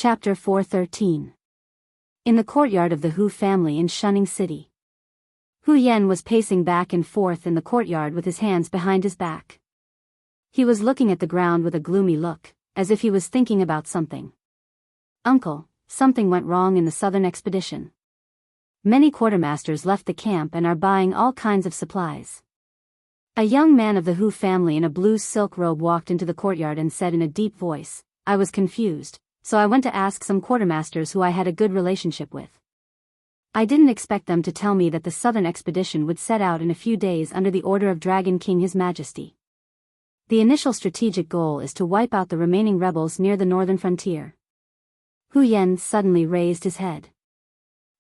Chapter 413. In the courtyard of the Hu family in Shunning City. Hu Yen was pacing back and forth in the courtyard with his hands behind his back. He was looking at the ground with a gloomy look, as if he was thinking about something. "Uncle, something went wrong in the southern expedition. Many quartermasters left the camp and are buying all kinds of supplies." A young man of the Hu family in a blue silk robe walked into the courtyard and said in a deep voice, "I was confused, so I went to ask some quartermasters who I had a good relationship with. I didn't expect them to tell me that the southern expedition would set out in a few days under the order of Dragon King His Majesty. The initial strategic goal is to wipe out the remaining rebels near the northern frontier." Hu Yen suddenly raised his head.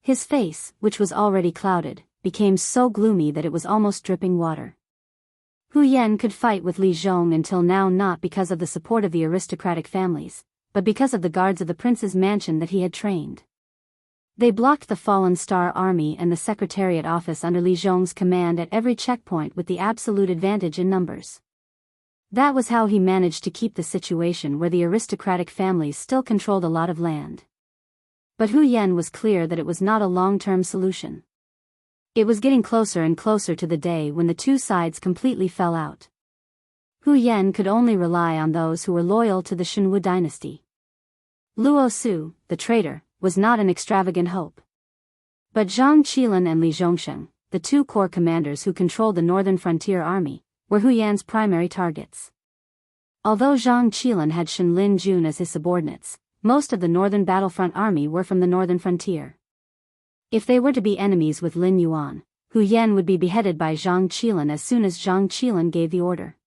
His face, which was already clouded, became so gloomy that it was almost dripping water. Hu Yen could fight with Li Zhong until now not because of the support of the aristocratic families, but because of the guards of the prince's mansion that he had trained. They blocked the Fallen Star Army and the Secretariat office under Li Zhong's command at every checkpoint with the absolute advantage in numbers. That was how he managed to keep the situation where the aristocratic families still controlled a lot of land. But Hu Yen was clear that it was not a long-term solution. It was getting closer and closer to the day when the two sides completely fell out. Hu Yen could only rely on those who were loyal to the Shenwu dynasty. Luo Su, the traitor, was not an extravagant hope. But Zhang Qilin and Li Zhongsheng, the two corps commanders who controlled the northern frontier army, were Hu Yan's primary targets. Although Zhang Qilin had Shen Lin Jun as his subordinates, most of the northern battlefront army were from the northern frontier. If they were to be enemies with Lin Yuan, Hu Yen would be beheaded by Zhang Qilin as soon as Zhang Qilin gave the order.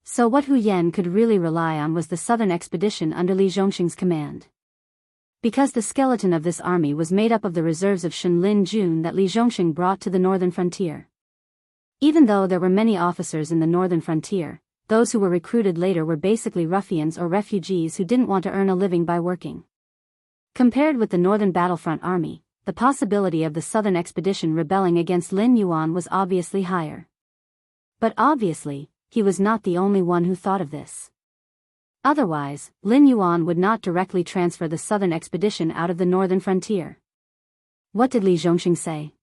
So what Hu Yen could really rely on was the southern expedition under Li Zhongsheng's command. Because the skeleton of this army was made up of the reserves of Shen Lin Jun that Li Zhongsheng brought to the northern frontier. Even though there were many officers in the northern frontier, those who were recruited later were basically ruffians or refugees who didn't want to earn a living by working. Compared with the northern battlefront army, the possibility of the southern expedition rebelling against Lin Yuan was obviously higher. But obviously, he was not the only one who thought of this. Otherwise, Lin Yuan would not directly transfer the southern expedition out of the northern frontier. What did Li Zhongsheng say?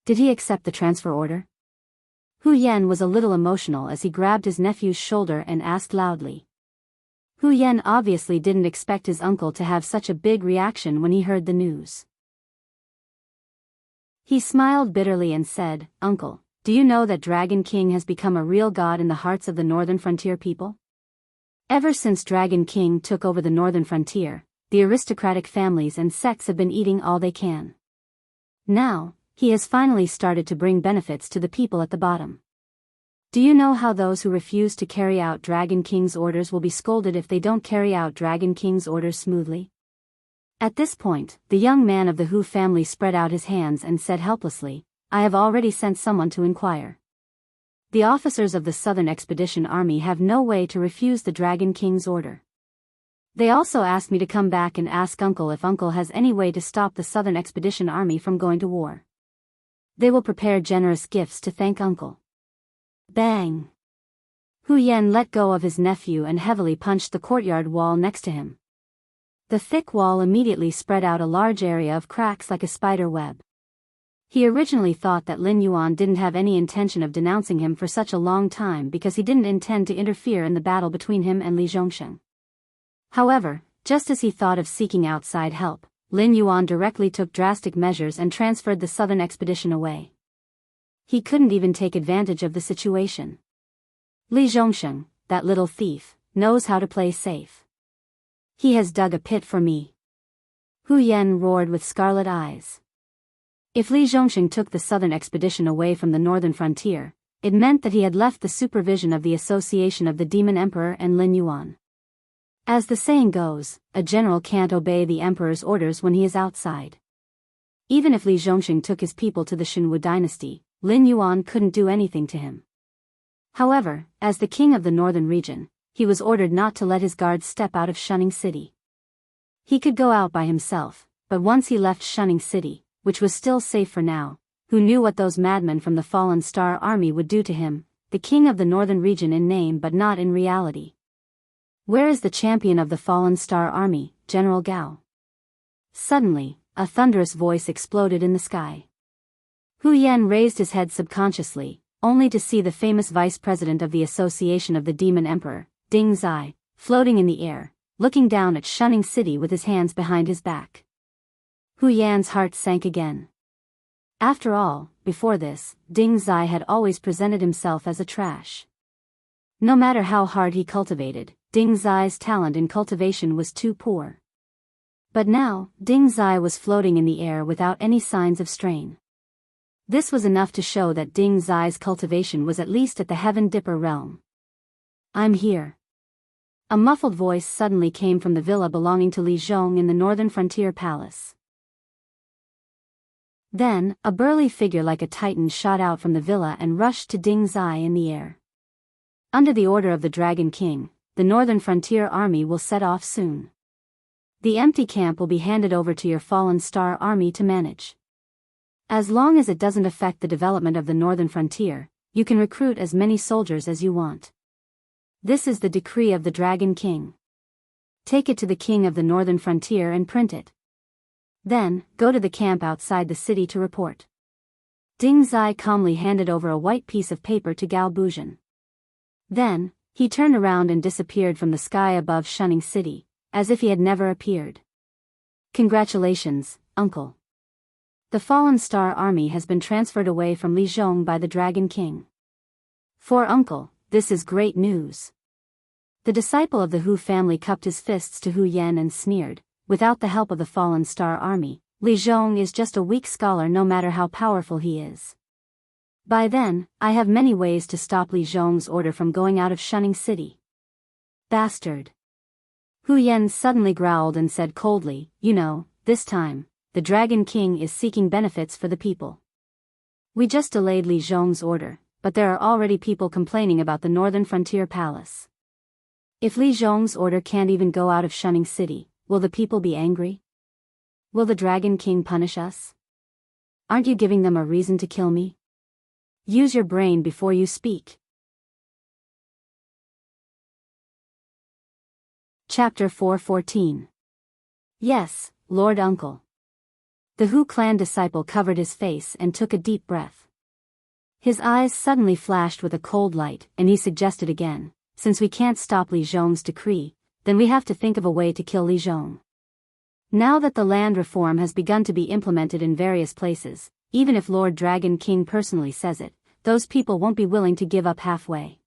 Did he accept the transfer order? Hu Yen was a little emotional as he grabbed his nephew's shoulder and asked loudly. Hu Yen obviously didn't expect his uncle to have such a big reaction when he heard the news. He smiled bitterly and said, "Uncle, do you know that Dragon King has become a real god in the hearts of the northern frontier people? Ever since Dragon King took over the northern frontier, the aristocratic families and sects have been eating all they can. Now, he has finally started to bring benefits to the people at the bottom. Do you know how those who refuse to carry out Dragon King's orders will be scolded if they don't carry out Dragon King's orders smoothly?" At this point, the young man of the Hu family spread out his hands and said helplessly, "I have already sent someone to inquire. The officers of the Southern Expedition Army have no way to refuse the Dragon King's order. They also asked me to come back and ask Uncle if Uncle has any way to stop the Southern Expedition Army from going to war. They will prepare generous gifts to thank Uncle." Bang! Hu Yen let go of his nephew and heavily punched the courtyard wall next to him. The thick wall immediately spread out a large area of cracks like a spider web. He originally thought that Lin Yuan didn't have any intention of denouncing him for such a long time because he didn't intend to interfere in the battle between him and Li Zhongsheng. However, just as he thought of seeking outside help, Lin Yuan directly took drastic measures and transferred the southern expedition away. He couldn't even take advantage of the situation. Li Zhongsheng, that little thief, knows how to play safe. He has dug a pit for me. Hu Yen roared with scarlet eyes. If Li Zhongsheng took the southern expedition away from the northern frontier, it meant that he had left the supervision of the association of the Demon Emperor and Lin Yuan. As the saying goes, a general can't obey the emperor's orders when he is outside. Even if Li Zhongsheng took his people to the Shenwu dynasty, Lin Yuan couldn't do anything to him. However, as the king of the northern region, he was ordered not to let his guards step out of Shunning City. He could go out by himself, but once he left Shunning City, which was still safe for now, who knew what those madmen from the Fallen Star Army would do to him, the king of the northern region in name but not in reality. "Where is the champion of the Fallen Star Army?" General Gao. Suddenly, a thunderous voice exploded in the sky. Hu Yan raised his head subconsciously, only to see the famous vice president of the Association of the Demon Emperor, Ding Zai, floating in the air, looking down at Shunning City with his hands behind his back. Hu Yan's heart sank again. After all, before this, Ding Zai had always presented himself as a trash. No matter how hard he cultivated, Ding Zai's talent in cultivation was too poor. But now, Ding Zai was floating in the air without any signs of strain. This was enough to show that Ding Zai's cultivation was at least at the Heaven Dipper realm. I'm here. A muffled voice suddenly came from the villa belonging to Li Zhong in the northern frontier palace. Then, a burly figure like a titan shot out from the villa and rushed to Ding Zai in the air. Under the order of the Dragon King, the Northern Frontier Army will set off soon. The empty camp will be handed over to your fallen star army to manage. As long as it doesn't affect the development of the Northern Frontier, you can recruit as many soldiers as you want. This is the decree of the Dragon King. Take it to the King of the Northern Frontier and print it. Then, go to the camp outside the city to report. Ding Zai calmly handed over a white piece of paper to Gao Buzhan. Then, he turned around and disappeared from the sky above Shunning City, as if he had never appeared. Congratulations, Uncle. The Fallen Star Army has been transferred away from Li Zhong by the Dragon King. For Uncle, this is great news. The disciple of the Hu family cupped his fists to Hu Yan and sneered, without the help of the Fallen Star Army, Li Zhong is just a weak scholar no matter how powerful he is. By then, I have many ways to stop Li Zhong's order from going out of Shunning City. Bastard. Hu Yan suddenly growled and said coldly, you know, this time, the Dragon King is seeking benefits for the people. We just delayed Li Zhong's order, but there are already people complaining about the Northern Frontier Palace. If Li Zhong's order can't even go out of Shunning City, will the people be angry? Will the Dragon King punish us? Aren't you giving them a reason to kill me? Use your brain before you speak. Chapter 4:14. Yes, Lord Uncle. The Hu clan disciple covered his face and took a deep breath. His eyes suddenly flashed with a cold light, and he suggested again, since we can't stop Li Zhong's decree, then we have to think of a way to kill Li Zhong. Now that the land reform has begun to be implemented in various places, even if Lord Dragon King personally says it, those people won't be willing to give up halfway.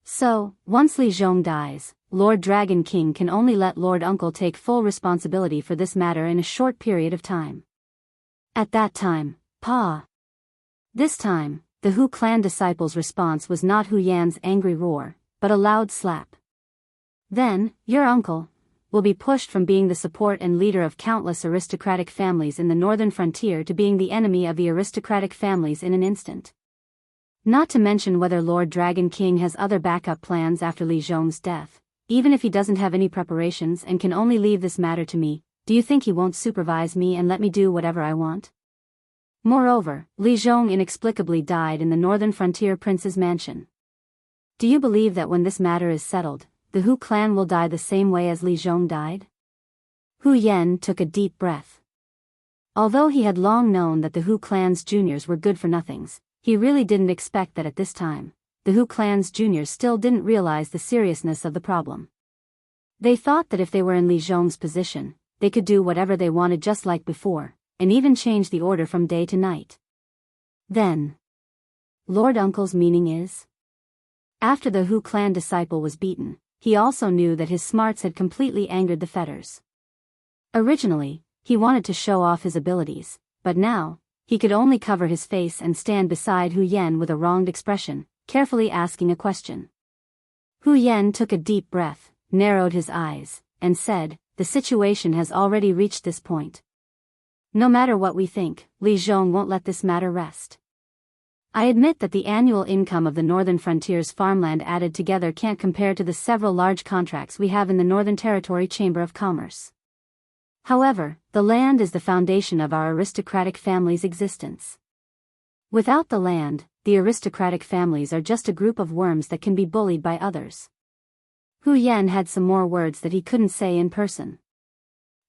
So, once Li Zhong dies, Lord Dragon King can only let Lord Uncle take full responsibility for this matter in a short period of time. At that time, Pa. This time, the Hu clan disciple's response was not Hu Yan's angry roar, but a loud slap. Then, your uncle will be pushed from being the support and leader of countless aristocratic families in the northern frontier to being the enemy of the aristocratic families in an instant. Not to mention whether Lord Dragon King has other backup plans after Li Zhong's death. Even if he doesn't have any preparations and can only leave this matter to me, do you think he won't supervise me and let me do whatever I want? Moreover, Li Zhong inexplicably died in the northern frontier prince's mansion. Do you believe that when this matter is settled, the Hu clan will die the same way as Li Zhong died? Hu Yan took a deep breath. Although he had long known that the Hu clan's juniors were good-for-nothings, he really didn't expect that at this time, the Hu clan's juniors still didn't realize the seriousness of the problem. They thought that if they were in Li Zhong's position, they could do whatever they wanted just like before, and even change the order from day to night. Then, Lord Uncle's meaning is? After the Hu clan disciple was beaten, he also knew that his smarts had completely angered the fetters. Originally, he wanted to show off his abilities, but now, he could only cover his face and stand beside Hu Yan with a wronged expression, carefully asking a question. Hu Yan took a deep breath, narrowed his eyes, and said, the situation has already reached this point. No matter what we think, Li Zhong won't let this matter rest. I admit that the annual income of the Northern Frontier's farmland added together can't compare to the several large contracts we have in the Northern Territory Chamber of Commerce. However, the land is the foundation of our aristocratic family's existence. Without the land, the aristocratic families are just a group of worms that can be bullied by others. Hu Yan had some more words that he couldn't say in person.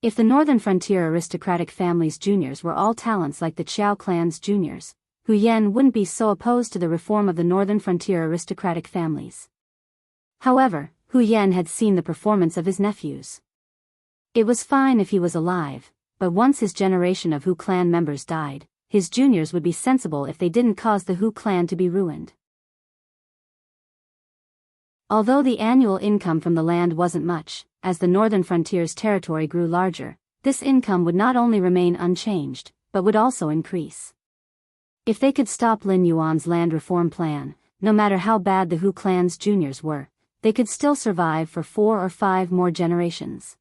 If the Northern Frontier aristocratic family's juniors were all talents like the Qiao clan's juniors, Hu Yan wouldn't be so opposed to the reform of the Northern Frontier aristocratic families. However, Hu Yan had seen the performance of his nephews. It was fine if he was alive, but once his generation of Hu clan members died, his juniors would be sensible if they didn't cause the Hu clan to be ruined. Although the annual income from the land wasn't much, as the Northern Frontier's territory grew larger, this income would not only remain unchanged, but would also increase. If they could stop Lin Yuan's land reform plan, no matter how bad the Hu clan's juniors were, they could still survive for 4 or 5 more generations.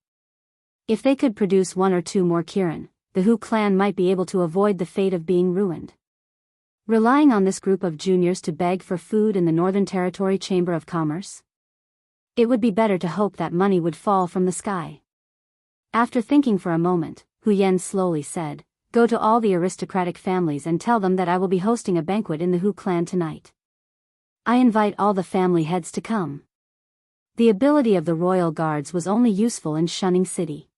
If they could produce 1 or 2 more Kirin, the Hu clan might be able to avoid the fate of being ruined. Relying on this group of juniors to beg for food in the Northern Territory Chamber of Commerce? It would be better to hope that money would fall from the sky. After thinking for a moment, Hu Yan slowly said, "Go to all the aristocratic families and tell them that I will be hosting a banquet in the Hu clan tonight. I invite all the family heads to come." The ability of the royal guards was only useful in Shunning City.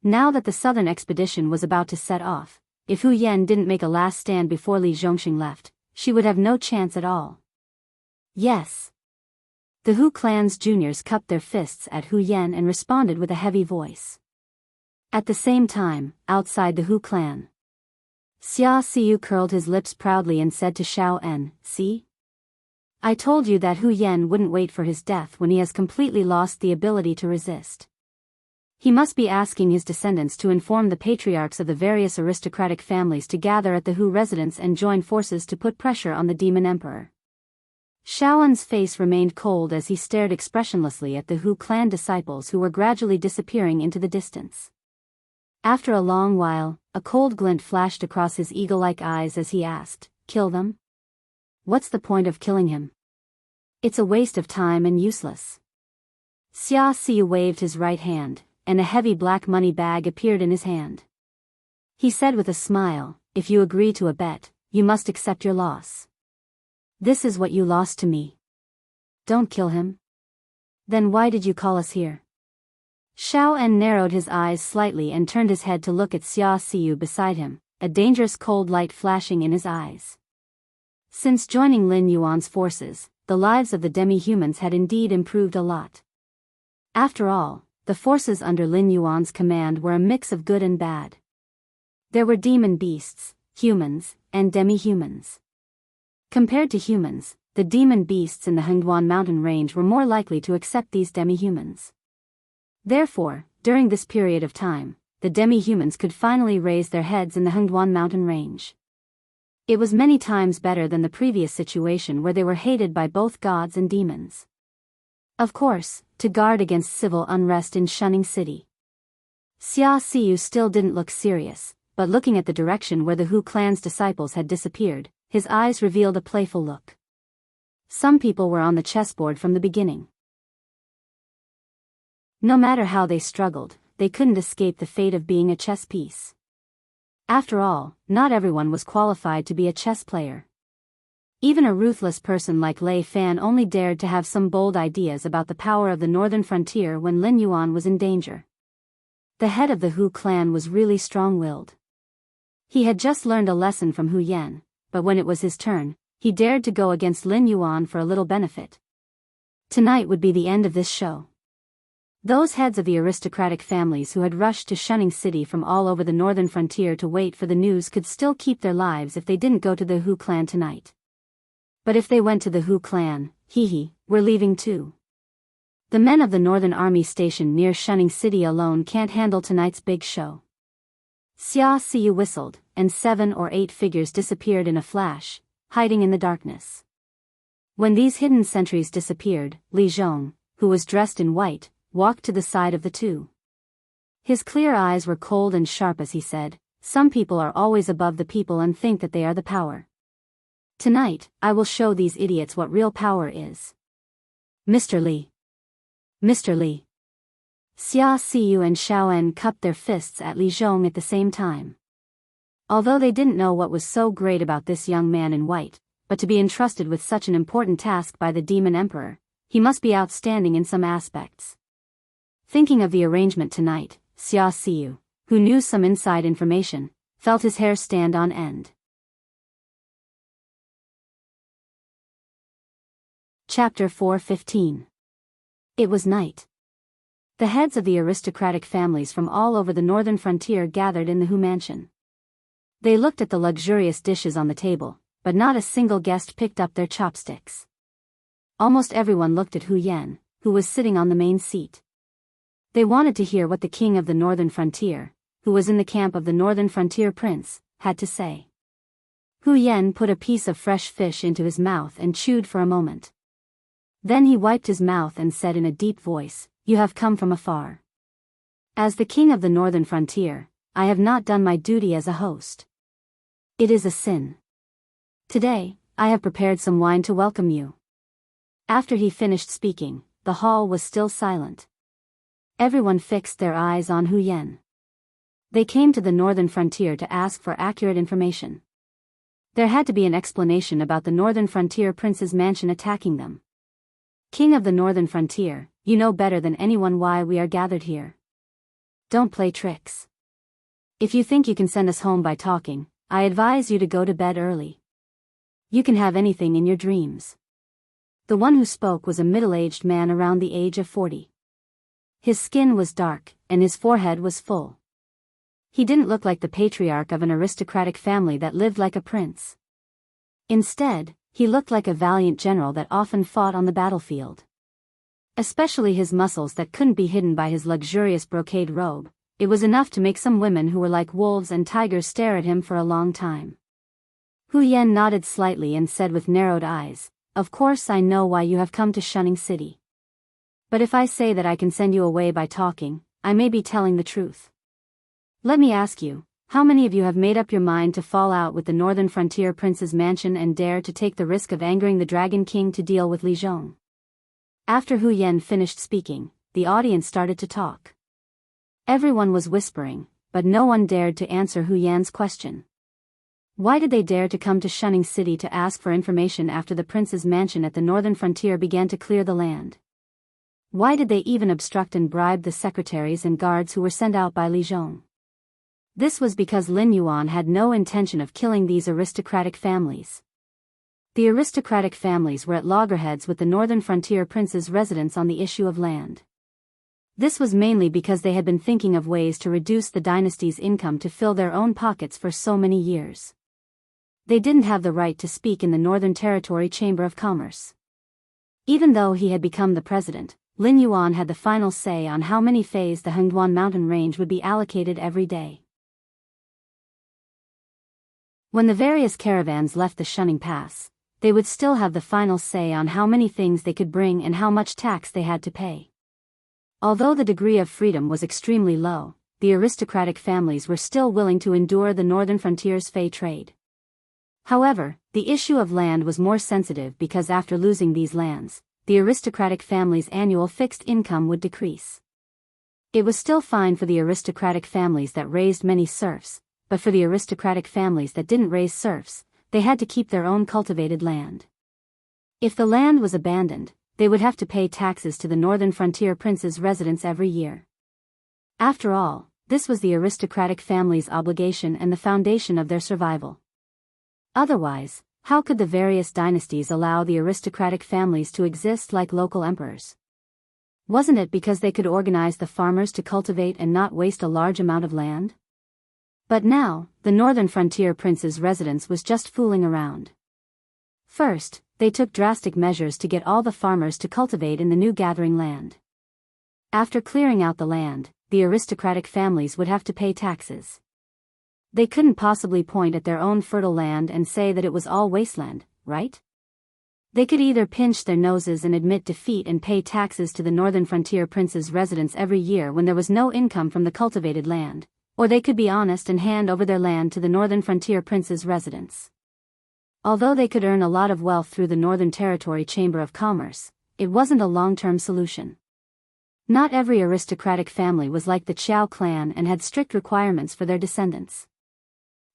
Now that the southern expedition was about to set off, if Hu Yan didn't make a last stand before Li Zhongxing left, she would have no chance at all. Yes. The Hu clan's juniors cupped their fists at Hu Yan and responded with a heavy voice. At the same time, outside the Hu clan, Xia Xiu curled his lips proudly and said to Xiao En, "See? I told you that Hu Yan wouldn't wait for his death when he has completely lost the ability to resist. He must be asking his descendants to inform the patriarchs of the various aristocratic families to gather at the Hu residence and join forces to put pressure on the demon emperor." Xiaoan's face remained cold as he stared expressionlessly at the Hu clan disciples who were gradually disappearing into the distance. After a long while, a cold glint flashed across his eagle-like eyes as he asked, "Kill them? What's the point of killing him? It's a waste of time and useless." Xia Xiu waved his right hand, and a heavy black money bag appeared in his hand. He said with a smile, "If you agree to a bet, you must accept your loss. This is what you lost to me. Don't kill him. Then why did you call us here?" Xiao En narrowed his eyes slightly and turned his head to look at Xia Xiu beside him, a dangerous cold light flashing in his eyes. Since joining Lin Yuan's forces, the lives of the demi-humans had indeed improved a lot. After all, the forces under Lin Yuan's command were a mix of good and bad. There were demon beasts, humans, and demi-humans. Compared to humans, the demon beasts in the Hengduan mountain range were more likely to accept these demi-humans. Therefore, during this period of time, the demi-humans could finally raise their heads in the Hengduan mountain range. It was many times better than the previous situation where they were hated by both gods and demons. Of course, to guard against civil unrest in Shunning City. Xia Xiu still didn't look serious, but looking at the direction where the Hu clan's disciples had disappeared, his eyes revealed a playful look. Some people were on the chessboard from the beginning. No matter how they struggled, they couldn't escape the fate of being a chess piece. After all, not everyone was qualified to be a chess player. Even a ruthless person like Lei Fan only dared to have some bold ideas about the power of the northern frontier when Lin Yuan was in danger. The head of the Hu clan was really strong-willed. He had just learned a lesson from Hu Yan, but when it was his turn, he dared to go against Lin Yuan for a little benefit. Tonight would be the end of this show. Those heads of the aristocratic families who had rushed to Shunning City from all over the northern frontier to wait for the news could still keep their lives if they didn't go to the Hu clan tonight. But if they went to the Hu clan, we're leaving too. The men of the Northern Army stationed near Shunning City alone can't handle tonight's big show. Xia Xiu whistled, and 7 or 8 figures disappeared in a flash, hiding in the darkness. When these hidden sentries disappeared, Li Zhong, who was dressed in white, walked to the side of the two. His clear eyes were cold and sharp as he said, "Some people are always above the people and think that they are the power. Tonight, I will show these idiots what real power is." "Mr. Li. Mr. Li." Xia Xiu and Xiao En cupped their fists at Li Zhong at the same time. Although they didn't know what was so great about this young man in white, but to be entrusted with such an important task by the Demon Emperor, he must be outstanding in some aspects. Thinking of the arrangement tonight, Xia Xiu, who knew some inside information, felt his hair stand on end. Chapter 4:15. It was night. The heads of the aristocratic families from all over the northern frontier gathered in the Hu mansion. They looked at the luxurious dishes on the table, but not a single guest picked up their chopsticks. Almost everyone looked at Hu Yan, who was sitting on the main seat. They wanted to hear what the king of the northern frontier, who was in the camp of the northern frontier prince, had to say. Hu Yan put a piece of fresh fish into his mouth and chewed for a moment. Then he wiped his mouth and said in a deep voice, "You have come from afar. As the king of the northern frontier, I have not done my duty as a host. It is a sin. Today, I have prepared some wine to welcome you." After he finished speaking, the hall was still silent. Everyone fixed their eyes on Hu Yan. They came to the northern frontier to ask for accurate information. There had to be an explanation about the northern frontier prince's mansion attacking them. "King of the northern frontier, you know better than anyone why we are gathered here. Don't play tricks. If you think you can send us home by talking, I advise you to go to bed early. You can have anything in your dreams." The one who spoke was a middle-aged man around the age of 40. His skin was dark, and his forehead was full. He didn't look like the patriarch of an aristocratic family that lived like a prince. Instead, he looked like a valiant general that often fought on the battlefield. Especially his muscles that couldn't be hidden by his luxurious brocade robe, it was enough to make some women who were like wolves and tigers stare at him for a long time. Hu Yan nodded slightly and said with narrowed eyes, "Of course I know why you have come to Shunning City. But if I say that I can send you away by talking, I may be telling the truth. Let me ask you, how many of you have made up your mind to fall out with the northern frontier prince's mansion and dare to take the risk of angering the Dragon King to deal with Li Zhong?" After Hu Yan finished speaking, the audience started to talk. Everyone was whispering, but no one dared to answer Hu Yan's question. Why did they dare to come to Shunning City to ask for information after the prince's mansion at the northern frontier began to clear the land? Why did they even obstruct and bribe the secretaries and guards who were sent out by Li Zhong? This was because Lin Yuan had no intention of killing these aristocratic families. The aristocratic families were at loggerheads with the northern frontier prince's residence on the issue of land. This was mainly because they had been thinking of ways to reduce the dynasty's income to fill their own pockets for so many years. They didn't have the right to speak in the Northern Territory Chamber of Commerce. Even though he had become the president, Lin Yuan had the final say on how many feis the Hengduan mountain range would be allocated every day. When the various caravans left the Shunning Pass, they would still have the final say on how many things they could bring and how much tax they had to pay. Although the degree of freedom was extremely low, the aristocratic families were still willing to endure the northern frontier's fei trade. However, the issue of land was more sensitive because after losing these lands, the aristocratic family's annual fixed income would decrease. It was still fine for the aristocratic families that raised many serfs, but for the aristocratic families that didn't raise serfs, they had to keep their own cultivated land. If the land was abandoned, they would have to pay taxes to the northern frontier prince's residence every year. After all, this was the aristocratic family's obligation and the foundation of their survival. Otherwise, how could the various dynasties allow the aristocratic families to exist like local emperors? Wasn't it because they could organize the farmers to cultivate and not waste a large amount of land? But now, the northern frontier prince's residence was just fooling around. First, they took drastic measures to get all the farmers to cultivate in the new gathering land. After clearing out the land, the aristocratic families would have to pay taxes. They couldn't possibly point at their own fertile land and say that it was all wasteland, right? They could either pinch their noses and admit defeat and pay taxes to the northern frontier prince's residence every year when there was no income from the cultivated land, or they could be honest and hand over their land to the northern frontier prince's residence. Although they could earn a lot of wealth through the Northern Territory Chamber of Commerce, it wasn't a long-term solution. Not every aristocratic family was like the Qiao clan and had strict requirements for their descendants.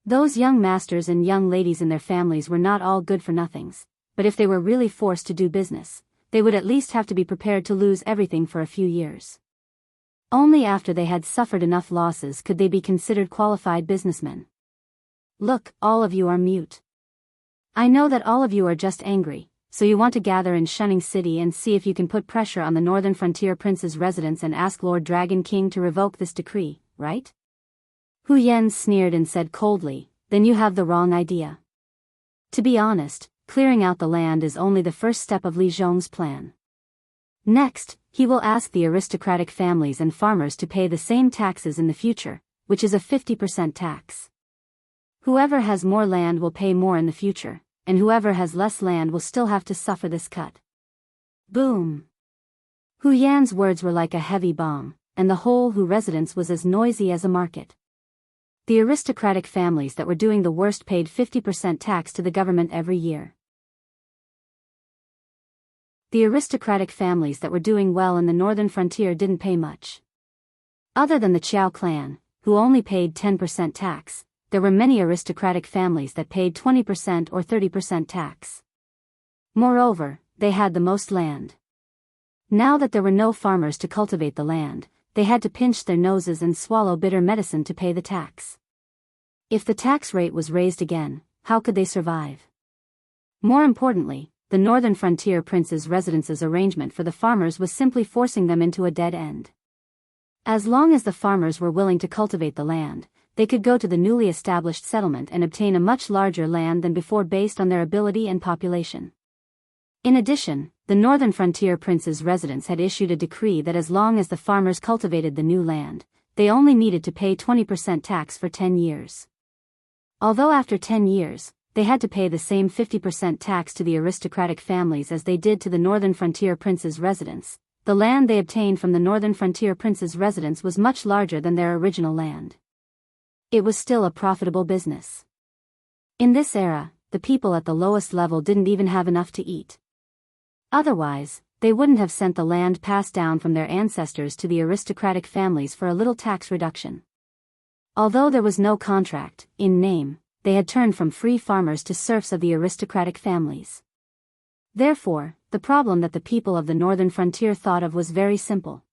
Those young masters and young ladies in their families were not all good-for-nothings, but if they were really forced to do business, they would at least have to be prepared to lose everything for a few years. Only after they had suffered enough losses could they be considered qualified businessmen. Look, all of you are mute. I know that all of you are just angry, so you want to gather in Shunning City and see if you can put pressure on the Northern Frontier Prince's residence and ask Lord Dragon King to revoke this decree, right? Hu Yan sneered and said coldly, then you have the wrong idea. To be honest, clearing out the land is only the first step of Li Zhong's plan. Next, he will ask the aristocratic families and farmers to pay the same taxes in the future, which is a 50% tax. Whoever has more land will pay more in the future, and whoever has less land will still have to suffer this cut. Boom! Hu Yan's words were like a heavy bomb, and the whole Hu residence was as noisy as a market. The aristocratic families that were doing the worst paid 50% tax to the government every year. The aristocratic families that were doing well in the northern frontier didn't pay much. Other than the Qiao clan, who only paid 10% tax, there were many aristocratic families that paid 20% or 30% tax. Moreover, they had the most land. Now that there were no farmers to cultivate the land, they had to pinch their noses and swallow bitter medicine to pay the tax. If the tax rate was raised again, how could they survive? More importantly, the Northern Frontier Prince's residence's arrangement for the farmers was simply forcing them into a dead end. As long as the farmers were willing to cultivate the land, they could go to the newly established settlement and obtain a much larger land than before based on their ability and population. In addition, the Northern Frontier Prince's residence had issued a decree that as long as the farmers cultivated the new land, they only needed to pay 20% tax for 10 years. Although after 10 years, they had to pay the same 50% tax to the aristocratic families as they did to the Northern Frontier Prince's residence, the land they obtained from the Northern Frontier Prince's residence was much larger than their original land. It was still a profitable business. In this era, the people at the lowest level didn't even have enough to eat. Otherwise, they wouldn't have sent the land passed down from their ancestors to the aristocratic families for a little tax reduction. Although there was no contract, in name, they had turned from free farmers to serfs of the aristocratic families. Therefore, the problem that the people of the northern frontier thought of was very simple.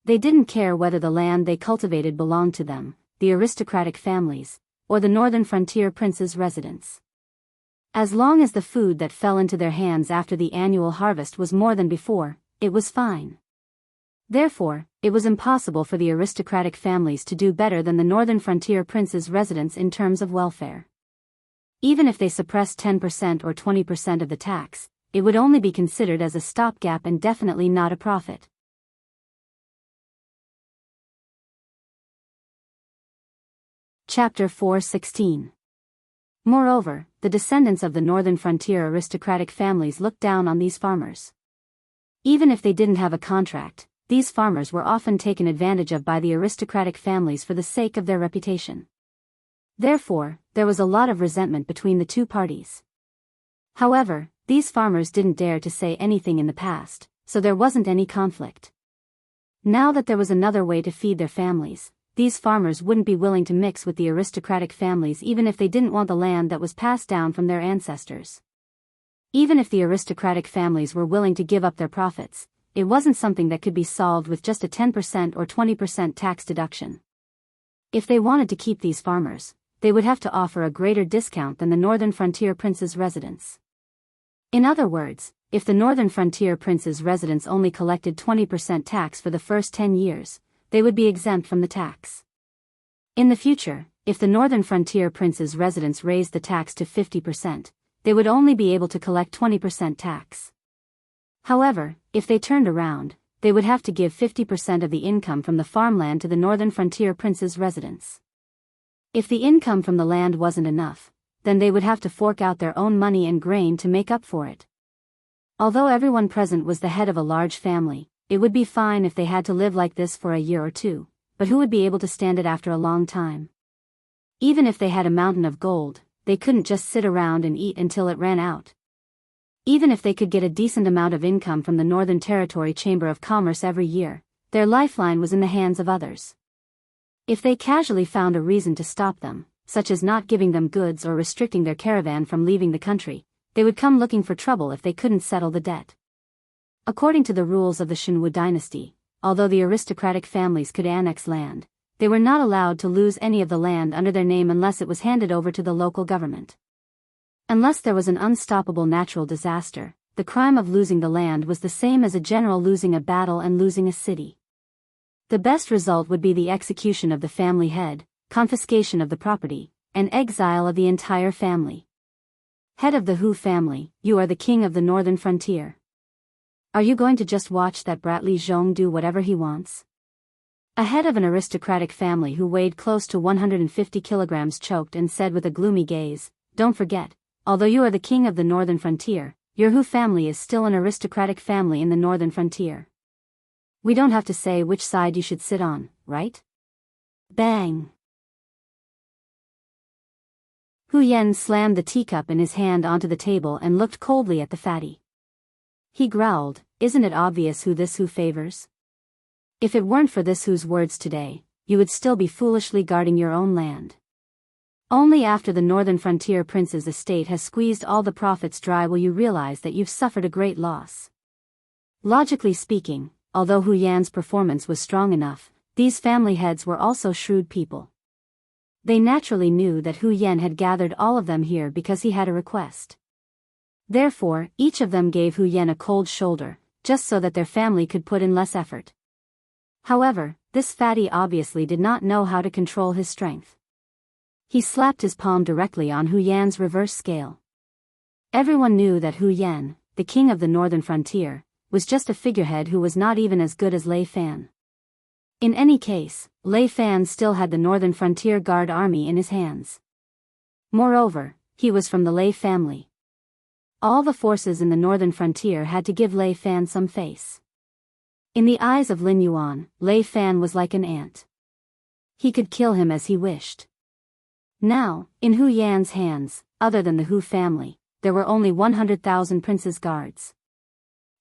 They didn't care whether the land they cultivated belonged to them, the aristocratic families, or the northern frontier prince's residence. As long as the food that fell into their hands after the annual harvest was more than before, it was fine. Therefore, it was impossible for the aristocratic families to do better than the northern frontier prince's residence in terms of welfare. Even if they suppressed 10% or 20% of the tax, it would only be considered as a stopgap and definitely not a profit. Chapter 4:16. Moreover, the descendants of the northern frontier aristocratic families looked down on these farmers. Even if they didn't have a contract, these farmers were often taken advantage of by the aristocratic families for the sake of their reputation. Therefore, there was a lot of resentment between the two parties. However, these farmers didn't dare to say anything in the past, so there wasn't any conflict. Now that there was another way to feed their families, these farmers wouldn't be willing to mix with the aristocratic families even if they didn't want the land that was passed down from their ancestors. Even if the aristocratic families were willing to give up their profits, it wasn't something that could be solved with just a 10% or 20% tax deduction. If they wanted to keep these farmers, they would have to offer a greater discount than the Northern Frontier Prince's residence. In other words, if the Northern Frontier Prince's residence only collected 20% tax for the first 10 years, they would be exempt from the tax. In the future, if the Northern Frontier Prince's residence raised the tax to 50%, they would only be able to collect 20% tax. However, if they turned around, they would have to give 50% of the income from the farmland to the Northern Frontier Prince's residence. If the income from the land wasn't enough, then they would have to fork out their own money and grain to make up for it. Although everyone present was the head of a large family, it would be fine if they had to live like this for a year or two, but who would be able to stand it after a long time? Even if they had a mountain of gold, they couldn't just sit around and eat until it ran out. Even if they could get a decent amount of income from the Northern Territory Chamber of Commerce every year, their lifeline was in the hands of others. If they casually found a reason to stop them, such as not giving them goods or restricting their caravan from leaving the country, they would come looking for trouble if they couldn't settle the debt. According to the rules of the Shenwu dynasty, although the aristocratic families could annex land, they were not allowed to lose any of the land under their name unless it was handed over to the local government. Unless there was an unstoppable natural disaster, the crime of losing the land was the same as a general losing a battle and losing a city. The best result would be the execution of the family head, confiscation of the property, and exile of the entire family. Head of the Hu family, you are the king of the northern frontier. Are you going to just watch that brat Li Zhong do whatever he wants? A head of an aristocratic family who weighed close to 150 kilograms choked and said with a gloomy gaze, "Don't forget, although you are the king of the northern frontier, your Hu family is still an aristocratic family in the northern frontier. We don't have to say which side you should sit on, right?" Bang! Hu Yan slammed the teacup in his hand onto the table and looked coldly at the fatty. He growled, "Isn't it obvious who this Hu favors? If it weren't for this Hu's words today, you would still be foolishly guarding your own land. Only after the northern frontier prince's estate has squeezed all the profits dry will you realize that you've suffered a great loss." Logically speaking, although Hu Yan's performance was strong enough, these family heads were also shrewd people. They naturally knew that Hu Yan had gathered all of them here because he had a request. Therefore, each of them gave Hu Yan a cold shoulder, just so that their family could put in less effort. However, this fatty obviously did not know how to control his strength. He slapped his palm directly on Hu Yan's reverse scale. Everyone knew that Hu Yan, the king of the northern frontier, was just a figurehead who was not even as good as Lei Fan. In any case, Lei Fan still had the Northern Frontier Guard army in his hands. Moreover, he was from the Lei family. All the forces in the Northern Frontier had to give Lei Fan some face. In the eyes of Lin Yuan, Lei Fan was like an ant. He could kill him as he wished. Now, in Hu Yan's hands, other than the Hu family, there were only 100,000 prince's guards.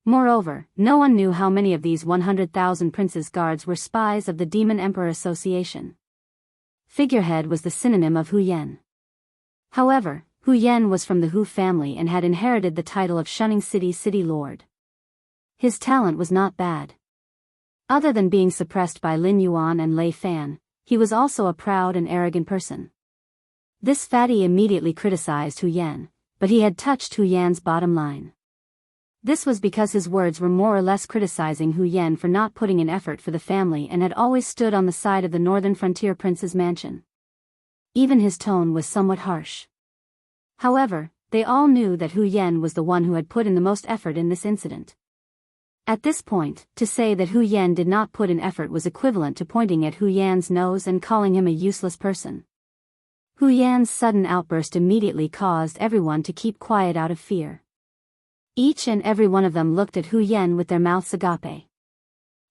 Moreover, no one knew how many of these 100,000 prince's guards were spies of the Demon Emperor Association. Figurehead was the synonym of Hu Yan. However, Hu Yan was from the Hu family and had inherited the title of Shunning City Lord. His talent was not bad. Other than being suppressed by Lin Yuan and Lei Fan, he was also a proud and arrogant person. This fatty immediately criticized Hu Yan, but he had touched Hu Yan's bottom line. This was because his words were more or less criticizing Hu Yan for not putting in effort for the family and had always stood on the side of the Northern Frontier Prince's mansion. Even his tone was somewhat harsh. However, they all knew that Hu Yan was the one who had put in the most effort in this incident. At this point, to say that Hu Yan did not put in effort was equivalent to pointing at Hu Yan's nose and calling him a useless person. Hu Yan's sudden outburst immediately caused everyone to keep quiet out of fear. Each and every one of them looked at Hu Yan with their mouths agape.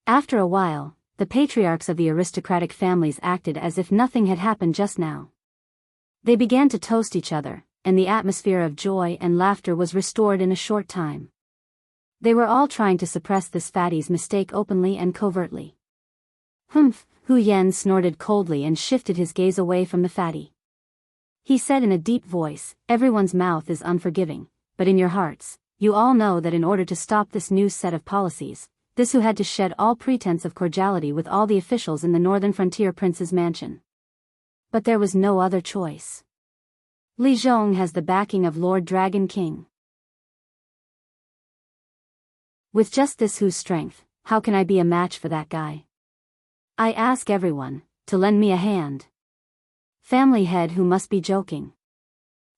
After a while, the patriarchs of the aristocratic families acted as if nothing had happened just now. They began to toast each other, and the atmosphere of joy and laughter was restored in a short time. They were all trying to suppress this fatty's mistake openly and covertly. "Humph," Hu Yan snorted coldly and shifted his gaze away from the fatty. He said in a deep voice, "Everyone's mouth is unforgiving, but in your hearts, you all know that in order to stop this new set of policies, this Hu had to shed all pretense of cordiality with all the officials in the Northern Frontier Prince's mansion. But there was no other choice. Li Zhong has the backing of Lord Dragon King. With just this Hu's strength, how can I be a match for that guy? I ask everyone to lend me a hand." Family head who must be joking.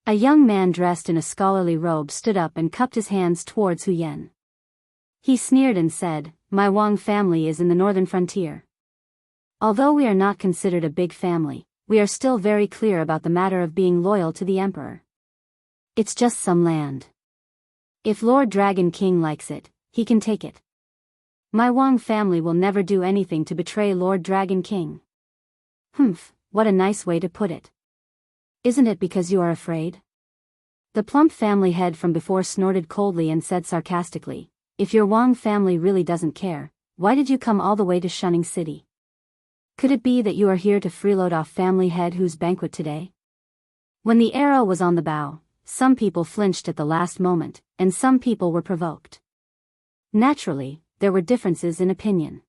A young man dressed in a scholarly robe stood up and cupped his hands towards Hu Yan. He sneered and said, "My Wang family is in the Northern Frontier. Although we are not considered a big family, we are still very clear about the matter of being loyal to the Emperor. It's just some land. If Lord Dragon King likes it, he can take it. My Wang family will never do anything to betray Lord Dragon King." "Humph, what a nice way to put it. Isn't it because you are afraid?" The plump family head from before snorted coldly and said sarcastically, "If your Wang family really doesn't care, why did you come all the way to Shunning City? Could it be that you are here to freeload off family head whose banquet today?" When the arrow was on the bow, some people flinched at the last moment, and some people were provoked. Naturally, there were differences in opinion.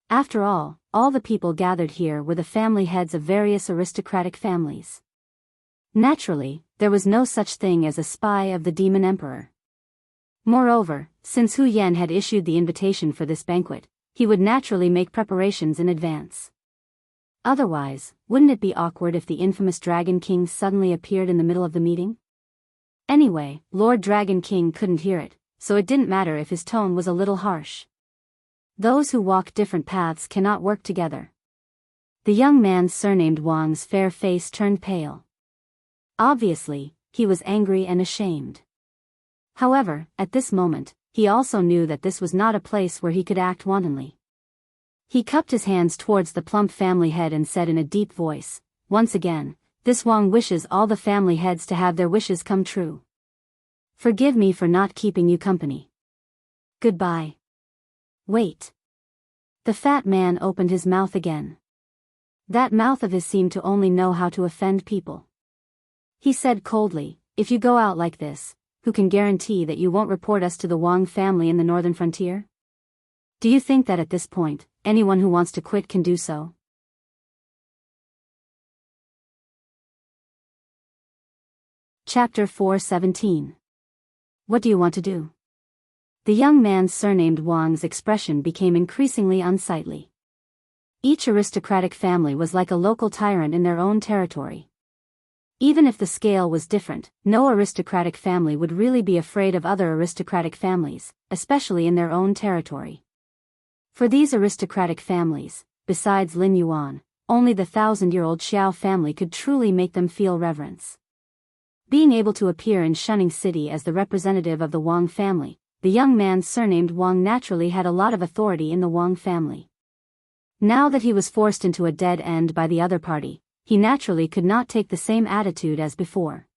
After all the people gathered here were the family heads of various aristocratic families. Naturally, there was no such thing as a spy of the demon emperor. Moreover, since Hu Yan had issued the invitation for this banquet, he would naturally make preparations in advance. Otherwise, wouldn't it be awkward if the infamous Dragon King suddenly appeared in the middle of the meeting? Anyway, Lord Dragon King couldn't hear it, so it didn't matter if his tone was a little harsh. Those who walk different paths cannot work together. The young man surnamed Wang's fair face turned pale. Obviously, he was angry and ashamed. However, at this moment, he also knew that this was not a place where he could act wantonly. He cupped his hands towards the plump family head and said in a deep voice, "Once again, this Wang wishes all the family heads to have their wishes come true. Forgive me for not keeping you company. Goodbye." Wait. The fat man opened his mouth again. That mouth of his seemed to only know how to offend people. He said coldly, "If you go out like this, who can guarantee that you won't report us to the Wang family in the northern frontier? Do you think that at this point, anyone who wants to quit can do so?" Chapter 4:17. What do you want to do? The young man surnamed Wang's expression became increasingly unsightly. Each aristocratic family was like a local tyrant in their own territory. Even if the scale was different, no aristocratic family would really be afraid of other aristocratic families, especially in their own territory. For these aristocratic families, besides Lin Yuan, only the 1,000-year-old Xiao family could truly make them feel reverence. Being able to appear in Shunning City as the representative of the Wang family, the young man surnamed Wang naturally had a lot of authority in the Wang family. Now that he was forced into a dead end by the other party, he naturally could not take the same attitude as before.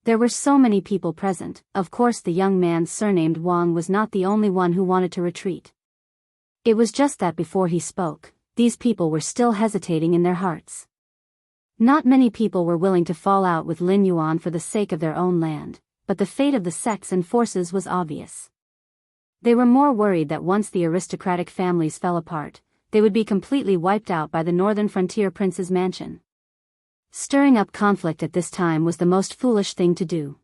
There were so many people present, of course the young man surnamed Wang was not the only one who wanted to retreat. It was just that before he spoke, these people were still hesitating in their hearts. Not many people were willing to fall out with Lin Yuan for the sake of their own land, but the fate of the sects and forces was obvious. They were more worried that once the aristocratic families fell apart, they would be completely wiped out by the northern frontier prince's mansion. Stirring up conflict at this time was the most foolish thing to do.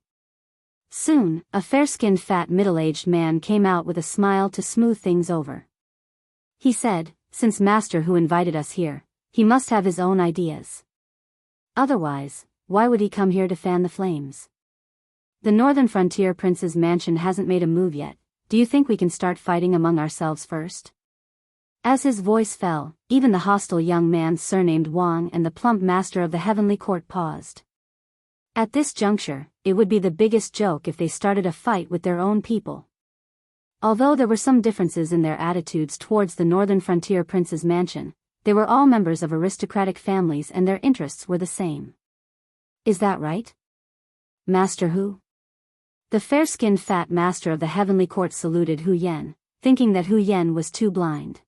Soon, a fair-skinned fat middle-aged man came out with a smile to smooth things over. He said, "Since Master Hu invited us here, he must have his own ideas. Otherwise, why would he come here to fan the flames? The northern frontier prince's mansion hasn't made a move yet. Do you think we can start fighting among ourselves first?" As his voice fell, even the hostile young man surnamed Wang and the plump master of the heavenly court paused. At this juncture, it would be the biggest joke if they started a fight with their own people. Although there were some differences in their attitudes towards the northern frontier prince's mansion, they were all members of aristocratic families and their interests were the same. "Is that right, Master Hu?" The fair-skinned fat master of the heavenly court saluted Hu Yan, thinking that Hu Yan was too blind.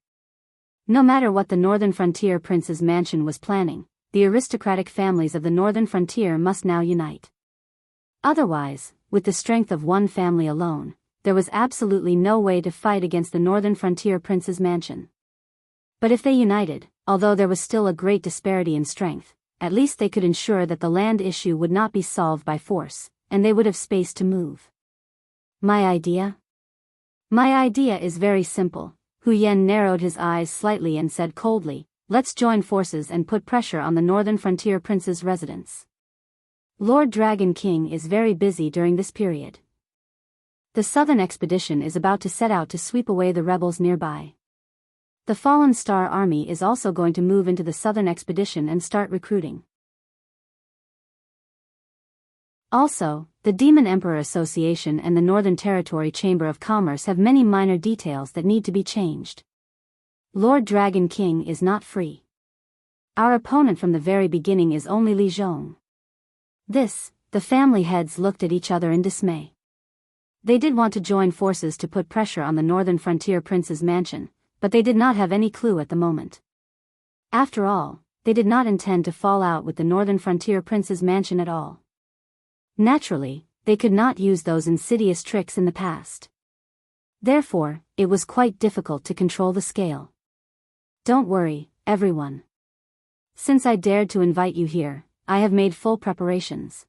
No matter what the northern frontier prince's mansion was planning, the aristocratic families of the northern frontier must now unite. Otherwise, with the strength of one family alone, there was absolutely no way to fight against the northern frontier prince's mansion. But if they united, although there was still a great disparity in strength, at least they could ensure that the land issue would not be solved by force, and they would have space to move. My idea? My idea is very simple. Hu Yan narrowed his eyes slightly and said coldly, "Let's join forces and put pressure on the northern frontier prince's residence. Lord Dragon King is very busy during this period. The southern expedition is about to set out to sweep away the rebels nearby. The Fallen Star Army is also going to move into the southern expedition and start recruiting. Also, the Demon Emperor Association and the Northern Territory Chamber of Commerce have many minor details that need to be changed. Lord Dragon King is not free. Our opponent from the very beginning is only Li Zhong." The family heads looked at each other in dismay. They did want to join forces to put pressure on the northern frontier prince's mansion, but they did not have any clue at the moment. After all, they did not intend to fall out with the northern frontier prince's mansion at all. Naturally, they could not use those insidious tricks in the past. Therefore, it was quite difficult to control the scale. Don't worry, everyone. Since I dared to invite you here, I have made full preparations.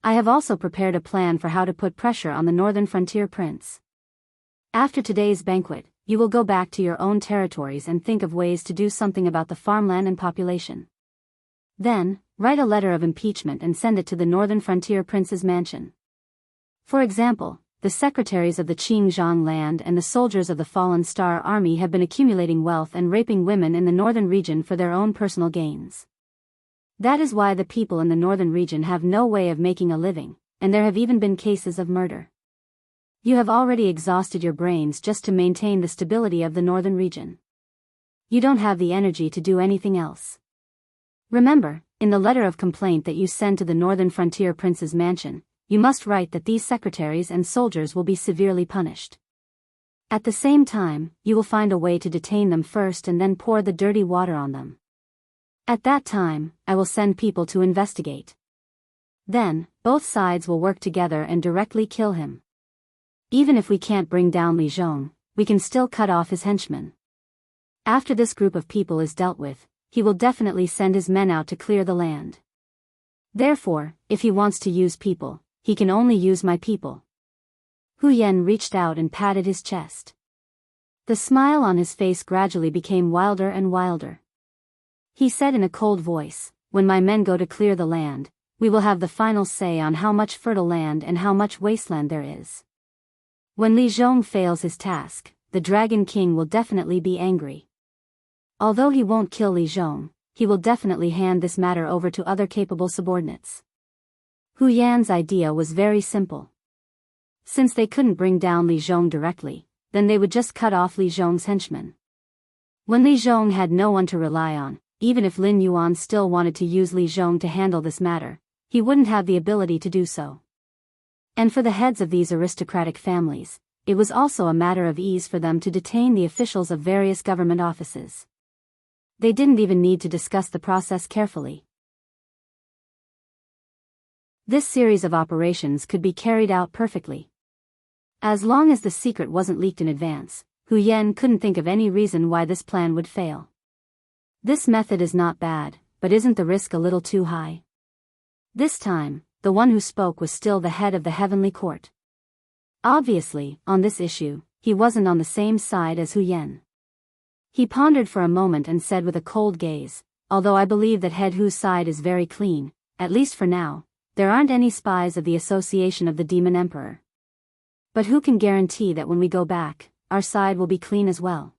I have also prepared a plan for how to put pressure on the Northern Frontier Prince. After today's banquet, you will go back to your own territories and think of ways to do something about the farmland and population. Then, write a letter of impeachment and send it to the Northern Frontier Prince's mansion. For example, the secretaries of the Qingzhang land and the soldiers of the Fallen Star Army have been accumulating wealth and raping women in the northern region for their own personal gains. That is why the people in the northern region have no way of making a living, and there have even been cases of murder. You have already exhausted your brains just to maintain the stability of the northern region. You don't have the energy to do anything else. Remember, in the letter of complaint that you send to the Northern Frontier Prince's mansion, you must write that these secretaries and soldiers will be severely punished. At the same time, you will find a way to detain them first and then pour the dirty water on them. At that time, I will send people to investigate. Then, both sides will work together and directly kill him. Even if we can't bring down Li Zhong, we can still cut off his henchmen. After this group of people is dealt with, he will definitely send his men out to clear the land. Therefore, if he wants to use people, he can only use my people. Hu Yan reached out and patted his chest. The smile on his face gradually became wilder and wilder. He said in a cold voice, "When my men go to clear the land, we will have the final say on how much fertile land and how much wasteland there is. When Li Zhong fails his task, the Dragon King will definitely be angry. Although he won't kill Li Zhong, he will definitely hand this matter over to other capable subordinates." Hu Yan's idea was very simple. Since they couldn't bring down Li Zhong directly, then they would just cut off Li Zhong's henchmen. When Li Zhong had no one to rely on, even if Lin Yuan still wanted to use Li Zhong to handle this matter, he wouldn't have the ability to do so. And for the heads of these aristocratic families, it was also a matter of ease for them to detain the officials of various government offices. They didn't even need to discuss the process carefully. This series of operations could be carried out perfectly. As long as the secret wasn't leaked in advance, Hu Yan couldn't think of any reason why this plan would fail. This method is not bad, but isn't the risk a little too high? This time, the one who spoke was still the head of the Heavenly Court. Obviously, on this issue, he wasn't on the same side as Hu Yan. He pondered for a moment and said with a cold gaze, "Although I believe that head Hu's side is very clean, at least for now, there aren't any spies of the Association of the Demon Emperor. But who can guarantee that when we go back, our side will be clean as well?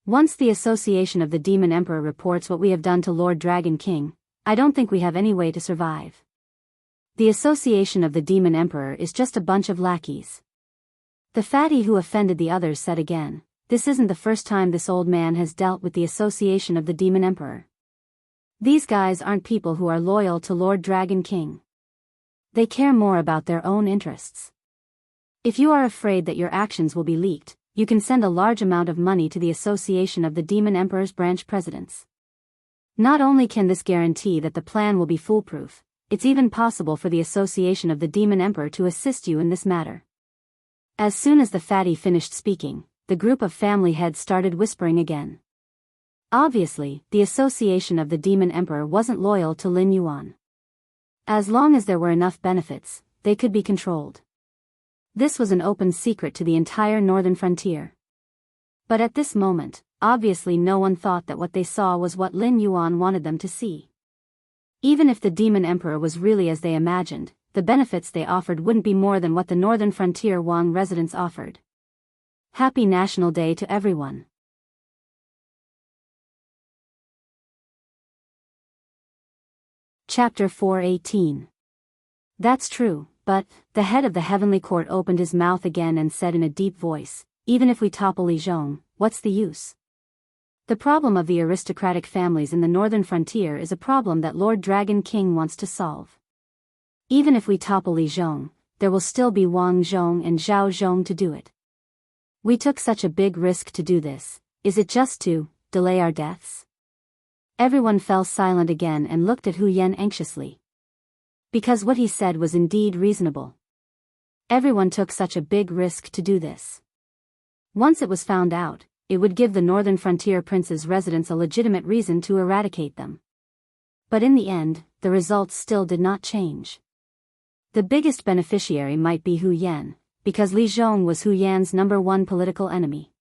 Once the Association of the Demon Emperor reports what we have done to Lord Dragon King, I don't think we have any way to survive. The Association of the Demon Emperor is just a bunch of lackeys." The fatty who offended the others said again, "This isn't the first time this old man has dealt with the Association of the Demon Emperor. These guys aren't people who are loyal to Lord Dragon King. They care more about their own interests. If you are afraid that your actions will be leaked, you can send a large amount of money to the Association of the Demon Emperor's branch presidents. Not only can this guarantee that the plan will be foolproof, it's even possible for the Association of the Demon Emperor to assist you in this matter." As soon as the fatty finished speaking, the group of family heads started whispering again. Obviously, the Association of the Demon Emperor wasn't loyal to Lin Yuan. As long as there were enough benefits, they could be controlled. This was an open secret to the entire northern frontier. But at this moment, obviously no one thought that what they saw was what Lin Yuan wanted them to see. Even if the Demon Emperor was really as they imagined, the benefits they offered wouldn't be more than what the Northern Frontier Wang residents offered. Happy National Day to everyone. Chapter 418. That's true, but, the head of the Heavenly Court opened his mouth again and said in a deep voice, "Even if we topple Li Zhong, what's the use? The problem of the aristocratic families in the northern frontier is a problem that Lord Dragon King wants to solve. Even if we topple Li Zhong, there will still be Wang Zhong and Zhao Zhong to do it. We took such a big risk to do this, is it just to delay our deaths?" Everyone fell silent again and looked at Hu Yan anxiously. Because what he said was indeed reasonable. Everyone took such a big risk to do this. Once it was found out, it would give the northern frontier prince's residents a legitimate reason to eradicate them. But in the end, the results still did not change. The biggest beneficiary might be Hu Yan, because Li Zhong was Hu Yan's #1 political enemy.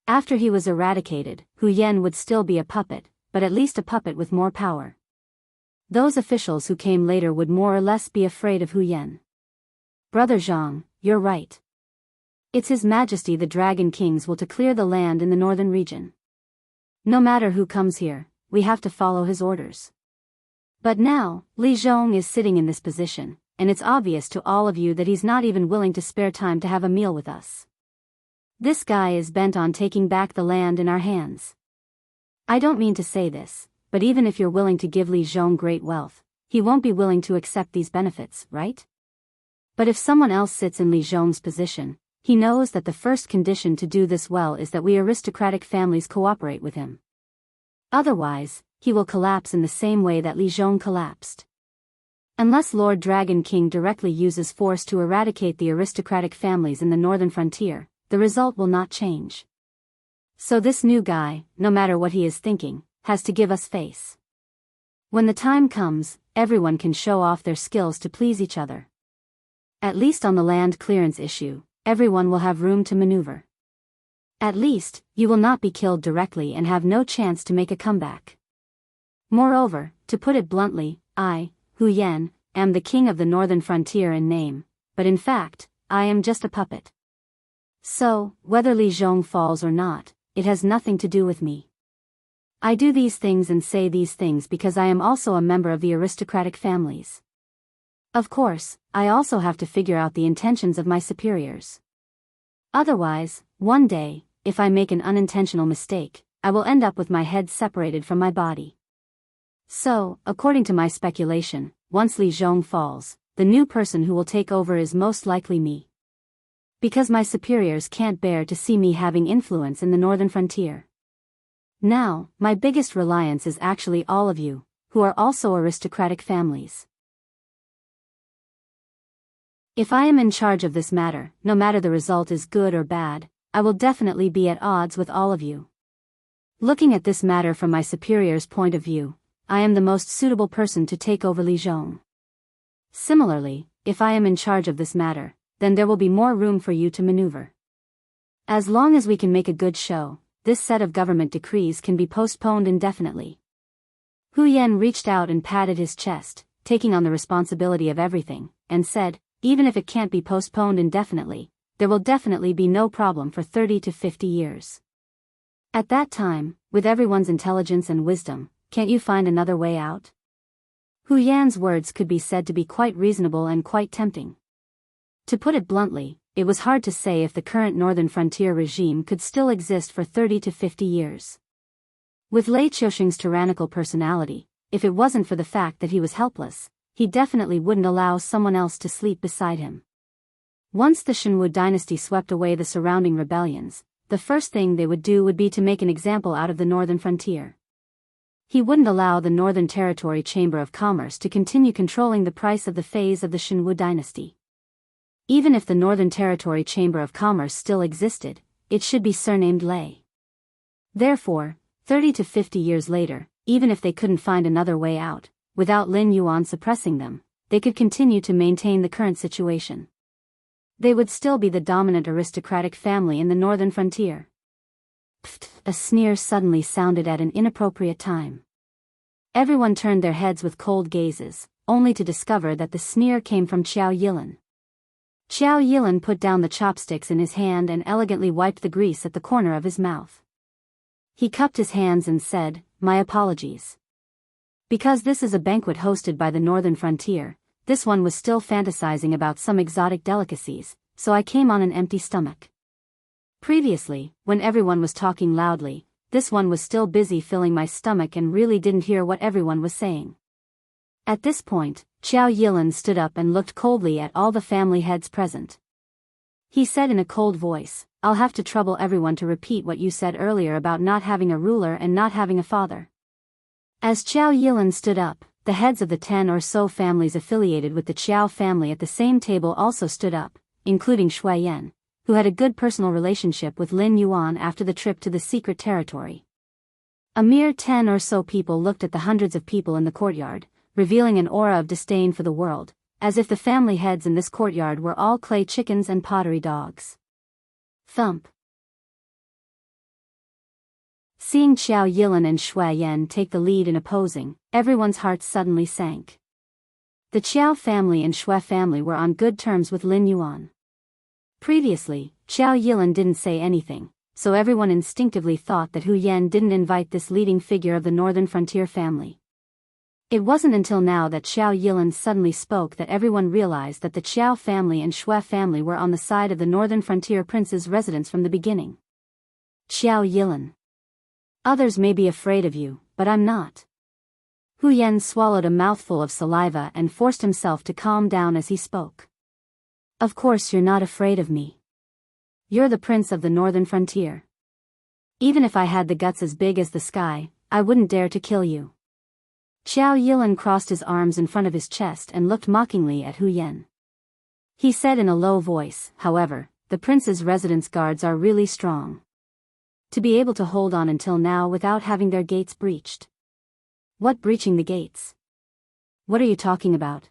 After he was eradicated, Hu Yan would still be a puppet, but at least a puppet with more power. Those officials who came later would more or less be afraid of Hu Yan. Brother Zhang, you're right. It's His Majesty the Dragon King's will to clear the land in the northern region. No matter who comes here, we have to follow his orders. But now, Li Zhong is sitting in this position, and it's obvious to all of you that he's not even willing to spare time to have a meal with us. This guy is bent on taking back the land in our hands. I don't mean to say this, but even if you're willing to give Li Zhong great wealth, he won't be willing to accept these benefits, right? But if someone else sits in Li Zhong's position, he knows that the first condition to do this well is that we aristocratic families cooperate with him. Otherwise, he will collapse in the same way that Li Zhong collapsed. Unless Lord Dragon King directly uses force to eradicate the aristocratic families in the northern frontier, the result will not change. So this new guy, no matter what he is thinking, has to give us face. When the time comes, everyone can show off their skills to please each other. At least on the land clearance issue, everyone will have room to maneuver. At least, you will not be killed directly and have no chance to make a comeback. Moreover, to put it bluntly, I, Hu Yan, am the king of the northern frontier in name, but in fact, I am just a puppet. So, whether Li Zhong falls or not, it has nothing to do with me. I do these things and say these things because I am also a member of the aristocratic families. Of course, I also have to figure out the intentions of my superiors. Otherwise, one day, if I make an unintentional mistake, I will end up with my head separated from my body. So, according to my speculation, once Li Zhong falls, the new person who will take over is most likely me. Because my superiors can't bear to see me having influence in the northern frontier. Now, my biggest reliance is actually all of you, who are also aristocratic families. If I am in charge of this matter, no matter the result is good or bad, I will definitely be at odds with all of you. Looking at this matter from my superior's point of view, I am the most suitable person to take over Li Zhong. Similarly, if I am in charge of this matter, then there will be more room for you to maneuver. As long as we can make a good show, this set of government decrees can be postponed indefinitely. Hu Yan reached out and patted his chest, taking on the responsibility of everything, and said, even if it can't be postponed indefinitely, there will definitely be no problem for 30 to 50 years. At that time, with everyone's intelligence and wisdom, can't you find another way out? Hu Yan's words could be said to be quite reasonable and quite tempting. To put it bluntly, it was hard to say if the current northern frontier regime could still exist for 30 to 50 years. With Lei Qiusheng's tyrannical personality, if it wasn't for the fact that he was helpless, he definitely wouldn't allow someone else to sleep beside him. Once the Shenwu dynasty swept away the surrounding rebellions, the first thing they would do would be to make an example out of the northern frontier. He wouldn't allow the Northern Territory Chamber of Commerce to continue controlling the price of the phase of the Shenwu dynasty. Even if the Northern Territory Chamber of Commerce still existed, it should be surnamed Lei. Therefore, 30 to 50 years later, even if they couldn't find another way out, without Lin Yuan suppressing them, they could continue to maintain the current situation. They would still be the dominant aristocratic family in the northern frontier. Pfft, a sneer suddenly sounded at an inappropriate time. Everyone turned their heads with cold gazes, only to discover that the sneer came from Qiao Yilin. Qiao Yilin put down the chopsticks in his hand and elegantly wiped the grease at the corner of his mouth. He cupped his hands and said, "My apologies. Because this is a banquet hosted by the northern frontier, this one was still fantasizing about some exotic delicacies, so I came on an empty stomach. Previously, when everyone was talking loudly, this one was still busy filling my stomach and really didn't hear what everyone was saying." At this point, Qiao Yilin stood up and looked coldly at all the family heads present. He said in a cold voice, "I'll have to trouble everyone to repeat what you said earlier about not having a ruler and not having a father." As Qiao Yilin stood up, the heads of the 10 or so families affiliated with the Qiao family at the same table also stood up, including Shui Yan, who had a good personal relationship with Lin Yuan after the trip to the secret territory. A mere 10 or so people looked at the hundreds of people in the courtyard, revealing an aura of disdain for the world, as if the family heads in this courtyard were all clay chickens and pottery dogs. Thump. Seeing Qiao Yilin and Shui Yan take the lead in opposing, everyone's hearts suddenly sank. The Qiao family and Shui family were on good terms with Lin Yuan. Previously, Qiao Yilin didn't say anything, so everyone instinctively thought that Hu Yan didn't invite this leading figure of the Northern Frontier family. It wasn't until now that Qiao Yilin suddenly spoke that everyone realized that the Qiao family and Shui family were on the side of the Northern Frontier prince's residence from the beginning. Qiao Yilin. Others may be afraid of you, but I'm not. Hu Yan swallowed a mouthful of saliva and forced himself to calm down as he spoke. Of course you're not afraid of me. You're the prince of the Northern Frontier. Even if I had the guts as big as the sky, I wouldn't dare to kill you. Qiao Yilin crossed his arms in front of his chest and looked mockingly at Hu Yan. He said in a low voice, however, the prince's residence guards are really strong. To be able to hold on until now without having their gates breached. What breaching the gates? What are you talking about?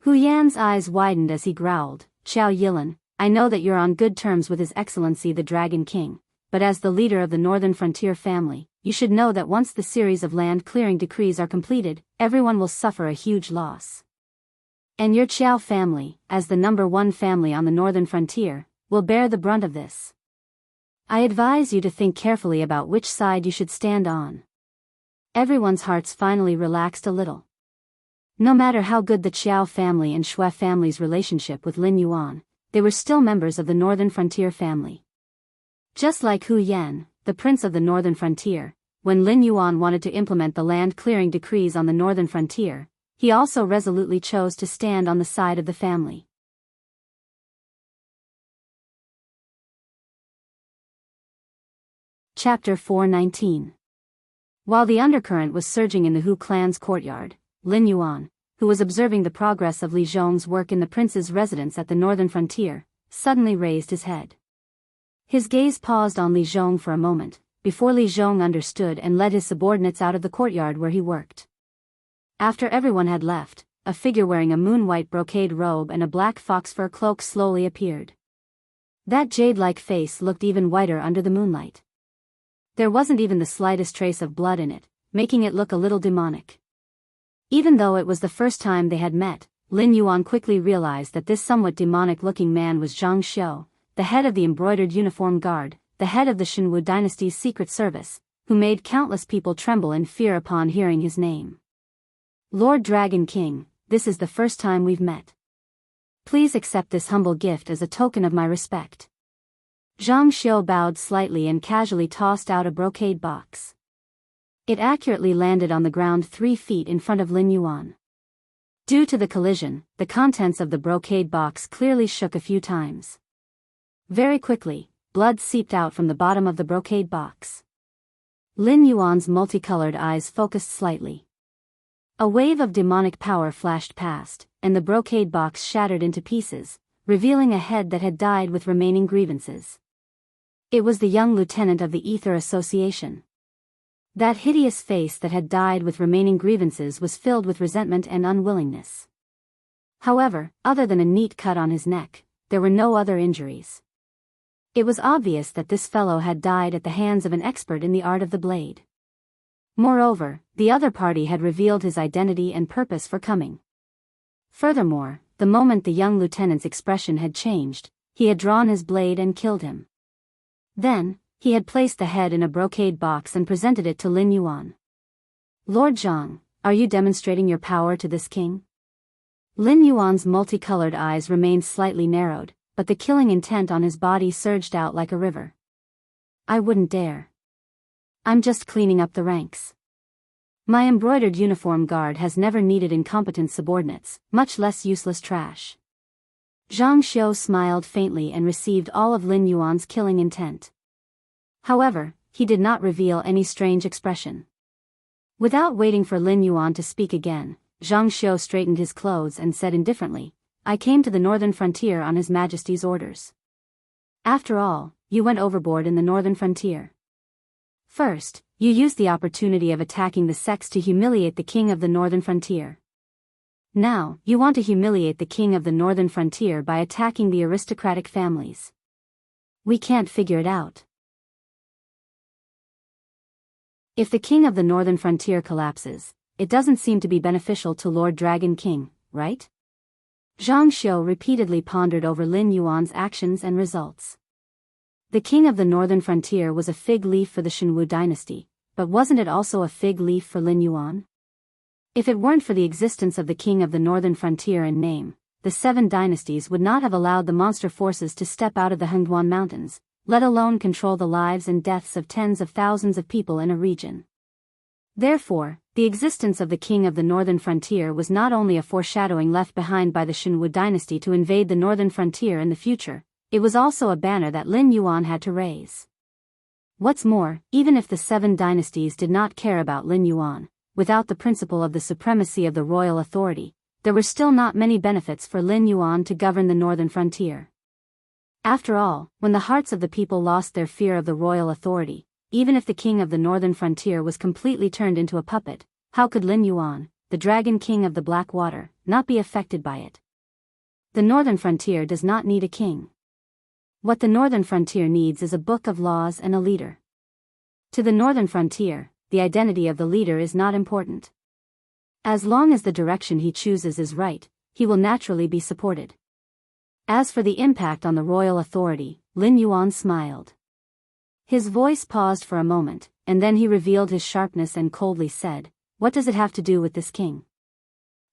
Hu Yan's eyes widened as he growled, Qiao Yilin, I know that you're on good terms with His Excellency the Dragon King, but as the leader of the Northern Frontier family, you should know that once the series of land clearing decrees are completed, everyone will suffer a huge loss. And your Qiao family, as the #1 family on the Northern Frontier, will bear the brunt of this. I advise you to think carefully about which side you should stand on. Everyone's hearts finally relaxed a little. No matter how good the Qiao family and Shui family's relationship with Lin Yuan, they were still members of the Northern Frontier family. Just like Hu Yan, the prince of the Northern Frontier, when Lin Yuan wanted to implement the land clearing decrees on the Northern Frontier, he also resolutely chose to stand on the side of the family. Chapter 419. While the undercurrent was surging in the Hu clan's courtyard, Lin Yuan, who was observing the progress of Li Zhong's work in the prince's residence at the Northern Frontier, suddenly raised his head. His gaze paused on Li Zhong for a moment, before Li Zhong understood and led his subordinates out of the courtyard where he worked. After everyone had left, a figure wearing a moon-white brocade robe and a black fox fur cloak slowly appeared. That jade-like face looked even whiter under the moonlight. There wasn't even the slightest trace of blood in it, making it look a little demonic. Even though it was the first time they had met, Lin Yuan quickly realized that this somewhat demonic-looking man was Zhang Xiu, the head of the embroidered uniform guard, the head of the Shenwu dynasty's secret service, who made countless people tremble in fear upon hearing his name. Lord Dragon King, this is the first time we've met. Please accept this humble gift as a token of my respect. Zhang Xiu bowed slightly and casually tossed out a brocade box. It accurately landed on the ground 3 feet in front of Lin Yuan. Due to the collision, the contents of the brocade box clearly shook a few times. Very quickly, blood seeped out from the bottom of the brocade box. Lin Yuan's multicolored eyes focused slightly. A wave of demonic power flashed past, and the brocade box shattered into pieces, revealing a head that had died with remaining grievances. It was the young lieutenant of the Ether Association. That hideous face that had died with remaining grievances was filled with resentment and unwillingness. However, other than a neat cut on his neck, there were no other injuries. It was obvious that this fellow had died at the hands of an expert in the art of the blade. Moreover, the other party had revealed his identity and purpose for coming. Furthermore, the moment the young lieutenant's expression had changed, he had drawn his blade and killed him. Then, he had placed the head in a brocade box and presented it to Lin Yuan. Lord Zhang, are you demonstrating your power to this king? Lin Yuan's multicolored eyes remained slightly narrowed, but the killing intent on his body surged out like a river. I wouldn't dare. I'm just cleaning up the ranks. My embroidered uniform guard has never needed incompetent subordinates, much less useless trash. Zhang Xiu smiled faintly and received all of Lin Yuan's killing intent. However, he did not reveal any strange expression. Without waiting for Lin Yuan to speak again, Zhang Xiu straightened his clothes and said indifferently, I came to the Northern Frontier on His Majesty's orders. After all, you went overboard in the northern frontier. First, you used the opportunity of attacking the sects to humiliate the king of the northern frontier. Now, you want to humiliate the king of the northern frontier by attacking the aristocratic families. We can't figure it out. If the king of the northern frontier collapses, it doesn't seem to be beneficial to Lord Dragon King, right? Zhang Xiu repeatedly pondered over Lin Yuan's actions and results. The king of the northern frontier was a fig leaf for the Shenwu dynasty, but wasn't it also a fig leaf for Lin Yuan? If it weren't for the existence of the king of the northern frontier in name, the 7 dynasties would not have allowed the monster forces to step out of the Hengduan Mountains, let alone control the lives and deaths of tens of thousands of people in a region. Therefore, the existence of the king of the northern frontier was not only a foreshadowing left behind by the Shenwu dynasty to invade the northern frontier in the future, it was also a banner that Lin Yuan had to raise. What's more, even if the 7 dynasties did not care about Lin Yuan, without the principle of the supremacy of the royal authority, there were still not many benefits for Lin Yuan to govern the northern frontier. After all, when the hearts of the people lost their fear of the royal authority, even if the king of the northern frontier was completely turned into a puppet, how could Lin Yuan, the dragon king of the Black Water, not be affected by it? The northern frontier does not need a king. What the northern frontier needs is a book of laws and a leader. To the northern frontier, the identity of the leader is not important. As long as the direction he chooses is right, he will naturally be supported. As for the impact on the royal authority, Lin Yuan smiled. His voice paused for a moment, and then he revealed his sharpness and coldly said, "What does it have to do with this king?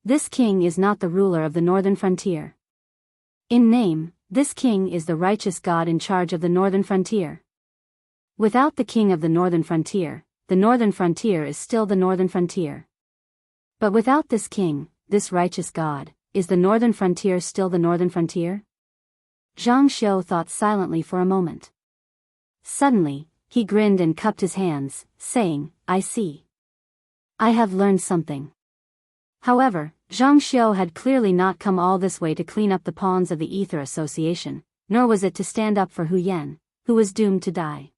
This king is not the ruler of the northern frontier. In name, this king is the righteous God in charge of the northern frontier. Without the king of the northern frontier is still the northern frontier. But without this king, this righteous God, is the northern frontier still the northern frontier?" Zhang Xiu thought silently for a moment. Suddenly, he grinned and cupped his hands, saying, "I see. I have learned something." However, Zhang Xiu had clearly not come all this way to clean up the pawns of the Ether Association, nor was it to stand up for Hu Yan, who was doomed to die.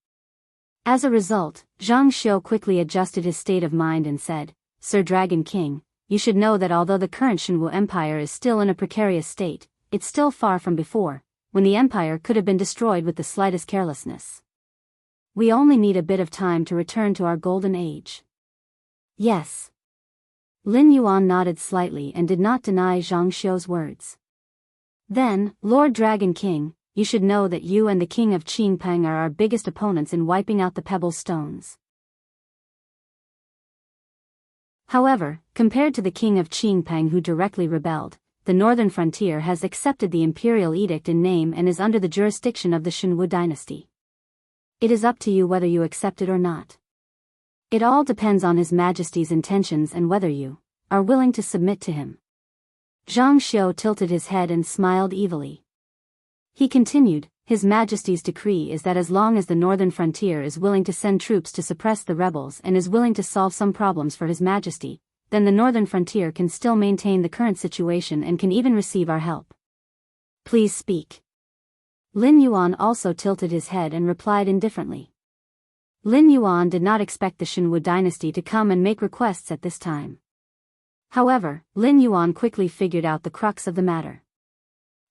As a result, Zhang Xiu quickly adjusted his state of mind and said, "Sir Dragon King, you should know that although the current Shenwu Empire is still in a precarious state, it's still far from before, when the empire could have been destroyed with the slightest carelessness. We only need a bit of time to return to our golden age." "Yes." Lin Yuan nodded slightly and did not deny Zhang Xiu's words. "Then, Lord Dragon King, you should know that you and the king of Qingpeng are our biggest opponents in wiping out the Pebble Stones. However, compared to the king of Qingpeng who directly rebelled, the northern frontier has accepted the imperial edict in name and is under the jurisdiction of the Shenwu dynasty. It is up to you whether you accept it or not. It all depends on His Majesty's intentions and whether you are willing to submit to him." Zhang Xiu tilted his head and smiled evilly. He continued, "His Majesty's decree is that as long as the northern frontier is willing to send troops to suppress the rebels and is willing to solve some problems for His Majesty, then the northern frontier can still maintain the current situation and can even receive our help. Please speak." Lin Yuan also tilted his head and replied indifferently. Lin Yuan did not expect the Shenwu dynasty to come and make requests at this time. However, Lin Yuan quickly figured out the crux of the matter.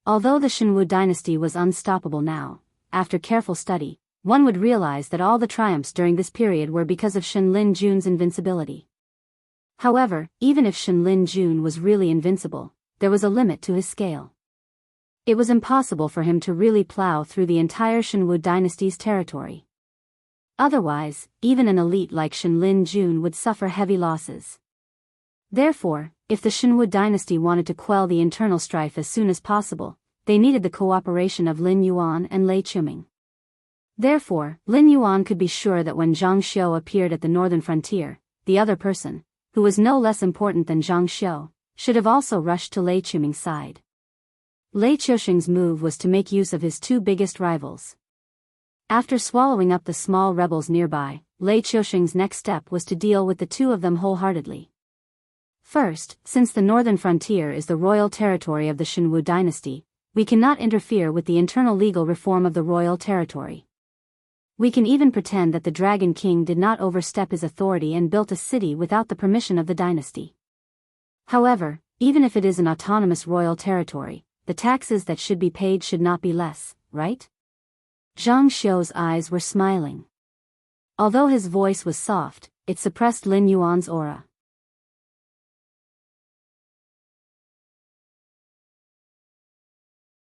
Although the Shenwu dynasty was unstoppable now, after careful study, one would realize that all the triumphs during this period were because of Shen Lin Jun's invincibility. However, even if Shen Lin Jun was really invincible, there was a limit to his scale. It was impossible for him to really plow through the entire Shenwu dynasty's territory. Otherwise, even an elite like Shen Lin Jun would suffer heavy losses. Therefore, if the Shenwu dynasty wanted to quell the internal strife as soon as possible, they needed the cooperation of Lin Yuan and Lei Chuming. Therefore, Lin Yuan could be sure that when Zhang Xiu appeared at the northern frontier, the other person, who was no less important than Zhang Xiu, should have also rushed to Lei Chuming's side. Lei Chuming's move was to make use of his 2 biggest rivals. After swallowing up the small rebels nearby, Lei Chuming's next step was to deal with the 2 of them wholeheartedly. First, since the northern frontier is the royal territory of the Shenwu dynasty, we cannot interfere with the internal legal reform of the royal territory. We can even pretend that the Dragon King did not overstep his authority and built a city without the permission of the dynasty. However, even if it is an autonomous royal territory, the taxes that should be paid should not be less, right? Zhang Xiu's eyes were smiling. Although his voice was soft, it suppressed Lin Yuan's aura.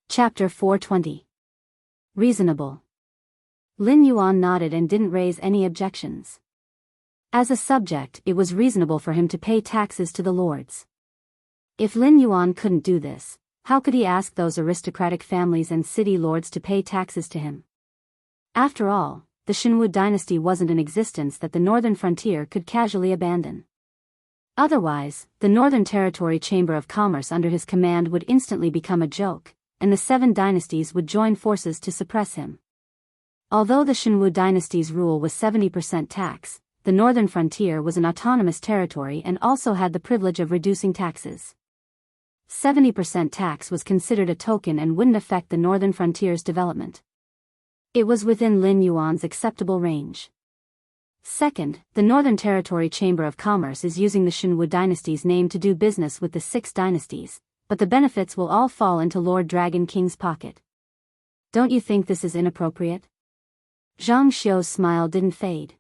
Chapter 420. Reasonable. Lin Yuan nodded and didn't raise any objections. As a subject, it was reasonable for him to pay taxes to the lords. If Lin Yuan couldn't do this, how could he ask those aristocratic families and city lords to pay taxes to him? After all, the Shenwu dynasty wasn't an existence that the northern frontier could casually abandon. Otherwise, the Northern Territory Chamber of Commerce under his command would instantly become a joke, and the 7 dynasties would join forces to suppress him. Although the Shenwu dynasty's rule was 70% tax, the northern frontier was an autonomous territory and also had the privilege of reducing taxes. 70% tax was considered a token and wouldn't affect the northern frontier's development. It was within Lin Yuan's acceptable range. Second, the Northern Territory Chamber of Commerce is using the Shenwu dynasty's name to do business with the 6 dynasties, but the benefits will all fall into Lord Dragon King's pocket. Don't you think this is inappropriate? Zhang Xiu's smile didn't fade.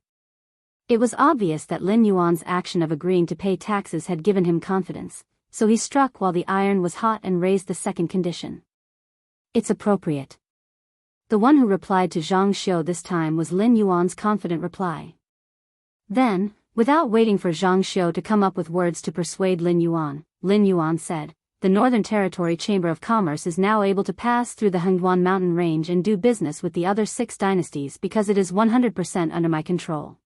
It was obvious that Lin Yuan's action of agreeing to pay taxes had given him confidence, so he struck while the iron was hot and raised the second condition. It's appropriate. The one who replied to Zhang Xiu this time was Lin Yuan's confident reply. Then, without waiting for Zhang Xiu to come up with words to persuade Lin Yuan said, "The Northern Territory Chamber of Commerce is now able to pass through the Hengduan mountain range and do business with the other 6 dynasties because it is 100% under my control.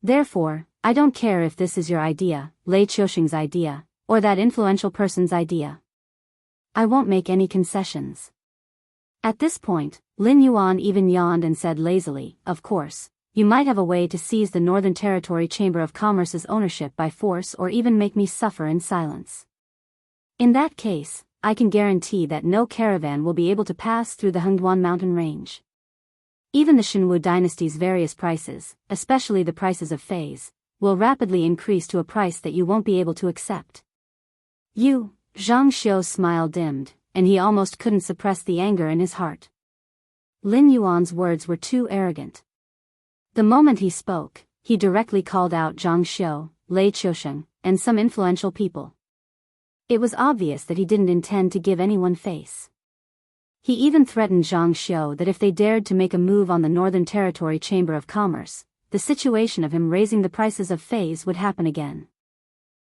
Therefore, I don't care if this is your idea, Lei Qiusheng's idea, or that influential person's idea. I won't make any concessions." At this point, Lin Yuan even yawned and said lazily, "Of course, you might have a way to seize the Northern Territory Chamber of Commerce's ownership by force or even make me suffer in silence. In that case, I can guarantee that no caravan will be able to pass through the Hengduan mountain range. Even the Shenwu dynasty's various prices, especially the prices of feis, will rapidly increase to a price that you won't be able to accept." Zhang Xiu's smile dimmed, and he almost couldn't suppress the anger in his heart. Lin Yuan's words were too arrogant. The moment he spoke, he directly called out Zhang Xiu, Lei Qiusheng, and some influential people. It was obvious that he didn't intend to give anyone face. He even threatened Zhang Xiu that if they dared to make a move on the Northern Territory Chamber of Commerce, the situation of him raising the prices of feis would happen again.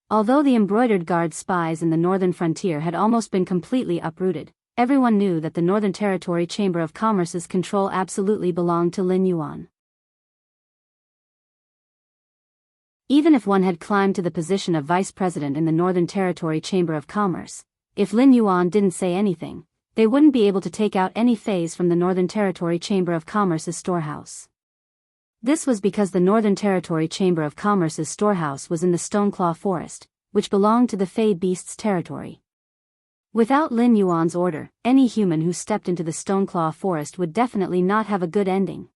Although the embroidered guard spies in the northern frontier had almost been completely uprooted, everyone knew that the Northern Territory Chamber of Commerce's control absolutely belonged to Lin Yuan. Even if one had climbed to the position of vice president in the Northern Territory Chamber of Commerce, if Lin Yuan didn't say anything, they wouldn't be able to take out any feis from the Northern Territory Chamber of Commerce's storehouse. This was because the Northern Territory Chamber of Commerce's storehouse was in the Stoneclaw Forest, which belonged to the Fey Beast's territory. Without Lin Yuan's order, any human who stepped into the Stoneclaw Forest would definitely not have a good ending.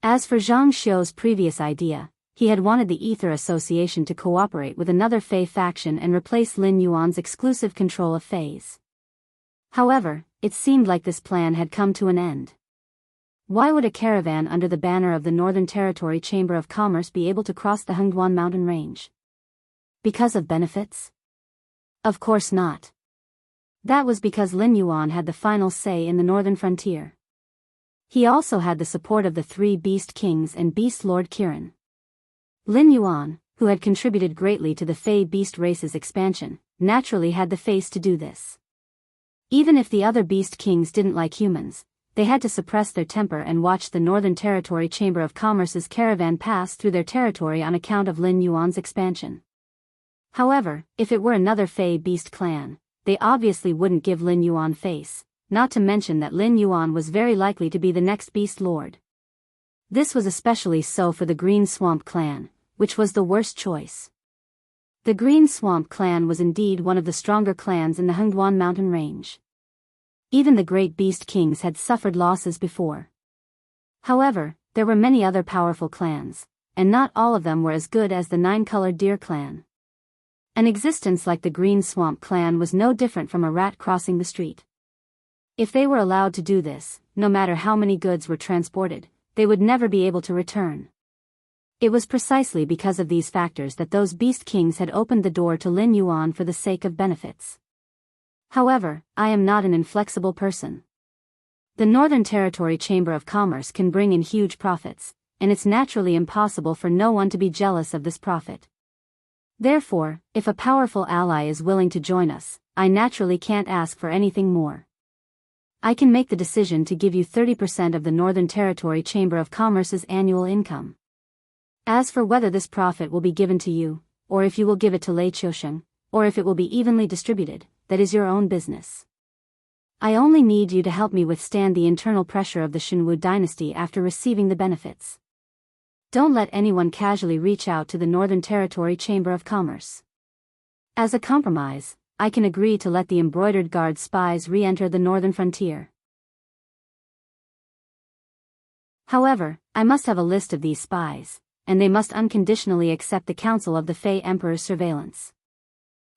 As for Zhang Xiu's previous idea, he had wanted the Ether Association to cooperate with another Fey faction and replace Lin Yuan's exclusive control of feis. However, it seemed like this plan had come to an end. Why would a caravan under the banner of the Northern Territory Chamber of Commerce be able to cross the Hengduan mountain range? Because of benefits? Of course not. That was because Lin Yuan had the final say in the northern frontier. He also had the support of the 3 Beast Kings and Beast Lord Kirin. Lin Yuan, who had contributed greatly to the Fey Beast race's expansion, naturally had the face to do this. Even if the other Beast Kings didn't like humans, they had to suppress their temper and watch the Northern Territory Chamber of Commerce's caravan pass through their territory on account of Lin Yuan's expansion. However, if it were another Fey Beast clan, they obviously wouldn't give Lin Yuan face, not to mention that Lin Yuan was very likely to be the next Beast Lord. This was especially so for the Green Swamp clan, which was the worst choice. The Green Swamp clan was indeed one of the stronger clans in the Hengduan mountain range. Even the great beast kings had suffered losses before. However, there were many other powerful clans, and not all of them were as good as the Nine-Colored Deer clan. An existence like the Green Swamp clan was no different from a rat crossing the street. If they were allowed to do this, no matter how many goods were transported, they would never be able to return. It was precisely because of these factors that those beast kings had opened the door to Lin Yuan for the sake of benefits. However, I am not an inflexible person. The Northern Territory Chamber of Commerce can bring in huge profits, and it's naturally impossible for no one to be jealous of this profit. Therefore, if a powerful ally is willing to join us, I naturally can't ask for anything more. I can make the decision to give you 30% of the Northern Territory Chamber of Commerce's annual income. As for whether this profit will be given to you, or if you will give it to Lei Qiusheng, or if it will be evenly distributed, that is your own business. I only need you to help me withstand the internal pressure of the Shenwu dynasty after receiving the benefits. Don't let anyone casually reach out to the Northern Territory Chamber of Commerce. As a compromise, I can agree to let the embroidered guard spies re-enter the northern frontier. However, I must have a list of these spies, and they must unconditionally accept the Council of the Fey Emperor's surveillance.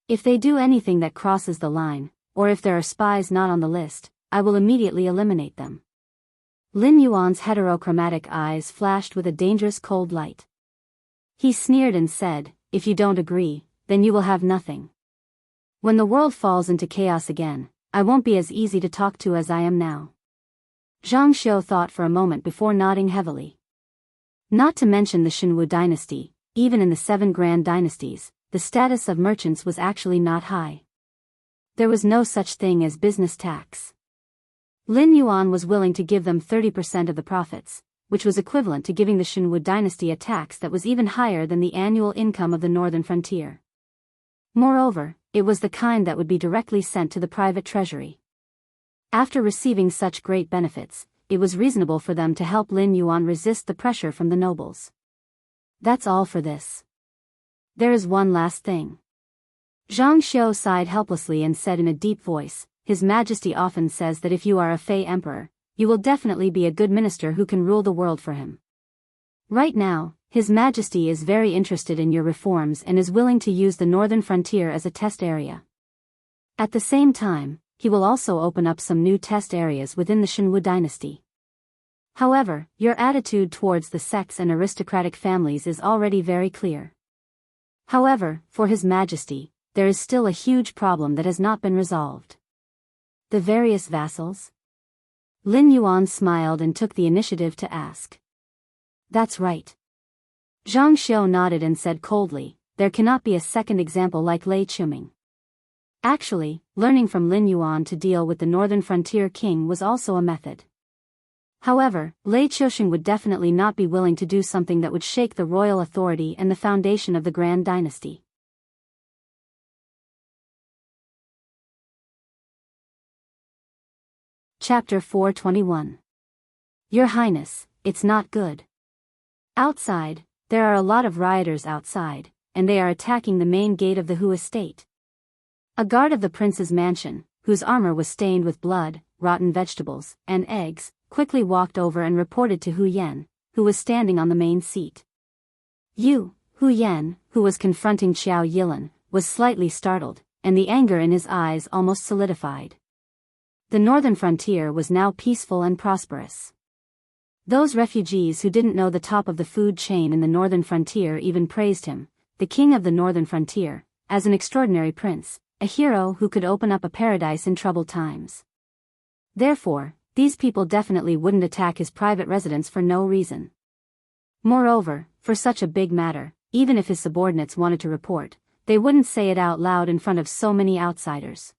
If they do anything that crosses the line, or if there are spies not on the list, I will immediately eliminate them. Lin Yuan's heterochromatic eyes flashed with a dangerous cold light. He sneered and said, "If you don't agree, then you will have nothing. When the world falls into chaos again, I won't be as easy to talk to as I am now." Zhang Xiu thought for a moment before nodding heavily. Not to mention the Shenwu dynasty, even in the 7 grand dynasties, the status of merchants was actually not high. There was no such thing as business tax. Lin Yuan was willing to give them 30% of the profits, which was equivalent to giving the Shenwu dynasty a tax that was even higher than the annual income of the northern frontier. Moreover, it was the kind that would be directly sent to the private treasury. After receiving such great benefits, it was reasonable for them to help Lin Yuan resist the pressure from the nobles. That's all for this. There is one last thing. Zhang Xiu sighed helplessly and said in a deep voice, "His Majesty often says that if you are a Fey Emperor, you will definitely be a good minister who can rule the world for him. Right now, His Majesty is very interested in your reforms and is willing to use the northern frontier as a test area. At the same time, he will also open up some new test areas within the Shenwu dynasty. However, your attitude towards the sects and aristocratic families is already very clear. However, for His Majesty, there is still a huge problem that has not been resolved. The various vassals?" Lin Yuan smiled and took the initiative to ask. "That's right." Zhang Xiu nodded and said coldly, "There cannot be a second example like Lei Qiusheng." Actually, learning from Lin Yuan to deal with the northern frontier king was also a method. However, Lei Qiusheng would definitely not be willing to do something that would shake the royal authority and the foundation of the Grand Dynasty. Chapter 421. Your Highness, it's not good. Outside, there are a lot of rioters outside, and they are attacking the main gate of the Hu estate. A guard of the prince's mansion, whose armor was stained with blood, rotten vegetables, and eggs, quickly walked over and reported to Hu Yan, who was standing on the main seat. Hu Yan, who was confronting Qiao Yilan, was slightly startled, and the anger in his eyes almost solidified. The northern frontier was now peaceful and prosperous. Those refugees who didn't know the top of the food chain in the northern frontier even praised him, the king of the northern frontier, as an extraordinary prince, a hero who could open up a paradise in troubled times. Therefore, these people definitely wouldn't attack his private residence for no reason. Moreover, for such a big matter, even if his subordinates wanted to report, they wouldn't say it out loud in front of so many outsiders.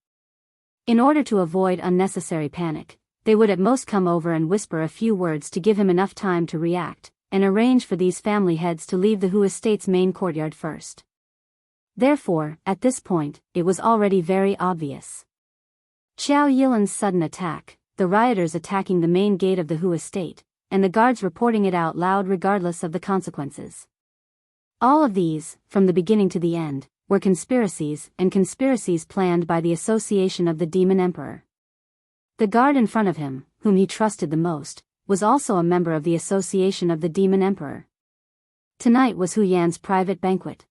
In order to avoid unnecessary panic, they would at most come over and whisper a few words to give him enough time to react, and arrange for these family heads to leave the Hu estate's main courtyard first. Therefore, at this point, it was already very obvious. Qiao Yilan's sudden attack, the rioters attacking the main gate of the Hu estate, and the guards reporting it out loud regardless of the consequences. All of these, from the beginning to the end, were conspiracies, and conspiracies planned by the Association of the Demon Emperor. The guard in front of him, whom he trusted the most, was also a member of the Association of the Demon Emperor. Tonight was Hu Yan's private banquet.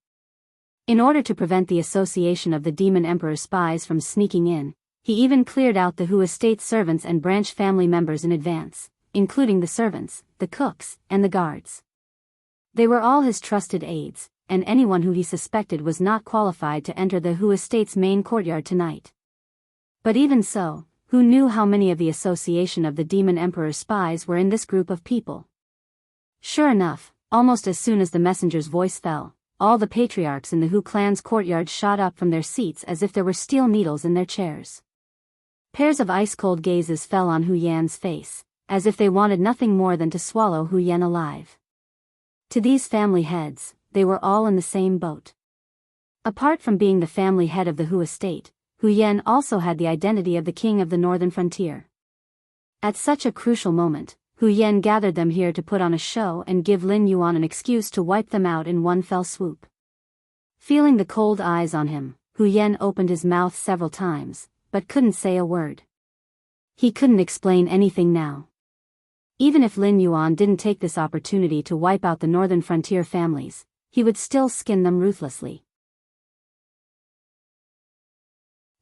In order to prevent the Association of the Demon Emperor's spies from sneaking in, he even cleared out the Hu estate servants and branch family members in advance, including the servants, the cooks, and the guards. They were all his trusted aides, and anyone who he suspected was not qualified to enter the Hu estate's main courtyard tonight. But even so, Hu knew how many of the Association of the Demon Emperor's spies were in this group of people. Sure enough, almost as soon as the messenger's voice fell, all the patriarchs in the Hu clan's courtyard shot up from their seats as if there were steel needles in their chairs. Pairs of ice-cold gazes fell on Hu Yan's face, as if they wanted nothing more than to swallow Hu Yan alive. To these family heads, they were all in the same boat. Apart from being the family head of the Hu estate, Hu Yan also had the identity of the king of the northern frontier. At such a crucial moment, Hu Yan gathered them here to put on a show and give Lin Yuan an excuse to wipe them out in one fell swoop. Feeling the cold eyes on him, Hu Yan opened his mouth several times, but couldn't say a word. He couldn't explain anything now. Even if Lin Yuan didn't take this opportunity to wipe out the northern frontier families, he would still skin them ruthlessly.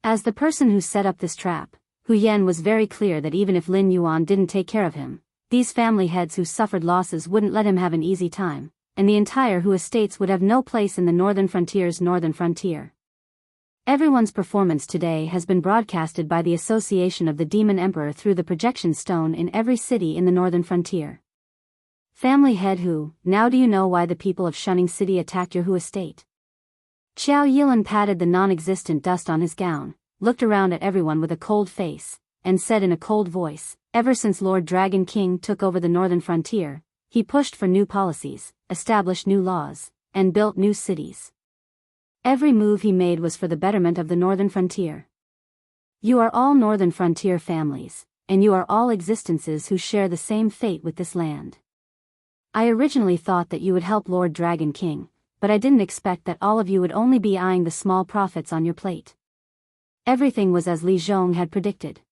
As the person who set up this trap, Hu Yan was very clear that even if Lin Yuan didn't take care of him, these family heads who suffered losses wouldn't let him have an easy time, and the entire Hu estates would have no place in the northern frontier's northern frontier. Everyone's performance today has been broadcasted by the Association of the Demon Emperor through the projection stone in every city in the northern frontier. Family head Hu, now do you know why the people of Shunning City attacked your Hu estate? Qiao Yilan patted the non-existent dust on his gown, looked around at everyone with a cold face, and said in a cold voice, ever since Lord Dragon King took over the northern frontier, he pushed for new policies, established new laws, and built new cities. Every move he made was for the betterment of the northern frontier. You are all northern frontier families, and you are all existences who share the same fate with this land. I originally thought that you would help Lord Dragon King, but I didn't expect that all of you would only be eyeing the small profits on your plate. Everything was as Li Zhong had predicted.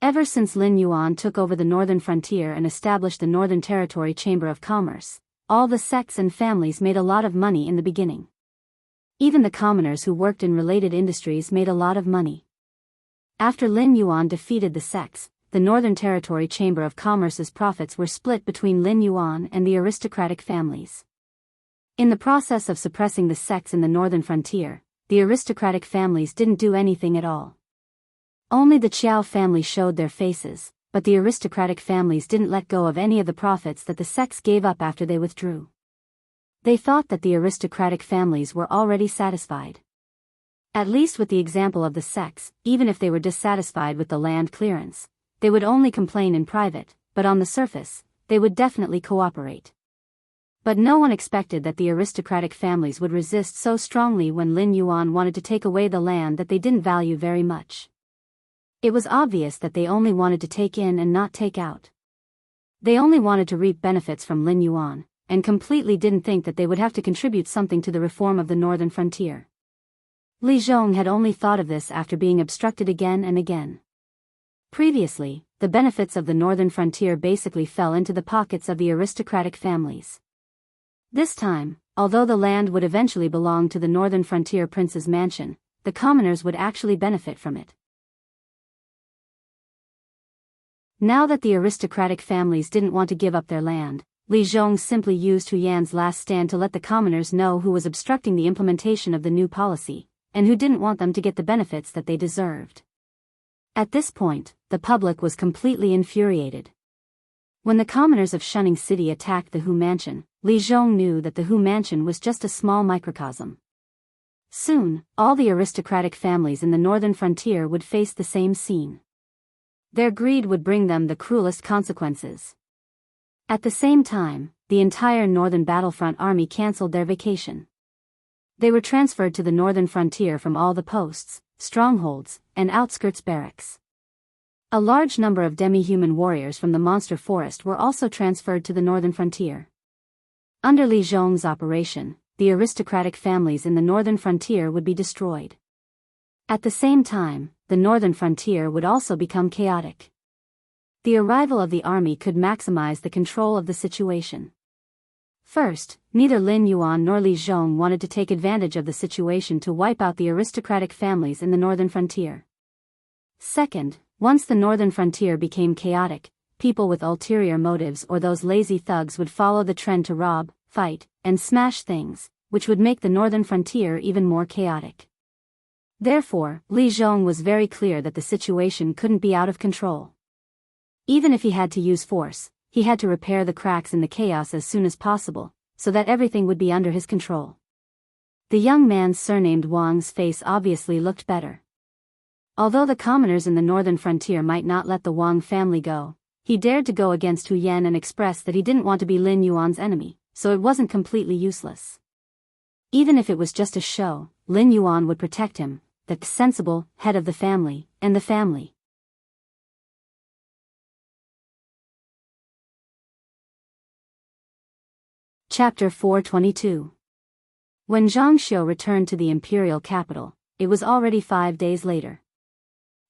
Ever since Lin Yuan took over the northern frontier and established the Northern Territory Chamber of Commerce, all the sects and families made a lot of money in the beginning. Even the commoners who worked in related industries made a lot of money. After Lin Yuan defeated the sects, the Northern Territory Chamber of Commerce's profits were split between Lin Yuan and the aristocratic families. In the process of suppressing the sects in the northern frontier, the aristocratic families didn't do anything at all. Only the Qiao family showed their faces, but the aristocratic families didn't let go of any of the profits that the sects gave up after they withdrew. They thought that the aristocratic families were already satisfied. At least with the example of the sects, even if they were dissatisfied with the land clearance, they would only complain in private, but on the surface, they would definitely cooperate. But no one expected that the aristocratic families would resist so strongly when Lin Yuan wanted to take away the land that they didn't value very much. It was obvious that they only wanted to take in and not take out. They only wanted to reap benefits from Lin Yuan, and completely didn't think that they would have to contribute something to the reform of the northern frontier. Li Zhong had only thought of this after being obstructed again and again. Previously, the benefits of the northern frontier basically fell into the pockets of the aristocratic families. This time, although the land would eventually belong to the northern frontier prince's mansion, the commoners would actually benefit from it. Now that the aristocratic families didn't want to give up their land, Li Zhong simply used Hu Yan's last stand to let the commoners know who was obstructing the implementation of the new policy, and who didn't want them to get the benefits that they deserved. At this point, the public was completely infuriated. When the commoners of Shunning City attacked the Hu mansion, Li Zhong knew that the Hu mansion was just a small microcosm. Soon, all the aristocratic families in the northern frontier would face the same scene. Their greed would bring them the cruelest consequences. At the same time, the entire northern battlefront army cancelled their vacation. They were transferred to the northern frontier from all the posts, strongholds, and outskirts barracks. A large number of demi-human warriors from the monster forest were also transferred to the northern frontier. Under Li Zhong's operation, the aristocratic families in the northern frontier would be destroyed. At the same time, the northern frontier would also become chaotic. The arrival of the army could maximize the control of the situation. First, neither Lin Yuan nor Li Zhong wanted to take advantage of the situation to wipe out the aristocratic families in the northern frontier. Second, once the northern frontier became chaotic, people with ulterior motives or those lazy thugs would follow the trend to rob, fight, and smash things, which would make the northern frontier even more chaotic. Therefore, Li Zhong was very clear that the situation couldn't be out of control. Even if he had to use force, he had to repair the cracks in the chaos as soon as possible, so that everything would be under his control. The young man surnamed Wang's face obviously looked better. Although the commoners in the northern frontier might not let the Wang family go, he dared to go against Hu Yan and express that he didn't want to be Lin Yuan's enemy, so it wasn't completely useless. Even if it was just a show, Lin Yuan would protect him, the sensible head of the family, and the family. Chapter 422. When Zhang Xiu returned to the imperial capital, it was already 5 days later.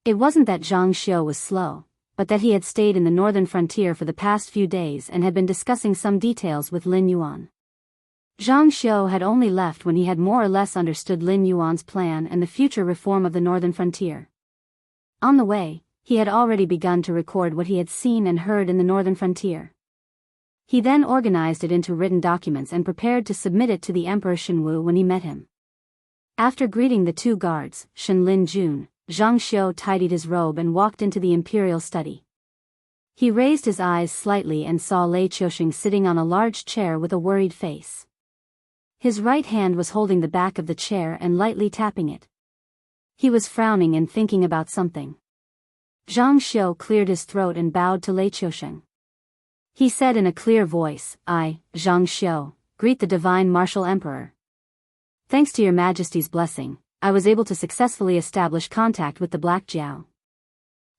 It wasn't that Zhang Xiu was slow, but that he had stayed in the northern frontier for the past few days and had been discussing some details with Lin Yuan. Zhang Xiu had only left when he had more or less understood Lin Yuan's plan and the future reform of the northern frontier. On the way, he had already begun to record what he had seen and heard in the northern frontier. He then organized it into written documents and prepared to submit it to the Emperor Shenwu when he met him. After greeting the two guards, Shen Lin Jun, Zhang Xiu tidied his robe and walked into the imperial study. He raised his eyes slightly and saw Lei Qiusheng sitting on a large chair with a worried face. His right hand was holding the back of the chair and lightly tapping it. He was frowning and thinking about something. Zhang Xiu cleared his throat and bowed to Lei Qiusheng. He said in a clear voice, "I, Zhang Xiu, greet the Divine Martial Emperor. Thanks to your Majesty's blessing, I was able to successfully establish contact with the Black Jiao.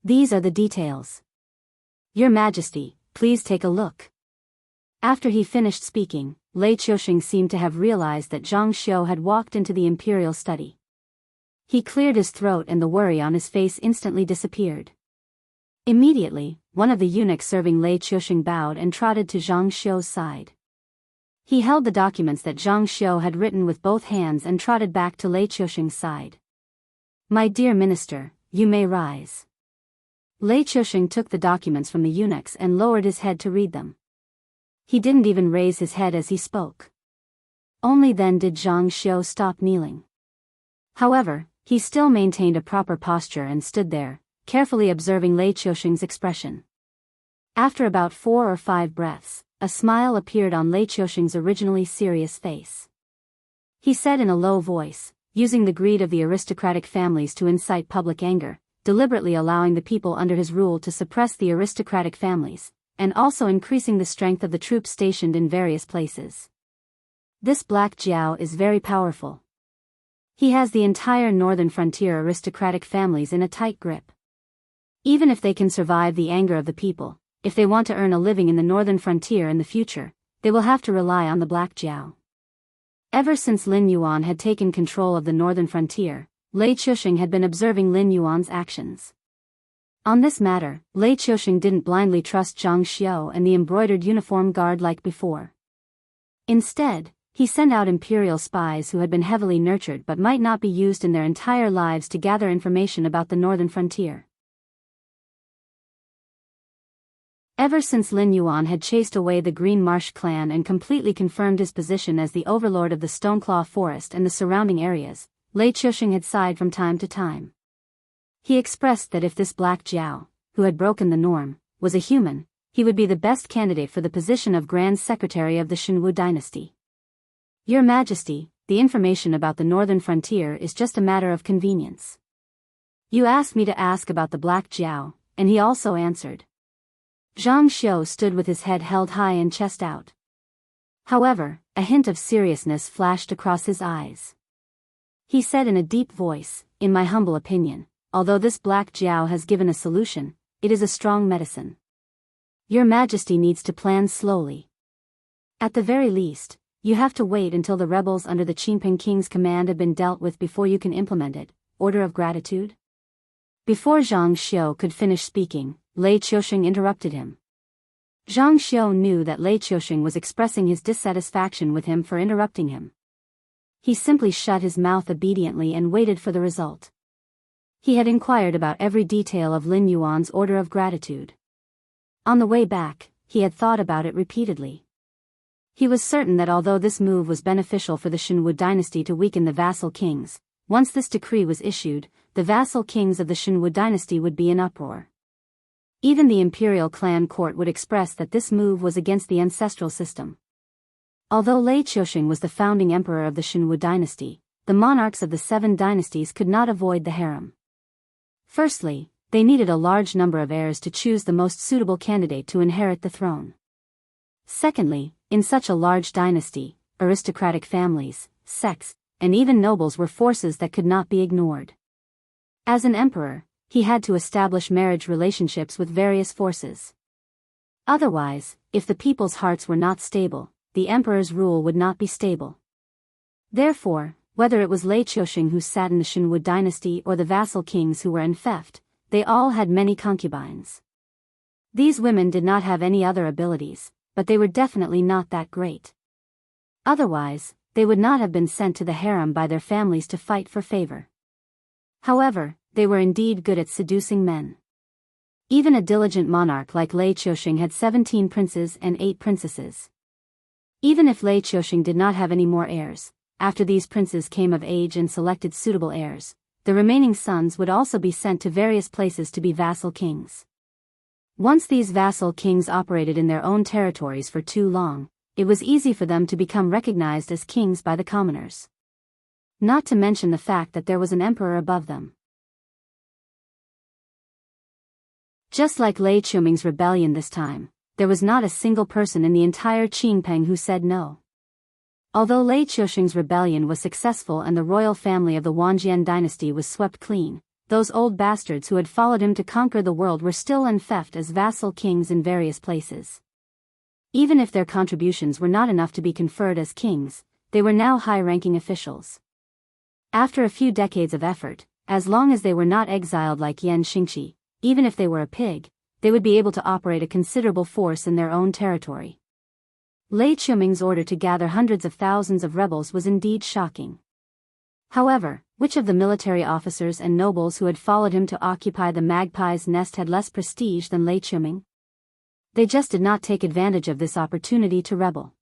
These are the details. Your Majesty, please take a look." After he finished speaking, Lei Qiusheng seemed to have realized that Zhang Xiu had walked into the imperial study. He cleared his throat and the worry on his face instantly disappeared. Immediately, one of the eunuchs serving Lei Qiusheng bowed and trotted to Zhang Xiu's side. He held the documents that Zhang Xiu had written with both hands and trotted back to Lei Qiusheng's side. "My dear minister, you may rise." Lei Qiusheng took the documents from the eunuchs and lowered his head to read them. He didn't even raise his head as he spoke. Only then did Zhang Xiu stop kneeling. However, he still maintained a proper posture and stood there, carefully observing Lei Qiusheng's expression. After about 4 or 5 breaths, a smile appeared on Lei Qiusheng's originally serious face. He said in a low voice, using the greed of the aristocratic families to incite public anger, deliberately allowing the people under his rule to suppress the aristocratic families, and also increasing the strength of the troops stationed in various places. "This Black Jiao is very powerful. He has the entire northern frontier aristocratic families in a tight grip. Even if they can survive the anger of the people, if they want to earn a living in the northern frontier in the future, they will have to rely on the Black Jiao." Ever since Lin Yuan had taken control of the northern frontier, Lei Qiusheng had been observing Lin Yuan's actions. On this matter, Lei Qiusheng didn't blindly trust Zhang Xiu and the embroidered uniform guard like before. Instead, he sent out imperial spies who had been heavily nurtured but might not be used in their entire lives to gather information about the northern frontier. Ever since Lin Yuan had chased away the Green Marsh clan and completely confirmed his position as the overlord of the Stoneclaw Forest and the surrounding areas, Lei Qiusheng had sighed from time to time. He expressed that if this Black Jiao, who had broken the norm, was a human, he would be the best candidate for the position of Grand Secretary of the Shenwu dynasty. "Your Majesty, the information about the northern frontier is just a matter of convenience. You asked me to ask about the Black Jiao, and he also answered." Zhang Xiu stood with his head held high and chest out. However, a hint of seriousness flashed across his eyes. He said in a deep voice, "In my humble opinion, although this Black Jiao has given a solution, it is a strong medicine. Your Majesty needs to plan slowly. At the very least, you have to wait until the rebels under the Qingping King's command have been dealt with before you can implement it, order of gratitude? Before Zhang Xiu could finish speaking, Lei Qiusheng interrupted him. Zhang Xiu knew that Lei Qiusheng was expressing his dissatisfaction with him for interrupting him. He simply shut his mouth obediently and waited for the result. He had inquired about every detail of Lin Yuan's order of gratitude. On the way back, he had thought about it repeatedly. He was certain that although this move was beneficial for the Shenwu dynasty to weaken the vassal kings, once this decree was issued, the vassal kings of the Shenwu dynasty would be in uproar. Even the imperial clan court would express that this move was against the ancestral system. Although Lei Qiusheng was the founding emperor of the Shenwu dynasty, the monarchs of the 7 dynasties could not avoid the harem. Firstly, they needed a large number of heirs to choose the most suitable candidate to inherit the throne. Secondly, in such a large dynasty, aristocratic families, sects, and even nobles were forces that could not be ignored. As an emperor, he had to establish marriage relationships with various forces. Otherwise, if the people's hearts were not stable, the emperor's rule would not be stable. Therefore, whether it was Lei Qiusheng who sat in the Shenwu dynasty or the vassal kings who were in theft, they all had many concubines. These women did not have any other abilities, but they were definitely not that great. Otherwise, they would not have been sent to the harem by their families to fight for favor. However, they were indeed good at seducing men. Even a diligent monarch like Lei Qiusheng had 17 princes and 8 princesses. Even if Lei Qiusheng did not have any more heirs, after these princes came of age and selected suitable heirs, the remaining sons would also be sent to various places to be vassal kings. Once these vassal kings operated in their own territories for too long, it was easy for them to become recognized as kings by the commoners. Not to mention the fact that there was an emperor above them. Just like Lei Qiuming's rebellion this time, there was not a single person in the entire Qingpeng who said no. Although Lei Qiusheng's rebellion was successful and the royal family of the Wangjian dynasty was swept clean, those old bastards who had followed him to conquer the world were still in theft as vassal kings in various places. Even if their contributions were not enough to be conferred as kings, they were now high-ranking officials. After a few decades of effort, as long as they were not exiled like Yan Xingqi, even if they were a pig, they would be able to operate a considerable force in their own territory. Lei Qiuming's order to gather hundreds of thousands of rebels was indeed shocking. However, which of the military officers and nobles who had followed him to occupy the magpie's nest had less prestige than Lei Qiuming? They just did not take advantage of this opportunity to rebel.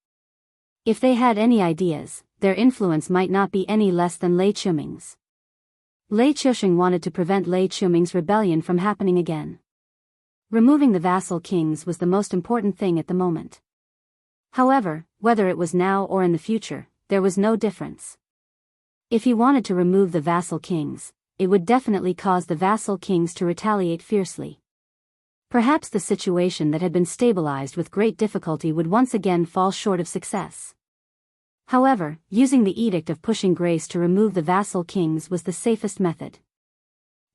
If they had any ideas, their influence might not be any less than Lei Qiuming's. Lei Qiusheng wanted to prevent Lei Qiuming's rebellion from happening again. Removing the vassal kings was the most important thing at the moment. However, whether it was now or in the future, there was no difference. If he wanted to remove the vassal kings, it would definitely cause the vassal kings to retaliate fiercely. Perhaps the situation that had been stabilized with great difficulty would once again fall short of success. However, using the Edict of Pushing Grace to remove the vassal kings was the safest method.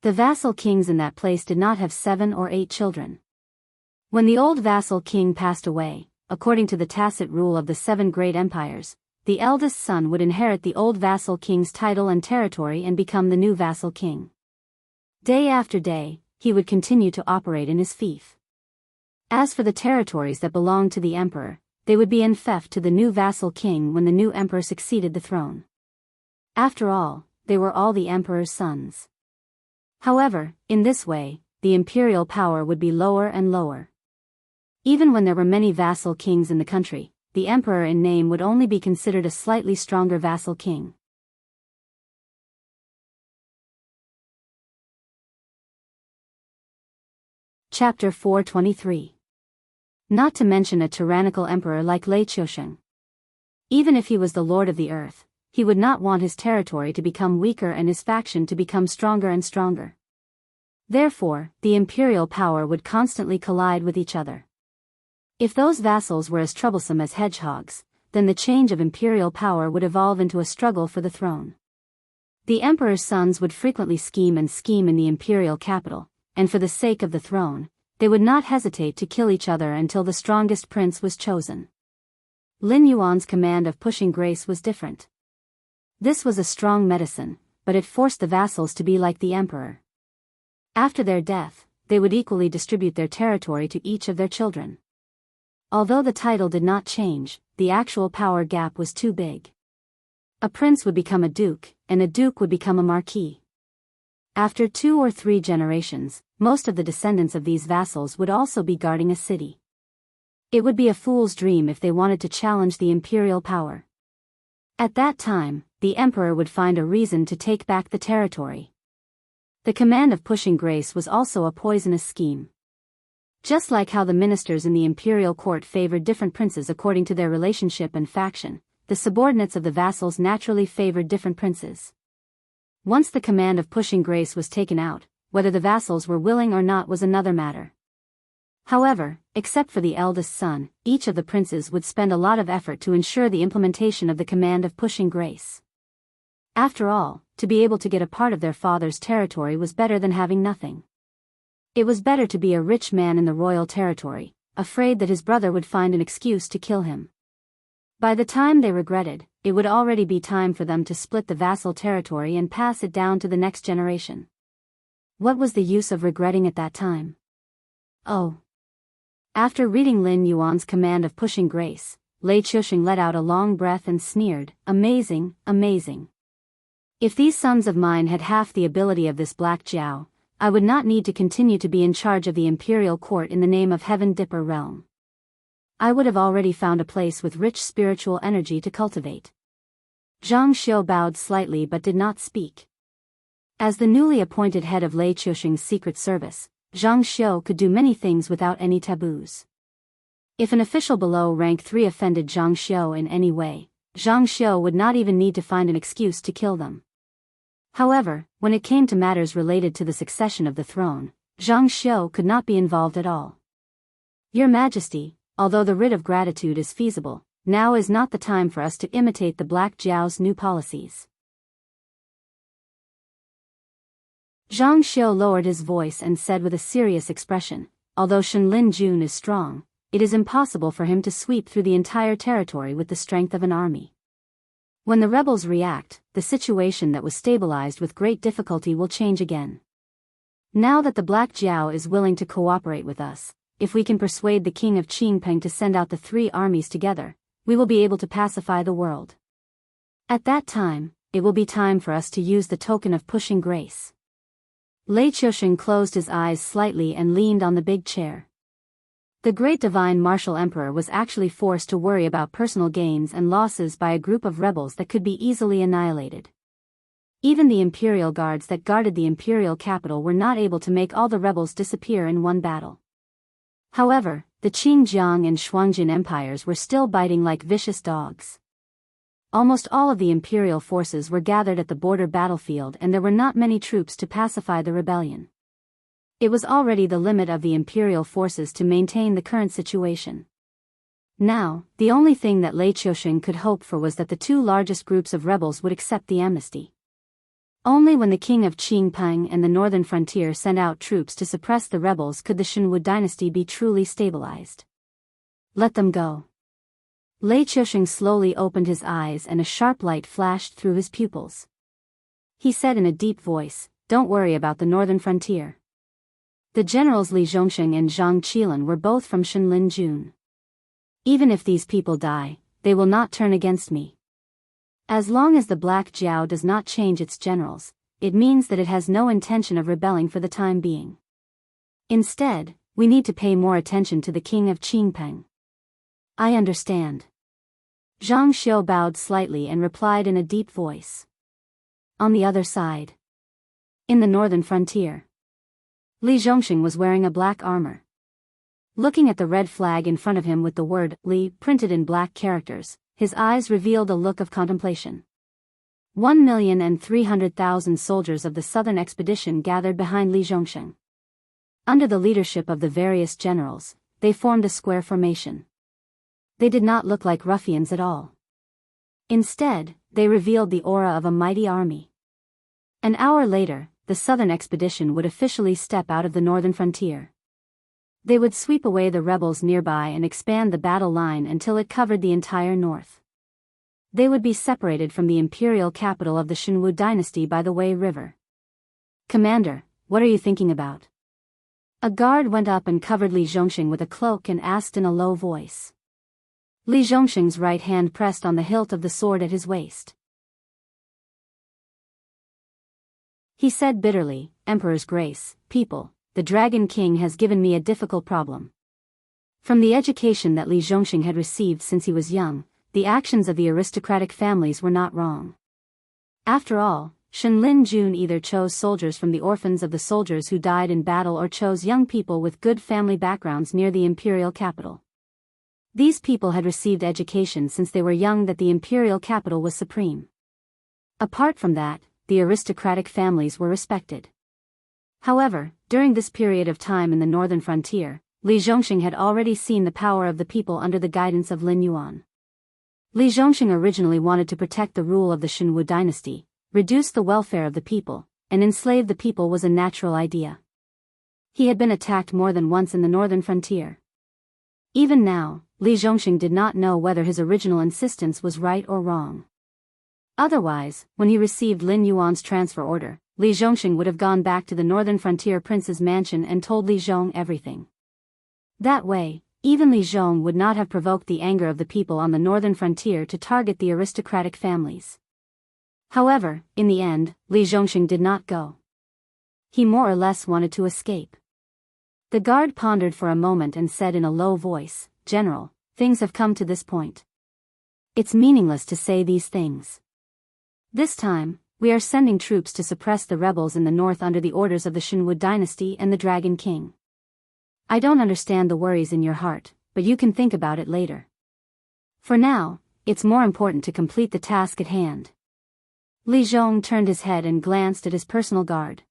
The vassal kings in that place did not have 7 or 8 children. When the old vassal king passed away, according to the tacit rule of the 7 great empires, the eldest son would inherit the old vassal king's title and territory and become the new vassal king. Day after day, he would continue to operate in his fief. As for the territories that belonged to the emperor, they would be in theft to the new vassal king when the new emperor succeeded the throne. After all, they were all the emperor's sons. However, in this way, the imperial power would be lower and lower. Even when there were many vassal kings in the country, the emperor in name would only be considered a slightly stronger vassal king. Chapter 423. Not to mention a tyrannical emperor like Lei Qiusheng. Even if he was the lord of the earth, he would not want his territory to become weaker and his faction to become stronger and stronger. Therefore, the imperial power would constantly collide with each other. If those vassals were as troublesome as hedgehogs, then the change of imperial power would evolve into a struggle for the throne. The emperor's sons would frequently scheme in the imperial capital, and for the sake of the throne, they would not hesitate to kill each other until the strongest prince was chosen. Lin Yuan's command of Pushing Grace was different. This was a strong medicine, but it forced the vassals to be like the emperor. After their death, they would equally distribute their territory to each of their children. Although the title did not change, the actual power gap was too big. A prince would become a duke, and a duke would become a marquis. After 2 or 3 generations, most of the descendants of these vassals would also be guarding a city. It would be a fool's dream if they wanted to challenge the imperial power. At that time, the emperor would find a reason to take back the territory. The command of pushing grace was also a poisonous scheme. Just like how the ministers in the imperial court favored different princes according to their relationship and faction, the subordinates of the vassals naturally favored different princes. Once the command of pushing grace was taken out, whether the vassals were willing or not was another matter. However, except for the eldest son, each of the princes would spend a lot of effort to ensure the implementation of the command of pushing grace. After all, to be able to get a part of their father's territory was better than having nothing. It was better to be a rich man in the royal territory, afraid that his brother would find an excuse to kill him. By the time they regretted, it would already be time for them to split the vassal territory and pass it down to the next generation. What was the use of regretting at that time? Oh. After reading Lin Yuan's command of pushing grace, Lei Chuxing let out a long breath and sneered, "Amazing, amazing. If these sons of mine had half the ability of this Black Jiao, I would not need to continue to be in charge of the imperial court in the name of Heaven Dipper realm. I would have already found a place with rich spiritual energy to cultivate." Zhang Xiu bowed slightly but did not speak. As the newly appointed head of Lei Chuxing's secret service, Zhang Xiu could do many things without any taboos. If an official below rank 3 offended Zhang Xiu in any way, Zhang Xiu would not even need to find an excuse to kill them. However, when it came to matters related to the succession of the throne, Zhang Xiu could not be involved at all. "Your Majesty, although the writ of gratitude is feasible, now is not the time for us to imitate the Black Jiao's new policies." Zhang Xiu lowered his voice and said with a serious expression, "Although Shenlin Jun is strong, it is impossible for him to sweep through the entire territory with the strength of an army. When the rebels react, the situation that was stabilized with great difficulty will change again. Now that the Black Jiao is willing to cooperate with us, if we can persuade the king of Qingpeng to send out the 3 armies together, we will be able to pacify the world. At that time, it will be time for us to use the token of pushing grace." Lei Chuxing closed his eyes slightly and leaned on the big chair. The great divine martial emperor was actually forced to worry about personal gains and losses by a group of rebels that could be easily annihilated. Even the imperial guards that guarded the imperial capital were not able to make all the rebels disappear in one battle. However, the Qingjiang and Shuangjin empires were still biting like vicious dogs. Almost all of the imperial forces were gathered at the border battlefield and there were not many troops to pacify the rebellion. It was already the limit of the imperial forces to maintain the current situation. Now, the only thing that Lei Chuxing could hope for was that the 2 largest groups of rebels would accept the amnesty. Only when the king of Qingpeng and the northern frontier sent out troops to suppress the rebels could the Shenwu dynasty be truly stabilized. "Let them go." Lei Chuxing slowly opened his eyes and a sharp light flashed through his pupils. He said in a deep voice, "Don't worry about the northern frontier. The generals Li Zhongxing and Zhang Qilan were both from Shenlin Jun. Even if these people die, they will not turn against me. As long as the Black Jiao does not change its generals, it means that it has no intention of rebelling for the time being. Instead, we need to pay more attention to the king of Qingpeng." "I understand." Zhang Xiu bowed slightly and replied in a deep voice. On the other side, in the northern frontier, Li Zhongxing was wearing a black armor. Looking at the red flag in front of him with the word Li printed in black characters, his eyes revealed a look of contemplation. 1,300,000 soldiers of the southern expedition gathered behind Li Zhongxing. Under the leadership of the various generals, they formed a square formation. They did not look like ruffians at all. Instead, they revealed the aura of a mighty army. An hour later, the southern expedition would officially step out of the northern frontier. They would sweep away the rebels nearby and expand the battle line until it covered the entire north. They would be separated from the imperial capital of the Shenwu dynasty by the Wei River. Commander, what are you thinking about? A guard went up and covered Li Zhongxing with a cloak and asked in a low voice. Li Zhongxing's right hand pressed on the hilt of the sword at his waist. He said bitterly, Emperor's Grace, people, the Dragon King has given me a difficult problem. From the education that Li Zhongxing had received since he was young, the actions of the aristocratic families were not wrong. After all, Shenlin Jun either chose soldiers from the orphans of the soldiers who died in battle or chose young people with good family backgrounds near the imperial capital. These people had received education since they were young that the imperial capital was supreme. Apart from that, the aristocratic families were respected. However, during this period of time in the northern frontier, Li Zhongxing had already seen the power of the people under the guidance of Lin Yuan. Li Zhongxing originally wanted to protect the rule of the Shenwu dynasty, reduce the welfare of the people, and enslave the people was a natural idea. He had been attacked more than once in the northern frontier. Even now, Li Zhongxing did not know whether his original insistence was right or wrong. Otherwise, when he received Lin Yuan's transfer order, Li Zhongxing would have gone back to the northern frontier prince's mansion and told Li Zhong everything. That way, even Li Zhong would not have provoked the anger of the people on the northern frontier to target the aristocratic families. However, in the end, Li Zhongxing did not go. He more or less wanted to escape. The guard pondered for a moment and said in a low voice, General, things have come to this point. It's meaningless to say these things. This time, we are sending troops to suppress the rebels in the north under the orders of the Shenwu dynasty and the Dragon King. I don't understand the worries in your heart, but you can think about it later. For now, it's more important to complete the task at hand. Li Zhong turned his head and glanced at his personal guard.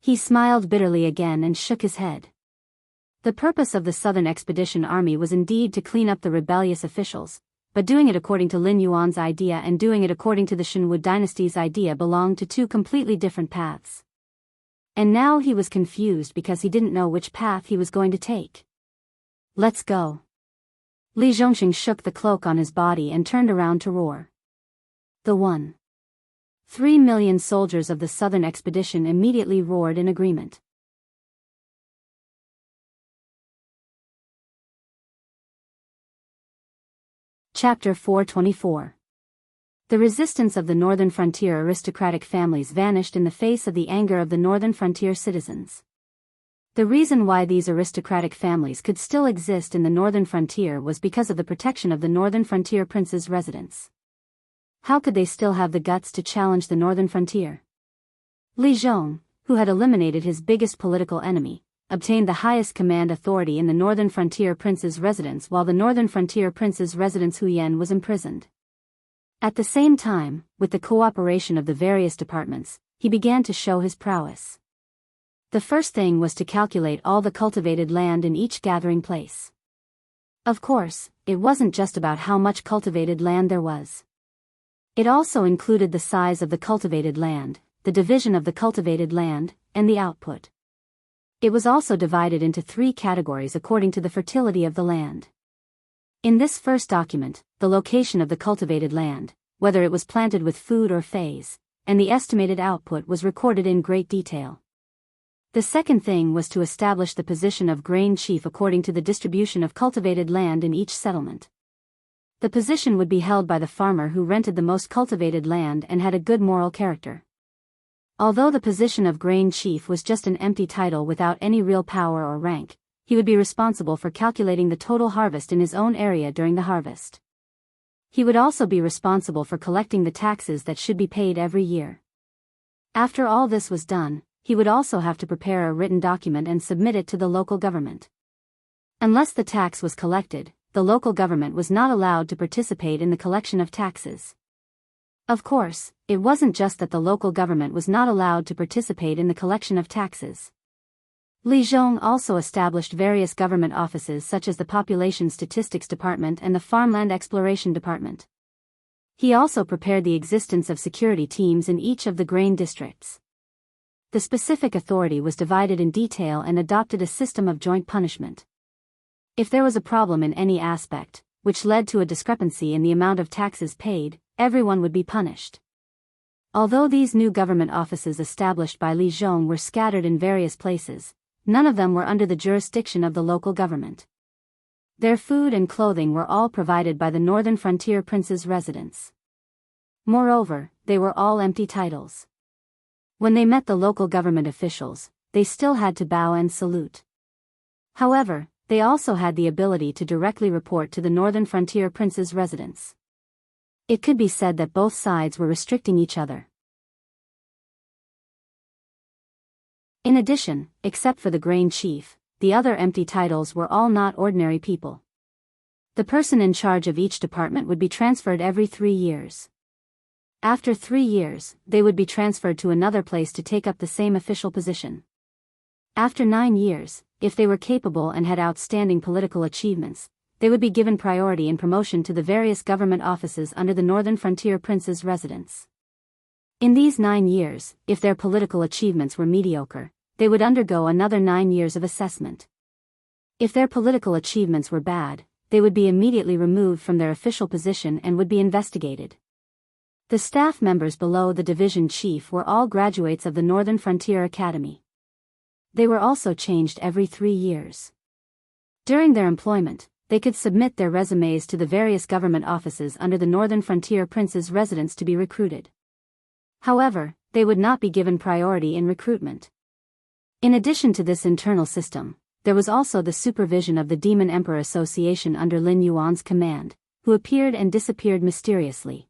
He smiled bitterly again and shook his head. The purpose of the Southern Expedition Army was indeed to clean up the rebellious officials, but doing it according to Lin Yuan's idea and doing it according to the Shenwu dynasty's idea belonged to two completely different paths. And now he was confused because he didn't know which path he was going to take. Let's go. Li Zhongxing shook the cloak on his body and turned around to roar. The 3 million soldiers of the Southern Expedition immediately roared in agreement. Chapter 424. The resistance of the northern frontier aristocratic families vanished in the face of the anger of the northern frontier citizens. The reason why these aristocratic families could still exist in the northern frontier was because of the protection of the northern frontier prince's residence. How could they still have the guts to challenge the northern frontier? Li Zhong, who had eliminated his biggest political enemy, obtained the highest command authority in the northern frontier prince's residence while the northern frontier prince's residence Huyen was imprisoned. At the same time, with the cooperation of the various departments, he began to show his prowess. The first thing was to calculate all the cultivated land in each gathering place. Of course, it wasn't just about how much cultivated land there was. It also included the size of the cultivated land, the division of the cultivated land, and the output. It was also divided into 3 categories according to the fertility of the land. In this first document, the location of the cultivated land, whether it was planted with food or phase, and the estimated output was recorded in great detail. The second thing was to establish the position of grain chief according to the distribution of cultivated land in each settlement. The position would be held by the farmer who rented the most cultivated land and had a good moral character. Although the position of grain chief was just an empty title without any real power or rank, he would be responsible for calculating the total harvest in his own area during the harvest. He would also be responsible for collecting the taxes that should be paid every year. After all this was done, he would also have to prepare a written document and submit it to the local government. Unless the tax was collected, the local government was not allowed to participate in the collection of taxes. Of course, it wasn't just that the local government was not allowed to participate in the collection of taxes. Li Zhong also established various government offices such as the Population Statistics Department and the Farmland Exploration Department. He also prepared the existence of security teams in each of the grain districts. The specific authority was divided in detail and adopted a system of joint punishment. If there was a problem in any aspect, which led to a discrepancy in the amount of taxes paid, everyone would be punished. Although these new government offices established by Li Zhong were scattered in various places, none of them were under the jurisdiction of the local government. Their food and clothing were all provided by the northern frontier prince's residents. Moreover, they were all empty titles. When they met the local government officials, they still had to bow and salute. However, they also had the ability to directly report to the northern frontier prince's residence. It could be said that both sides were restricting each other. In addition, except for the grain chief, the other empty titles were all not ordinary people. The person in charge of each department would be transferred every 3 years. After 3 years, they would be transferred to another place to take up the same official position. After 9 years, if they were capable and had outstanding political achievements, they would be given priority in promotion to the various government offices under the northern frontier prince's residence. In these 9 years, if their political achievements were mediocre, they would undergo another 9 years of assessment. If their political achievements were bad, they would be immediately removed from their official position and would be investigated. The staff members below the division chief were all graduates of the Northern Frontier Academy. They were also changed every 3 years. During their employment, they could submit their resumes to the various government offices under the Northern Frontier Prince's residence to be recruited. However, they would not be given priority in recruitment. In addition to this internal system, there was also the supervision of the Demon Emperor Association under Lin Yuan's command, who appeared and disappeared mysteriously.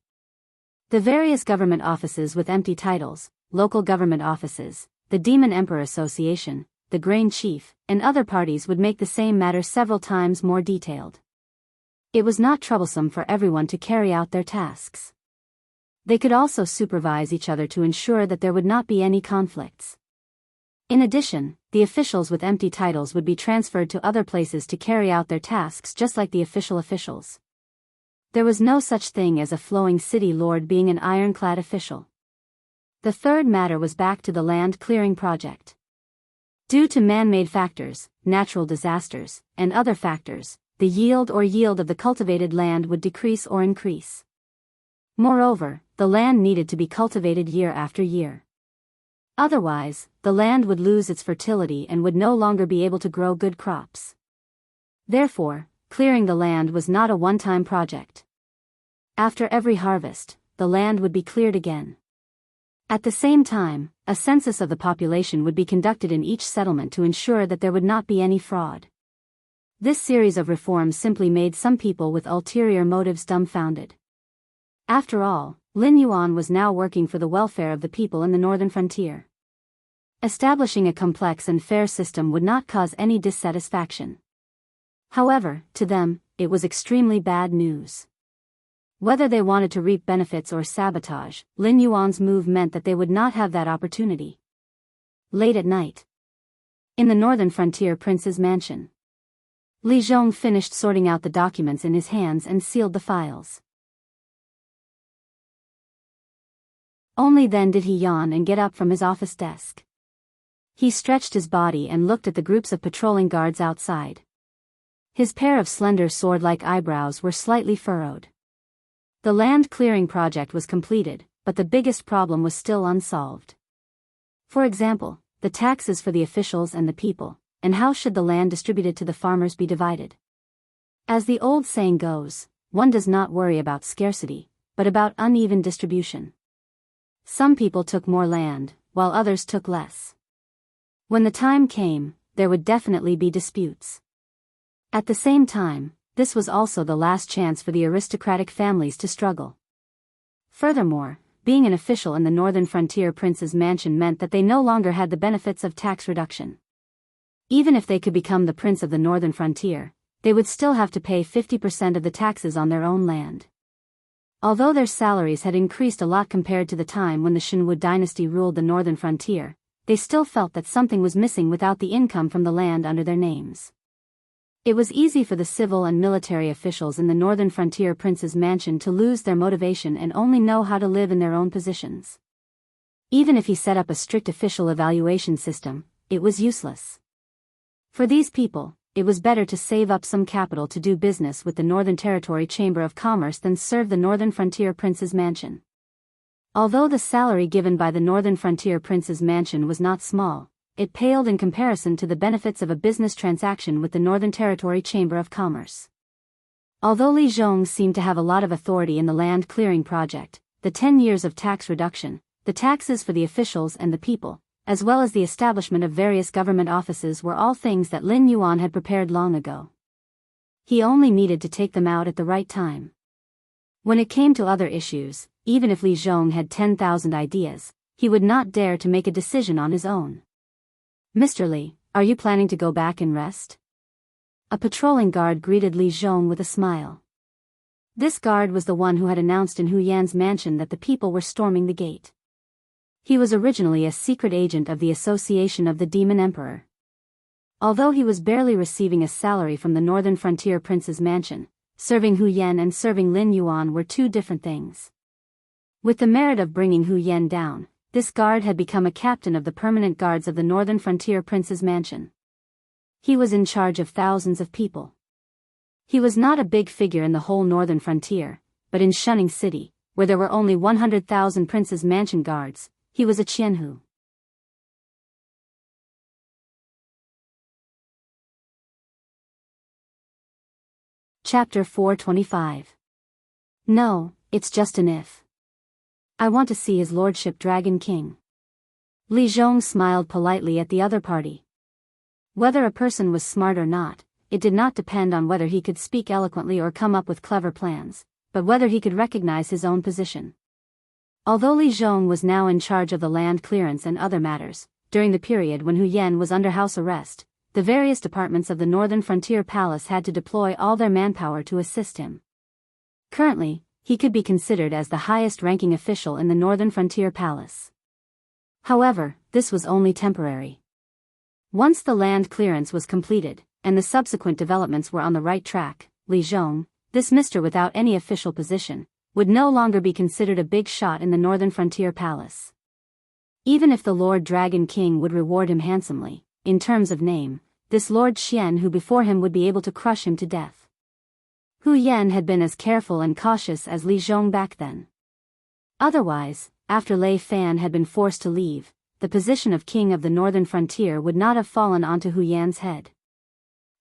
The various government offices with empty titles, local government offices, the Demon Emperor Association, the Grain Chief, and other parties would make the same matter several times more detailed. It was not troublesome for everyone to carry out their tasks. They could also supervise each other to ensure that there would not be any conflicts. In addition, the officials with empty titles would be transferred to other places to carry out their tasks just like the official officials. There was no such thing as a flowing city lord being an ironclad official. The third matter was back to the land clearing project. Due to man-made factors, natural disasters, and other factors, the yield of the cultivated land would decrease or increase. Moreover, the land needed to be cultivated year after year. Otherwise, the land would lose its fertility and would no longer be able to grow good crops. Therefore, clearing the land was not a one-time project. After every harvest, the land would be cleared again. At the same time, a census of the population would be conducted in each settlement to ensure that there would not be any fraud. This series of reforms simply made some people with ulterior motives dumbfounded. After all, Lin Yuan was now working for the welfare of the people in the northern frontier. Establishing a complex and fair system would not cause any dissatisfaction. However, to them, it was extremely bad news. Whether they wanted to reap benefits or sabotage, Lin Yuan's move meant that they would not have that opportunity. Late at night, in the northern frontier prince's mansion, Li Zhong finished sorting out the documents in his hands and sealed the files. Only then did he yawn and get up from his office desk. He stretched his body and looked at the groups of patrolling guards outside. His pair of slender sword-like eyebrows were slightly furrowed. The land clearing project was completed, but the biggest problem was still unsolved. For example, the taxes for the officials and the people, and how should the land distributed to the farmers be divided? As the old saying goes, one does not worry about scarcity, but about uneven distribution. Some people took more land, while others took less. When the time came, there would definitely be disputes. At the same time, this was also the last chance for the aristocratic families to struggle. Furthermore, being an official in the northern frontier prince's mansion meant that they no longer had the benefits of tax reduction. Even if they could become the prince of the northern frontier, they would still have to pay 50% of the taxes on their own land. Although their salaries had increased a lot compared to the time when the Shenwu dynasty ruled the northern frontier, they still felt that something was missing without the income from the land under their names. It was easy for the civil and military officials in the northern frontier prince's mansion to lose their motivation and only know how to live in their own positions. Even if he set up a strict official evaluation system, it was useless. For these people, it was better to save up some capital to do business with the Northern Territory Chamber of Commerce than serve the Northern Frontier Prince's mansion. Although the salary given by the Northern Frontier Prince's mansion was not small, it paled in comparison to the benefits of a business transaction with the Northern Territory Chamber of Commerce. Although Li Zhong seemed to have a lot of authority in the land clearing project, the 10 years of tax reduction, the taxes for the officials and the people, as well as the establishment of various government offices were all things that Lin Yuan had prepared long ago. He only needed to take them out at the right time. When it came to other issues, even if Li Zhong had 10,000 ideas, he would not dare to make a decision on his own. "Mr. Li, are you planning to go back and rest?" A patrolling guard greeted Li Zhong with a smile. This guard was the one who had announced in Hu Yan's mansion that the people were storming the gate. He was originally a secret agent of the Association of the Demon Emperor. Although he was barely receiving a salary from the Northern Frontier Prince's mansion, serving Hu Yan and serving Lin Yuan were two different things. With the merit of bringing Hu Yan down, this guard had become a captain of the permanent guards of the Northern Frontier Prince's mansion. He was in charge of thousands of people. He was not a big figure in the whole Northern Frontier, but in Shunning City, where there were only 100,000 Prince's mansion guards, he was a Qianhu. Chapter 425. No, it's just an if. I want to see His Lordship Dragon King. Li Zhong smiled politely at the other party. Whether a person was smart or not, it did not depend on whether he could speak eloquently or come up with clever plans, but whether he could recognize his own position. Although Li Zhong was now in charge of the land clearance and other matters, during the period when Hu Yan was under house arrest, the various departments of the Northern Frontier Palace had to deploy all their manpower to assist him. Currently, he could be considered as the highest-ranking official in the Northern Frontier Palace. However, this was only temporary. Once the land clearance was completed, and the subsequent developments were on the right track, Li Zhong, this Mr. without any official position, would no longer be considered a big shot in the Northern Frontier Palace. Even if the Lord Dragon King would reward him handsomely, in terms of name, this Lord Xian who before him would be able to crush him to death. Hu Yan had been as careful and cautious as Li Zhong back then. Otherwise, after Lei Fan had been forced to leave, the position of King of the Northern Frontier would not have fallen onto Hu Yan's head.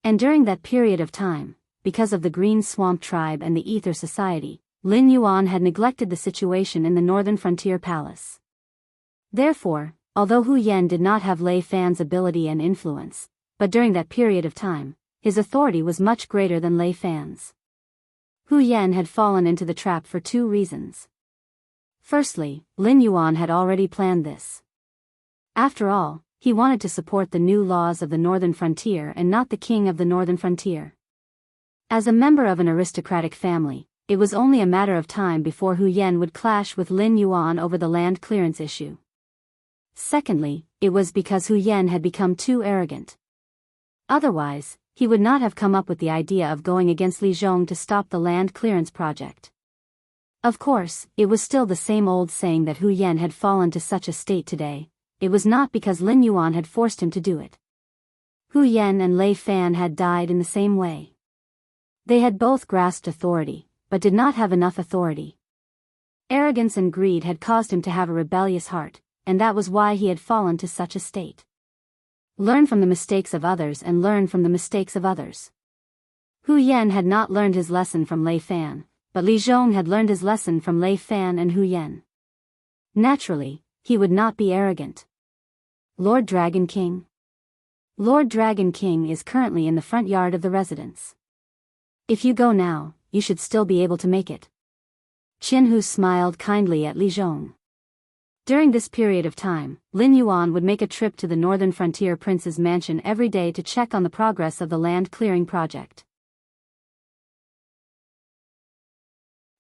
And during that period of time, because of the Green Swamp Tribe and the Ether Society, Lin Yuan had neglected the situation in the Northern Frontier Palace. Therefore, although Hu Yan did not have Lei Fan's ability and influence, but during that period of time, his authority was much greater than Lei Fan's. Hu Yan had fallen into the trap for two reasons. Firstly, Lin Yuan had already planned this. After all, he wanted to support the new laws of the Northern Frontier and not the king of the Northern Frontier. As a member of an aristocratic family, it was only a matter of time before Hu Yan would clash with Lin Yuan over the land clearance issue. Secondly, it was because Hu Yan had become too arrogant. Otherwise, he would not have come up with the idea of going against Li Zhong to stop the land clearance project. Of course, it was still the same old saying that Hu Yan had fallen to such a state today. It was not because Lin Yuan had forced him to do it. Hu Yan and Lei Fan had died in the same way. They had both grasped authority, but did not have enough authority. Arrogance and greed had caused him to have a rebellious heart, and that was why he had fallen to such a state. Learn from the mistakes of others and learn from the mistakes of others. Hu Yan had not learned his lesson from Lei Fan, but Li Zhong had learned his lesson from Lei Fan and Hu Yan. Naturally, he would not be arrogant. Lord Dragon King. Lord Dragon King is currently in the front yard of the residence. If you go now, you should still be able to make it. Qianhu smiled kindly at Li Zhong. During this period of time, Lin Yuan would make a trip to the Northern Frontier Prince's mansion every day to check on the progress of the land clearing project.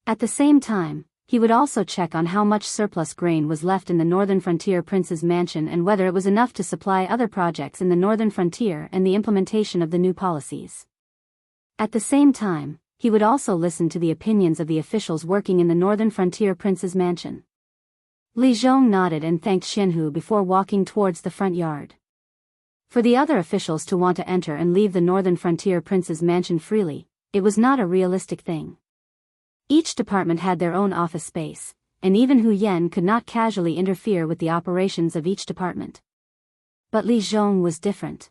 At the same time, he would also check on how much surplus grain was left in the Northern Frontier Prince's mansion and whether it was enough to supply other projects in the Northern Frontier and the implementation of the new policies. At the same time, he would also listen to the opinions of the officials working in the Northern Frontier Prince's mansion. Li Zhong nodded and thanked Qianhu before walking towards the front yard. For the other officials to want to enter and leave the Northern Frontier Prince's mansion freely, it was not a realistic thing. Each department had their own office space, and even Hu Yan could not casually interfere with the operations of each department. But Li Zhong was different.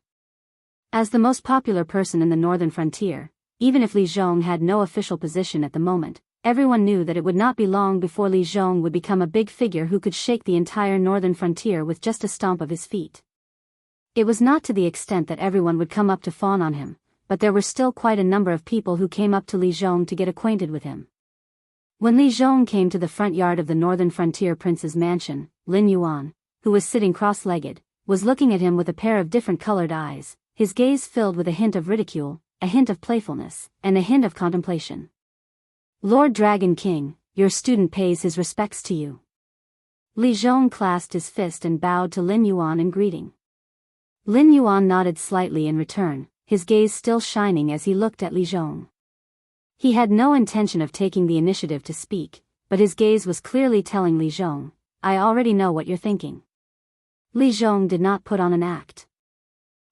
As the most popular person in the Northern Frontier, even if Li Zhong had no official position at the moment, everyone knew that it would not be long before Li Zhong would become a big figure who could shake the entire Northern Frontier with just a stomp of his feet. It was not to the extent that everyone would come up to fawn on him, but there were still quite a number of people who came up to Li Zhong to get acquainted with him. When Li Zhong came to the front yard of the Northern Frontier Prince's mansion, Lin Yuan, who was sitting cross-legged, was looking at him with a pair of different colored eyes, his gaze filled with a hint of ridicule, a hint of playfulness, and a hint of contemplation. "Lord Dragon King, your student pays his respects to you." Li Zhong clasped his fist and bowed to Lin Yuan in greeting. Lin Yuan nodded slightly in return, his gaze still shining as he looked at Li Zhong. He had no intention of taking the initiative to speak, but his gaze was clearly telling Li Zhong, "I already know what you're thinking." Li Zhong did not put on an act.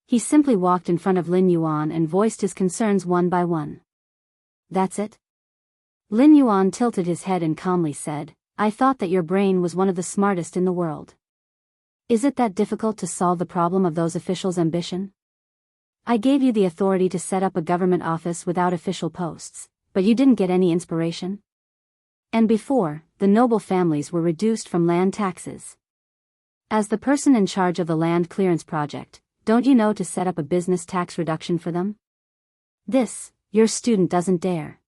He simply walked in front of Lin Yuan and voiced his concerns one by one. "That's it?" Lin Yuan tilted his head and calmly said, "I thought that your brain was one of the smartest in the world. Is it that difficult to solve the problem of those officials' ambition? I gave you the authority to set up a government office without official posts, but you didn't get any inspiration? And before, the noble families were reduced from land taxes. As the person in charge of the land clearance project, don't you know to set up a business tax reduction for them? This, your student doesn't dare."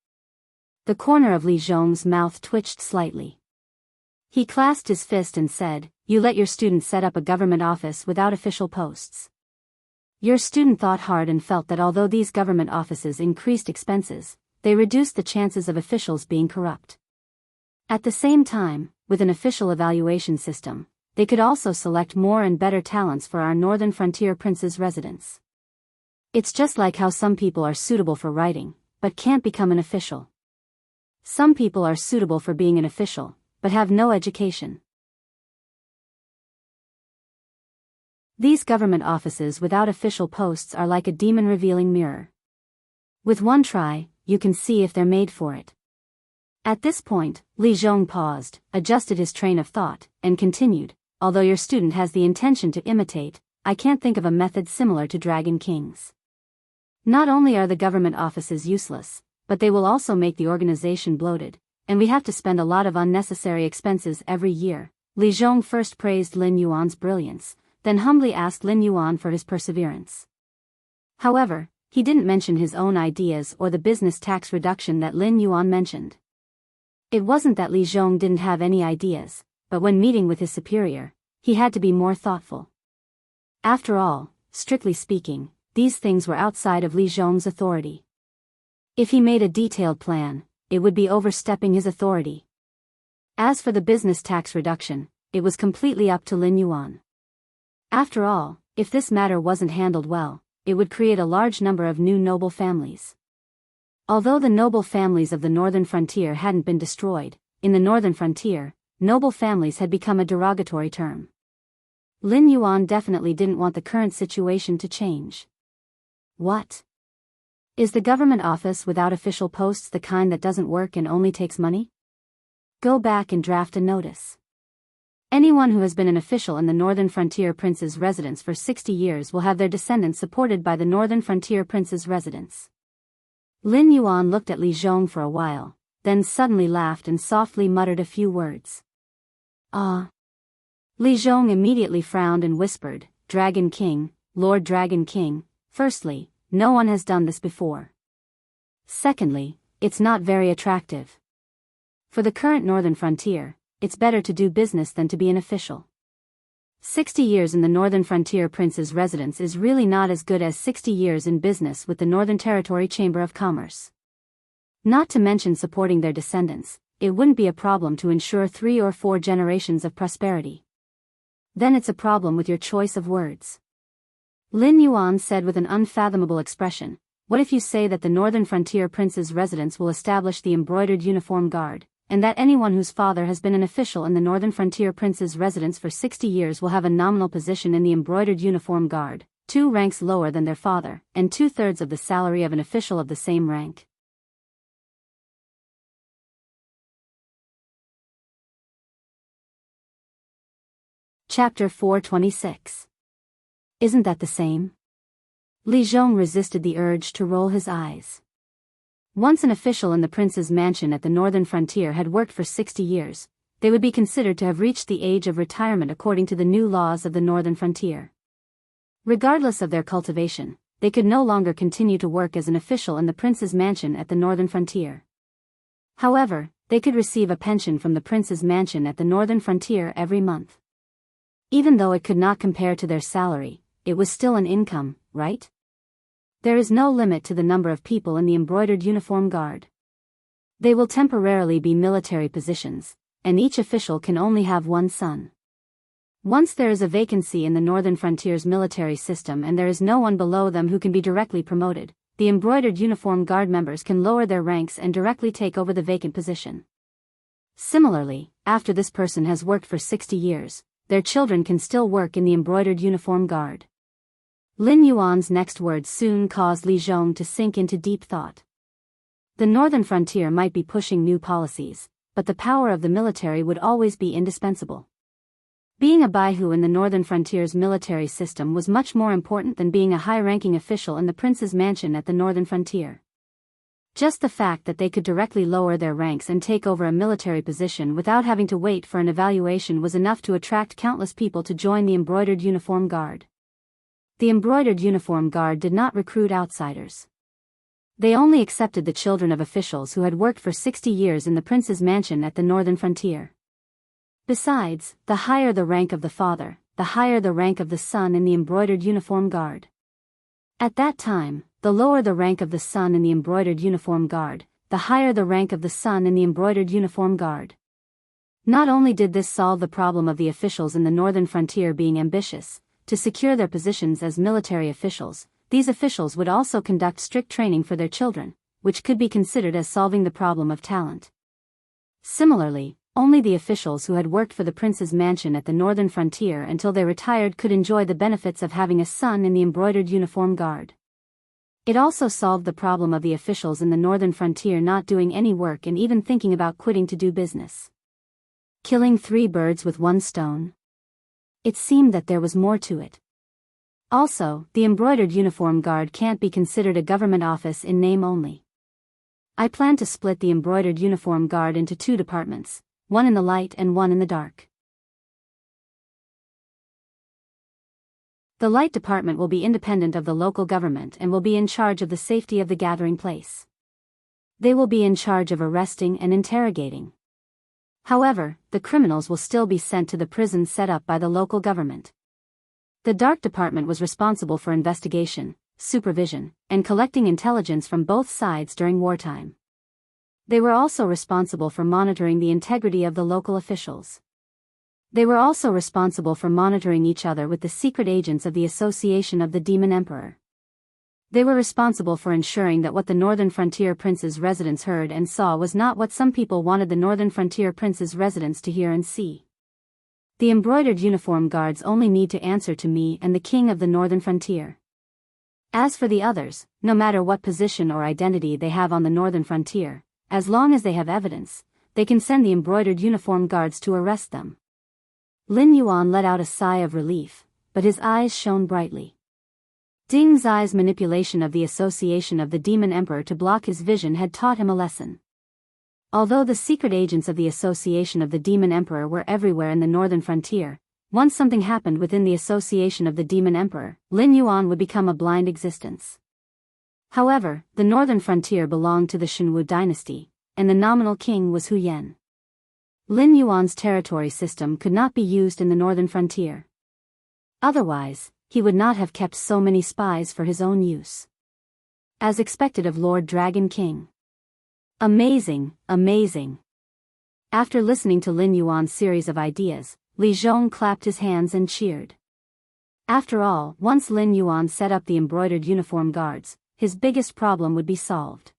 The corner of Li Zhong's mouth twitched slightly. He clasped his fist and said, "You let your student set up a government office without official posts. Your student thought hard and felt that although these government offices increased expenses, they reduced the chances of officials being corrupt. At the same time, with an official evaluation system, they could also select more and better talents for our Northern Frontier Prince's residence. It's just like how some people are suitable for writing, but can't become an official. Some people are suitable for being an official, but have no education. These government offices without official posts are like a demon-revealing mirror. With one try, you can see if they're made for it." At this point, Li Zhong paused, adjusted his train of thought, and continued, "Although your student has the intention to imitate, I can't think of a method similar to Dragon King's. Not only are the government offices useless, but they will also make the organization bloated, and we have to spend a lot of unnecessary expenses every year." Li Zhong first praised Lin Yuan's brilliance, then humbly asked Lin Yuan for his perseverance. However, he didn't mention his own ideas or the business tax reduction that Lin Yuan mentioned. It wasn't that Li Zhong didn't have any ideas, but when meeting with his superior, he had to be more thoughtful. After all, strictly speaking, these things were outside of Li Zhong's authority. If he made a detailed plan, it would be overstepping his authority. As for the business tax reduction, it was completely up to Lin Yuan. After all, if this matter wasn't handled well, it would create a large number of new noble families. Although the noble families of the Northern Frontier hadn't been destroyed, in the Northern Frontier, noble families had become a derogatory term. Lin Yuan definitely didn't want the current situation to change. What? Is the government office without official posts the kind that doesn't work and only takes money? Go back and draft a notice. Anyone who has been an official in the Northern Frontier Prince's residence for 60 years will have their descendants supported by the Northern Frontier Prince's residence." Lin Yuan looked at Li Zhong for a while, then suddenly laughed and softly muttered a few words. "Ah." Li Zhong immediately frowned and whispered, "Dragon King, Lord Dragon King, firstly, no one has done this before. Secondly, it's not very attractive. For the current Northern Frontier, it's better to do business than to be an official. 60 years in the Northern Frontier Prince's residence is really not as good as 60 years in business with the Northern Territory Chamber of Commerce. Not to mention supporting their descendants, it wouldn't be a problem to ensure 3 or 4 generations of prosperity. Then it's a problem with your choice of words." Lin Yuan said with an unfathomable expression, "What if you say that the Northern Frontier Prince's residence will establish the embroidered uniform guard, and that anyone whose father has been an official in the Northern Frontier Prince's residence for 60 years will have a nominal position in the embroidered uniform guard, 2 ranks lower than their father, and 2/3 of the salary of an official of the same rank. Chapter 426. Isn't that the same? Li Zhong resisted the urge to roll his eyes. Once an official in the prince's mansion at the northern frontier had worked for 60 years, they would be considered to have reached the age of retirement according to the new laws of the northern frontier. Regardless of their cultivation, they could no longer continue to work as an official in the prince's mansion at the northern frontier. However, they could receive a pension from the prince's mansion at the northern frontier every month. Even though it could not compare to their salary, it was still an income, right? There is no limit to the number of people in the embroidered uniform guard. They will temporarily be military positions, and each official can only have one son. Once there is a vacancy in the northern frontier's military system and there is no one below them who can be directly promoted, the embroidered uniform guard members can lower their ranks and directly take over the vacant position. Similarly, after this person has worked for 60 years, their children can still work in the embroidered uniform guard. Lin Yuan's next words soon caused Li Zhong to sink into deep thought. The northern frontier might be pushing new policies, but the power of the military would always be indispensable. Being a Baihu in the northern frontier's military system was much more important than being a high-ranking official in the prince's mansion at the northern frontier. Just the fact that they could directly lower their ranks and take over a military position without having to wait for an evaluation was enough to attract countless people to join the embroidered uniform guard. The embroidered uniform guard did not recruit outsiders. They only accepted the children of officials who had worked for 60 years in the prince's mansion at the northern frontier. Besides, the higher the rank of the father, the higher the rank of the son in the embroidered uniform guard. At that time, the lower the rank of the son in the embroidered uniform guard, the higher the rank of the son in the embroidered uniform guard. Not only did this solve the problem of the officials in the northern frontier being ambitious to secure their positions as military officials, these officials would also conduct strict training for their children, which could be considered as solving the problem of talent. Similarly, only the officials who had worked for the prince's mansion at the northern frontier until they retired could enjoy the benefits of having a son in the embroidered uniform guard. It also solved the problem of the officials in the northern frontier not doing any work and even thinking about quitting to do business. Killing 3 birds with 1 stone. It seemed that there was more to it. Also, the embroidered uniform guard can't be considered a government office in name only. I plan to split the embroidered uniform guard into 2 departments, one in the light and one in the dark. The light department will be independent of the local government and will be in charge of the safety of the gathering place. They will be in charge of arresting and interrogating. However, the criminals will still be sent to the prisons set up by the local government. The dark department was responsible for investigation, supervision, and collecting intelligence from both sides during wartime. They were also responsible for monitoring the integrity of the local officials. They were also responsible for monitoring each other with the secret agents of the Association of the Demon Emperor. They were responsible for ensuring that what the Northern Frontier Prince's residents heard and saw was not what some people wanted the Northern Frontier Prince's residents to hear and see. The embroidered uniform guards only need to answer to me and the King of the Northern Frontier. As for the others, no matter what position or identity they have on the Northern Frontier, as long as they have evidence, they can send the embroidered uniform guards to arrest them. Lin Yuan let out a sigh of relief, but his eyes shone brightly. Ding Zai's manipulation of the Association of the Demon Emperor to block his vision had taught him a lesson. Although the secret agents of the Association of the Demon Emperor were everywhere in the northern frontier, once something happened within the Association of the Demon Emperor, Lin Yuan would become a blind existence. However, the northern frontier belonged to the Shenwu dynasty, and the nominal king was Hu Yan. Lin Yuan's territory system could not be used in the northern frontier. Otherwise, he would not have kept so many spies for his own use. As expected of Lord Dragon King. Amazing, amazing. After listening to Lin Yuan's series of ideas, Li Zhong clapped his hands and cheered. After all, once Lin Yuan set up the embroidered uniform guards, his biggest problem would be solved.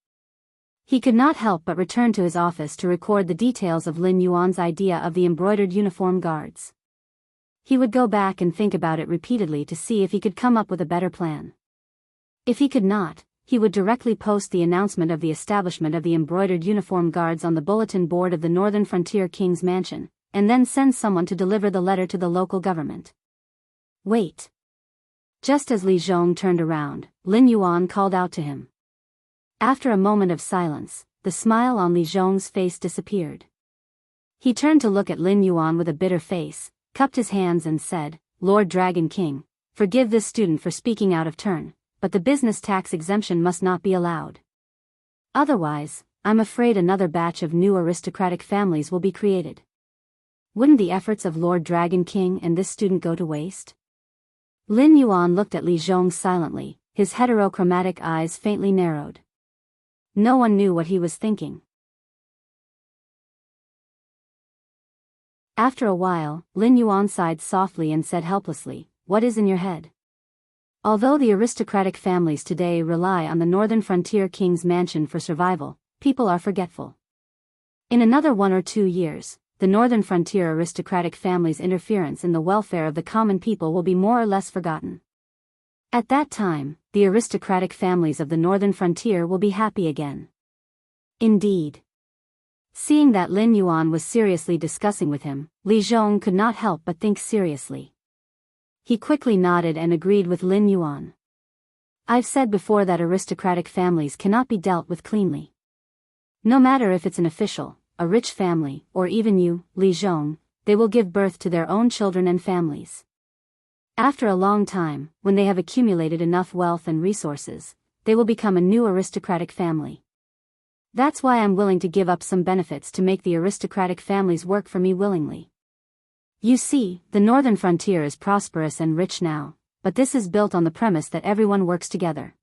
He could not help but return to his office to record the details of Lin Yuan's idea of the embroidered uniform guards. He would go back and think about it repeatedly to see if he could come up with a better plan. If he could not, he would directly post the announcement of the establishment of the embroidered uniform guards on the bulletin board of the Northern Frontier King's mansion, and then send someone to deliver the letter to the local government. Wait. Just as Li Zhong turned around, Lin Yuan called out to him. After a moment of silence, the smile on Li Zhong's face disappeared. He turned to look at Lin Yuan with a bitter face, cupped his hands and said, "Lord Dragon King, forgive this student for speaking out of turn, but the business tax exemption must not be allowed. Otherwise, I'm afraid another batch of new aristocratic families will be created. Wouldn't the efforts of Lord Dragon King and this student go to waste?" Lin Yuan looked at Li Zhong silently, his heterochromatic eyes faintly narrowed. No one knew what he was thinking. After a while, Lin Yuan sighed softly and said helplessly, "What is in your head?" Although the aristocratic families today rely on the Northern Frontier King's mansion for survival, people are forgetful. In another 1 or 2 years, the Northern Frontier aristocratic families' interference in the welfare of the common people will be more or less forgotten. At that time, the aristocratic families of the Northern Frontier will be happy again. Indeed. Seeing that Lin Yuan was seriously discussing with him, Li Zhong could not help but think seriously. He quickly nodded and agreed with Lin Yuan. "I've said before that aristocratic families cannot be dealt with cleanly. No matter if it's an official, a rich family, or even you, Li Zhong, they will give birth to their own children and families. After a long time, when they have accumulated enough wealth and resources, they will become a new aristocratic family. That's why I'm willing to give up some benefits to make the aristocratic families work for me willingly. You see, the Northern Frontier is prosperous and rich now, but this is built on the premise that everyone works together.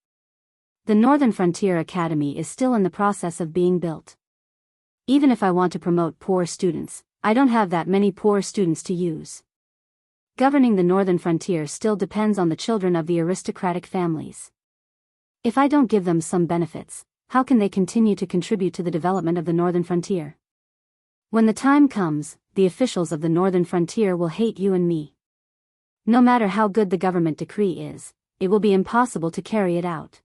The Northern Frontier Academy is still in the process of being built. Even if I want to promote poor students, I don't have that many poor students to use. Governing the Northern Frontier still depends on the children of the aristocratic families. If I don't give them some benefits, how can they continue to contribute to the development of the Northern Frontier? When the time comes, the officials of the Northern Frontier will hate you and me. No matter how good the government decree is, it will be impossible to carry it out."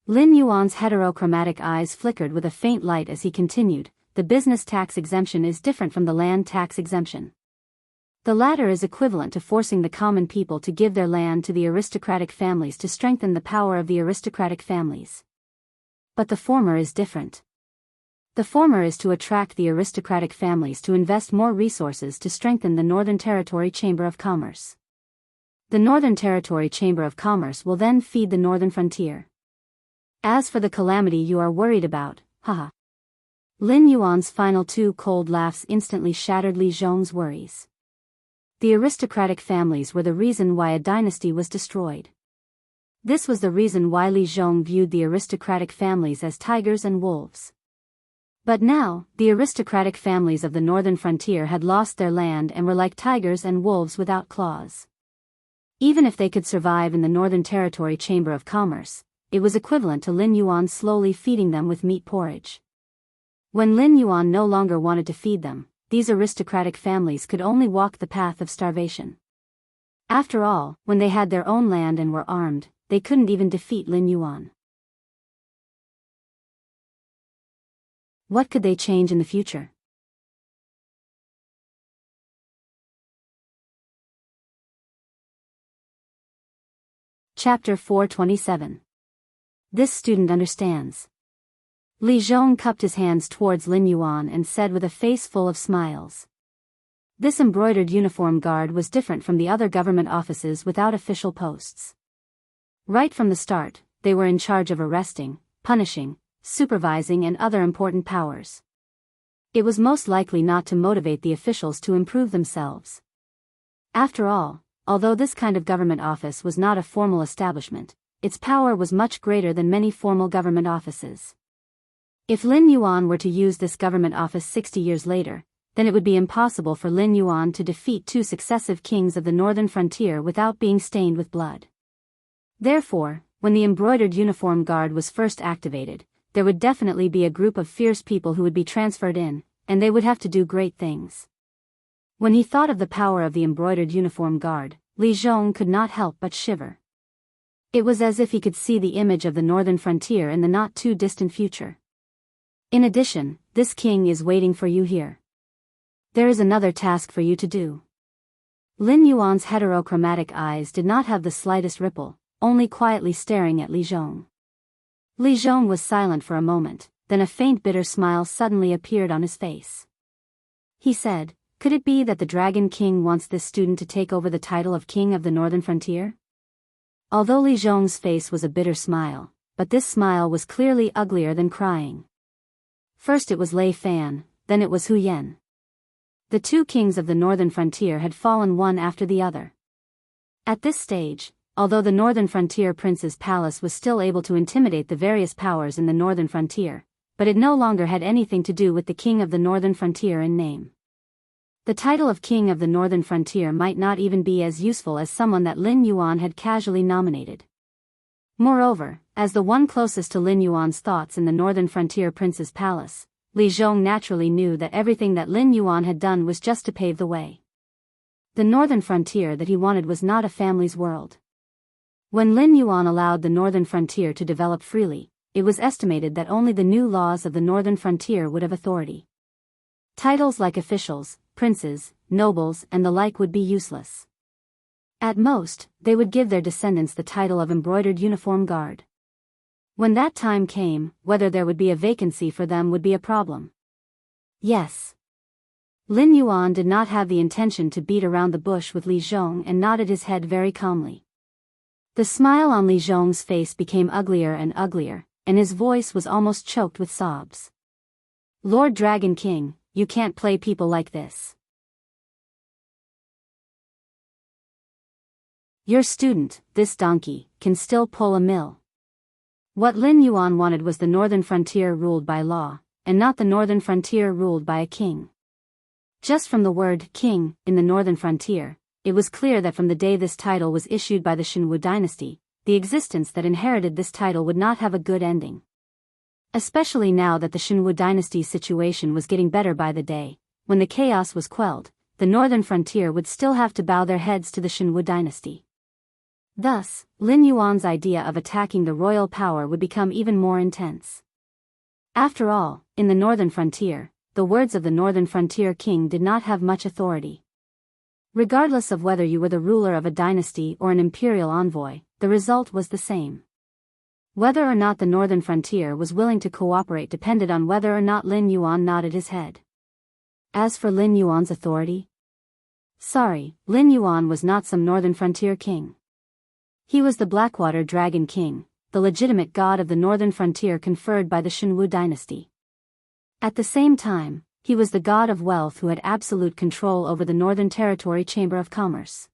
Lin Yuan's heterochromatic eyes flickered with a faint light as he continued, "The business tax exemption is different from the land tax exemption. The latter is equivalent to forcing the common people to give their land to the aristocratic families to strengthen the power of the aristocratic families. But the former is different. The former is to attract the aristocratic families to invest more resources to strengthen the Northern Territory Chamber of Commerce. The Northern Territory Chamber of Commerce will then feed the Northern Frontier. As for the calamity you are worried about, haha." Lin Yuan's final 2 cold laughs instantly shattered Li Zhong's worries. The aristocratic families were the reason why a dynasty was destroyed. This was the reason why Li Zhong viewed the aristocratic families as tigers and wolves. But now, the aristocratic families of the Northern Frontier had lost their land and were like tigers and wolves without claws. Even if they could survive in the Northern Territory Chamber of Commerce, it was equivalent to Lin Yuan slowly feeding them with meat porridge. When Lin Yuan no longer wanted to feed them, these aristocratic families could only walk the path of starvation. After all, when they had their own land and were armed, they couldn't even defeat Lin Yuan. What could they change in the future? Chapter 427. This student understands. Li Zhong cupped his hands towards Lin Yuan and said with a face full of smiles. This embroidered uniform guard was different from the other government offices without official posts. Right from the start, they were in charge of arresting, punishing, supervising and other important powers. It was most likely not to motivate the officials to improve themselves. After all, although this kind of government office was not a formal establishment, its power was much greater than many formal government offices. If Lin Yuan were to use this government office 60 years later, then it would be impossible for Lin Yuan to defeat 2 successive kings of the Northern Frontier without being stained with blood. Therefore, when the embroidered uniform guard was first activated, there would definitely be a group of fierce people who would be transferred in, and they would have to do great things. When he thought of the power of the embroidered uniform guard, Li Zhong could not help but shiver. It was as if he could see the image of the northern frontier in the not-too-distant future. In addition, this king is waiting for you here. There is another task for you to do. Lin Yuan's heterochromatic eyes did not have the slightest ripple, only quietly staring at Li Zhong. Li Zhong was silent for a moment, then a faint bitter smile suddenly appeared on his face. He said, "Could it be that the Dragon King wants this student to take over the title of King of the Northern Frontier?" Although Li Zhong's face was a bitter smile, but this smile was clearly uglier than crying. First it was Lei Fan, then it was Hu Yan. The two kings of the northern frontier had fallen one after the other. At this stage, although the northern frontier prince's palace was still able to intimidate the various powers in the northern frontier, but it no longer had anything to do with the king of the northern frontier in name. The title of king of the northern frontier might not even be as useful as someone that Lin Yuan had casually nominated. Moreover, as the one closest to Lin Yuan's thoughts in the northern frontier prince's palace, Li Zhong naturally knew that everything that Lin Yuan had done was just to pave the way. The northern frontier that he wanted was not a family's world. When Lin Yuan allowed the northern frontier to develop freely, it was estimated that only the new laws of the northern frontier would have authority. Titles like officials, princes, nobles, and the like would be useless. At most, they would give their descendants the title of embroidered uniform guard. When that time came, whether there would be a vacancy for them would be a problem. Yes. Lin Yuan did not have the intention to beat around the bush with Li Zhong and nodded his head very calmly. The smile on Li Zhong's face became uglier and uglier, and his voice was almost choked with sobs. "Lord Dragon King, you can't play people like this. Your student, this donkey, can still pull a mill." What Lin Yuan wanted was the northern frontier ruled by law, and not the northern frontier ruled by a king. Just from the word king in the northern frontier, it was clear that from the day this title was issued by the Shinwu dynasty, the existence that inherited this title would not have a good ending. Especially now that the Shinwu dynasty's situation was getting better by the day, when the chaos was quelled, the northern frontier would still have to bow their heads to the Shinwu dynasty. Thus, Lin Yuan's idea of attacking the royal power would become even more intense. After all, in the northern frontier, the words of the northern frontier king did not have much authority. Regardless of whether you were the ruler of a dynasty or an imperial envoy, the result was the same. Whether or not the northern frontier was willing to cooperate depended on whether or not Lin Yuan nodded his head. As for Lin Yuan's authority? Sorry, Lin Yuan was not some northern frontier king. He was the Blackwater Dragon King, the legitimate god of the northern frontier conferred by the Shinwu dynasty. At the same time, he was the god of wealth who had absolute control over the Northern Territory Chamber of Commerce.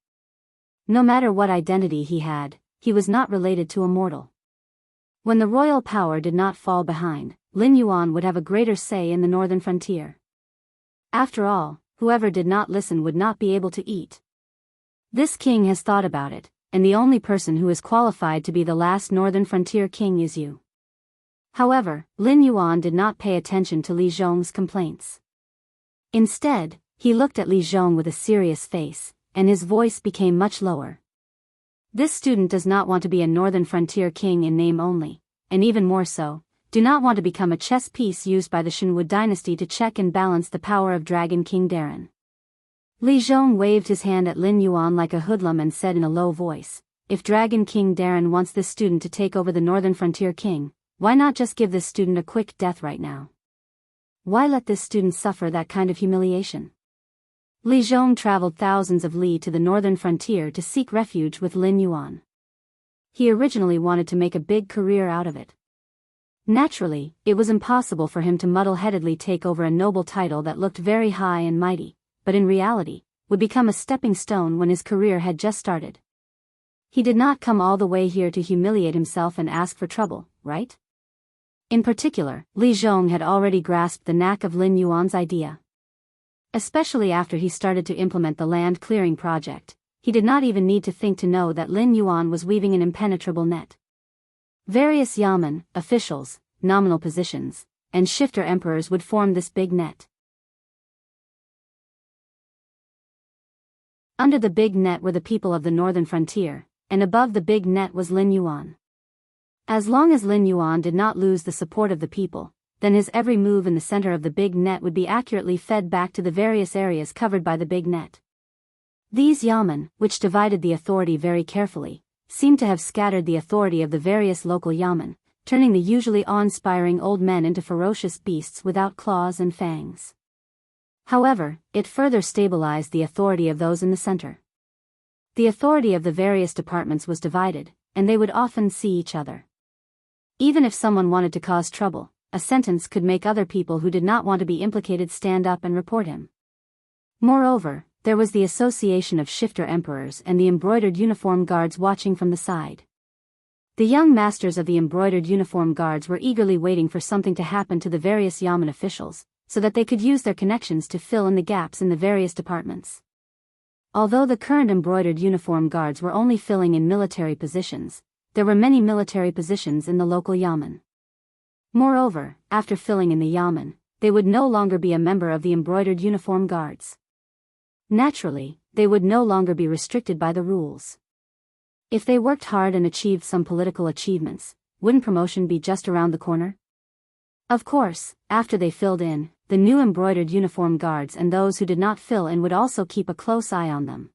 No matter what identity he had, he was not related to a mortal. When the royal power did not fall behind, Lin Yuan would have a greater say in the northern frontier. After all, whoever did not listen would not be able to eat. This king has thought about it, and the only person who is qualified to be the last northern frontier king is you. However, Lin Yuan did not pay attention to Li Zhong's complaints. Instead, he looked at Li Zhong with a serious face, and his voice became much lower. This student does not want to be a northern frontier king in name only, and even more so, do not want to become a chess piece used by the Shinwu dynasty to check and balance the power of Dragon King Darren. Li Zhong waved his hand at Lin Yuan like a hoodlum and said in a low voice, "If Dragon King Darren wants this student to take over the northern frontier king, why not just give this student a quick death right now? Why let this student suffer that kind of humiliation?" Li Zhong traveled thousands of li to the northern frontier to seek refuge with Lin Yuan. He originally wanted to make a big career out of it. Naturally, it was impossible for him to muddle-headedly take over a noble title that looked very high and mighty, but in reality, would become a stepping stone when his career had just started. He did not come all the way here to humiliate himself and ask for trouble, right? In particular, Li Zhong had already grasped the knack of Lin Yuan's idea. Especially after he started to implement the land clearing project, he did not even need to think to know that Lin Yuan was weaving an impenetrable net. Various yamen, officials, nominal positions, and shifter emperors would form this big net. Under the big net were the people of the northern frontier, and above the big net was Lin Yuan. As long as Lin Yuan did not lose the support of the people, then his every move in the center of the big net would be accurately fed back to the various areas covered by the big net. These yamen, which divided the authority very carefully, seemed to have scattered the authority of the various local yamen, turning the usually awe-inspiring old men into ferocious beasts without claws and fangs. However, it further stabilized the authority of those in the center. The authority of the various departments was divided, and they would often see each other. Even if someone wanted to cause trouble, a sentence could make other people who did not want to be implicated stand up and report him. Moreover, there was the association of shifter emperors and the embroidered uniform guards watching from the side. The young masters of the embroidered uniform guards were eagerly waiting for something to happen to the various yamen officials, so that they could use their connections to fill in the gaps in the various departments. Although the current embroidered uniform guards were only filling in military positions, there were many military positions in the local yamen. Moreover, after filling in the yamen, they would no longer be a member of the embroidered uniform guards. Naturally, they would no longer be restricted by the rules. If they worked hard and achieved some political achievements, wouldn't promotion be just around the corner? Of course, after they filled in, the new embroidered uniform guards and those who did not fill in would also keep a close eye on them.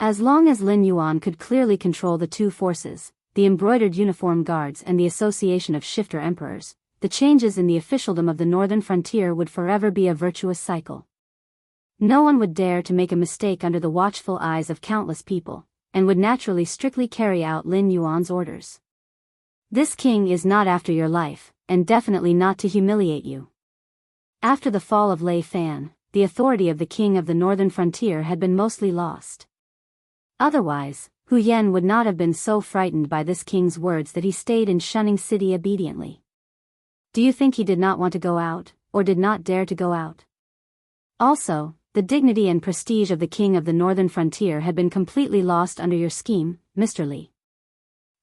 As long as Lin Yuan could clearly control the two forces, the embroidered uniform guards and the association of shifter emperors, the changes in the officialdom of the northern frontier would forever be a virtuous cycle. No one would dare to make a mistake under the watchful eyes of countless people, and would naturally strictly carry out Lin Yuan's orders. This king is not after your life, and definitely not to humiliate you. After the fall of Lei Fan, the authority of the king of the northern frontier had been mostly lost. Otherwise, Hu Yan would not have been so frightened by this king's words that he stayed in Shunning City obediently. Do you think he did not want to go out, or did not dare to go out? Also, the dignity and prestige of the king of the northern frontier had been completely lost under your scheme, Mr. Li.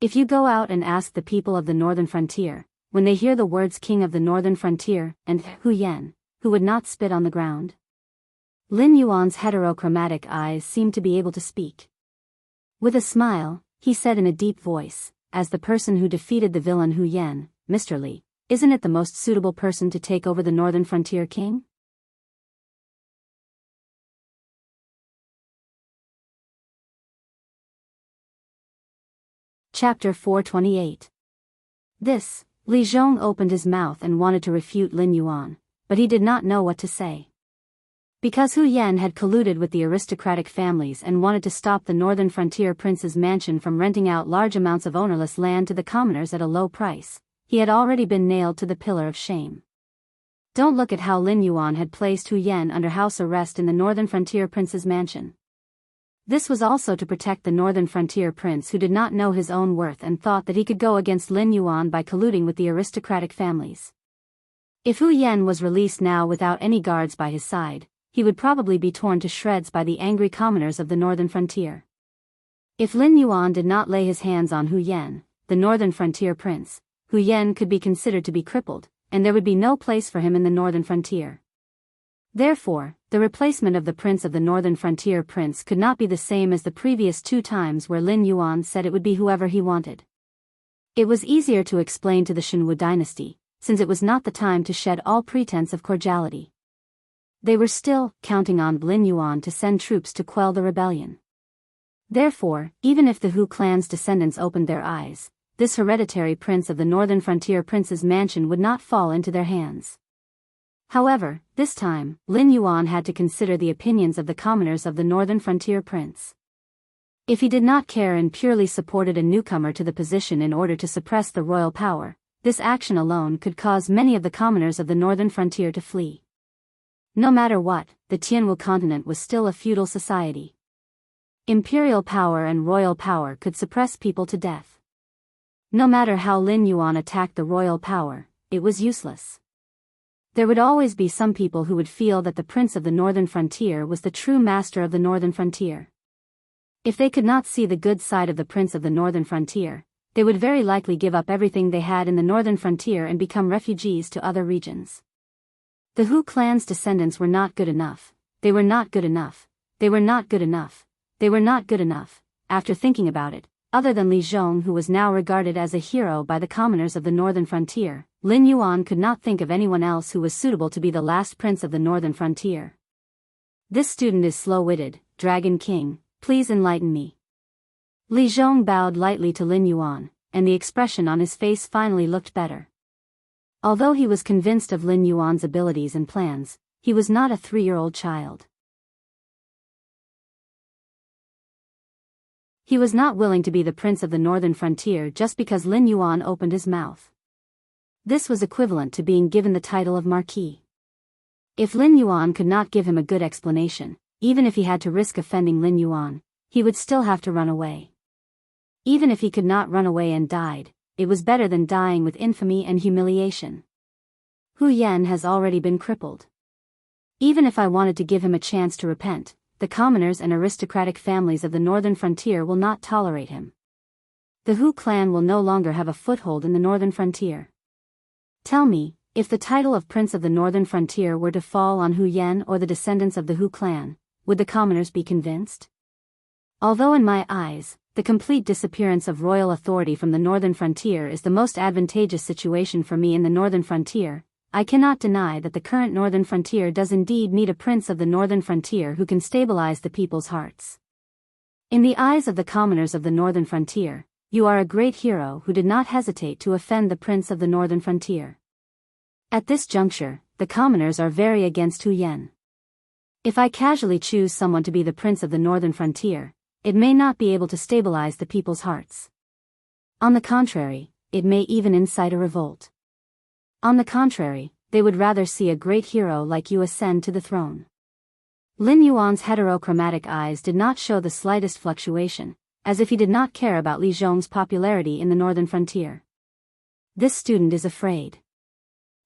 If you go out and ask the people of the northern frontier, when they hear the words king of the northern frontier and Hu Yan, who would not spit on the ground? Lin Yuan's heterochromatic eyes seemed to be able to speak. With a smile, he said in a deep voice, as the person who defeated the villain Hu Yan, Mr. Li, isn't it the most suitable person to take over the northern frontier king? Chapter 428. This, Li Zhong opened his mouth and wanted to refute Lin Yuan, but he did not know what to say. Because Hu Yan had colluded with the aristocratic families and wanted to stop the northern frontier prince's mansion from renting out large amounts of ownerless land to the commoners at a low price, he had already been nailed to the pillar of shame. Don't look at how Lin Yuan had placed Hu Yan under house arrest in the northern frontier prince's mansion. This was also to protect the northern frontier prince who did not know his own worth and thought that he could go against Lin Yuan by colluding with the aristocratic families. If Hu Yan was released now without any guards by his side, he would probably be torn to shreds by the angry commoners of the northern frontier. If Lin Yuan did not lay his hands on Hu Yan, the northern frontier prince, Hu Yan could be considered to be crippled, and there would be no place for him in the northern frontier. Therefore, the replacement of the prince of the northern frontier prince could not be the same as the previous two times where Lin Yuan said it would be whoever he wanted. It was easier to explain to the Shenwu dynasty, since it was not the time to shed all pretense of cordiality. They were still counting on Lin Yuan to send troops to quell the rebellion. Therefore, even if the Hu clan's descendants opened their eyes, this hereditary prince of the northern frontier prince's mansion would not fall into their hands. However, this time, Lin Yuan had to consider the opinions of the commoners of the northern frontier prince. If he did not care and purely supported a newcomer to the position in order to suppress the royal power, this action alone could cause many of the commoners of the northern frontier to flee. No matter what, the Tianwu continent was still a feudal society. Imperial power and royal power could suppress people to death. No matter how Lin Yuan attacked the royal power, it was useless. There would always be some people who would feel that the prince of the northern frontier was the true master of the northern frontier. If they could not see the good side of the prince of the northern frontier, they would very likely give up everything they had in the northern frontier and become refugees to other regions. The Hu clan's descendants were not good enough, they were not good enough, They were not good enough. They were not good enough. After thinking about it, other than Li Zhong, who was now regarded as a hero by the commoners of the northern frontier, Lin Yuan could not think of anyone else who was suitable to be the last prince of the northern frontier. This student is slow-witted, Dragon King, please enlighten me. Li Zhong bowed lightly to Lin Yuan, and the expression on his face finally looked better. Although he was convinced of Lin Yuan's abilities and plans, he was not a 3-year-old child. He was not willing to be the prince of the northern frontier just because Lin Yuan opened his mouth. This was equivalent to being given the title of Marquis. If Lin Yuan could not give him a good explanation, even if he had to risk offending Lin Yuan, he would still have to run away. Even if he could not run away and died, it was better than dying with infamy and humiliation. Hu Yan has already been crippled. Even if I wanted to give him a chance to repent, the commoners and aristocratic families of the northern frontier will not tolerate him. The Hu clan will no longer have a foothold in the northern frontier. Tell me, if the title of Prince of the Northern Frontier were to fall on Hu Yan or the descendants of the Hu clan, would the commoners be convinced? Although in my eyes, the complete disappearance of royal authority from the northern frontier is the most advantageous situation for me in the northern frontier, I cannot deny that the current northern frontier does indeed need a prince of the northern frontier who can stabilize the people's hearts. In the eyes of the commoners of the northern frontier, you are a great hero who did not hesitate to offend the prince of the northern frontier. At this juncture, the commoners are very against Hu Yan. If I casually choose someone to be the prince of the northern frontier, it may not be able to stabilize the people's hearts. On the contrary, it may even incite a revolt. On the contrary, they would rather see a great hero like you ascend to the throne. Lin Yuan's heterochromatic eyes did not show the slightest fluctuation, as if he did not care about Li Zhong's popularity in the northern frontier. This student is afraid.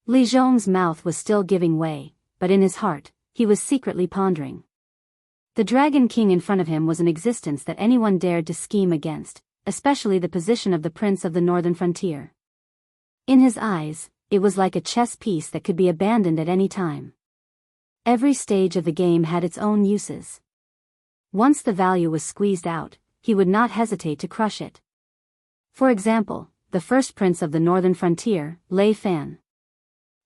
Li Zhong's mouth was still giving way, but in his heart, he was secretly pondering. The Dragon King in front of him was an existence that anyone dared to scheme against, especially the position of the Prince of the Northern Frontier. In his eyes, it was like a chess piece that could be abandoned at any time. Every stage of the game had its own uses. Once the value was squeezed out, he would not hesitate to crush it. For example, the first prince of the Northern Frontier, Lei Fan.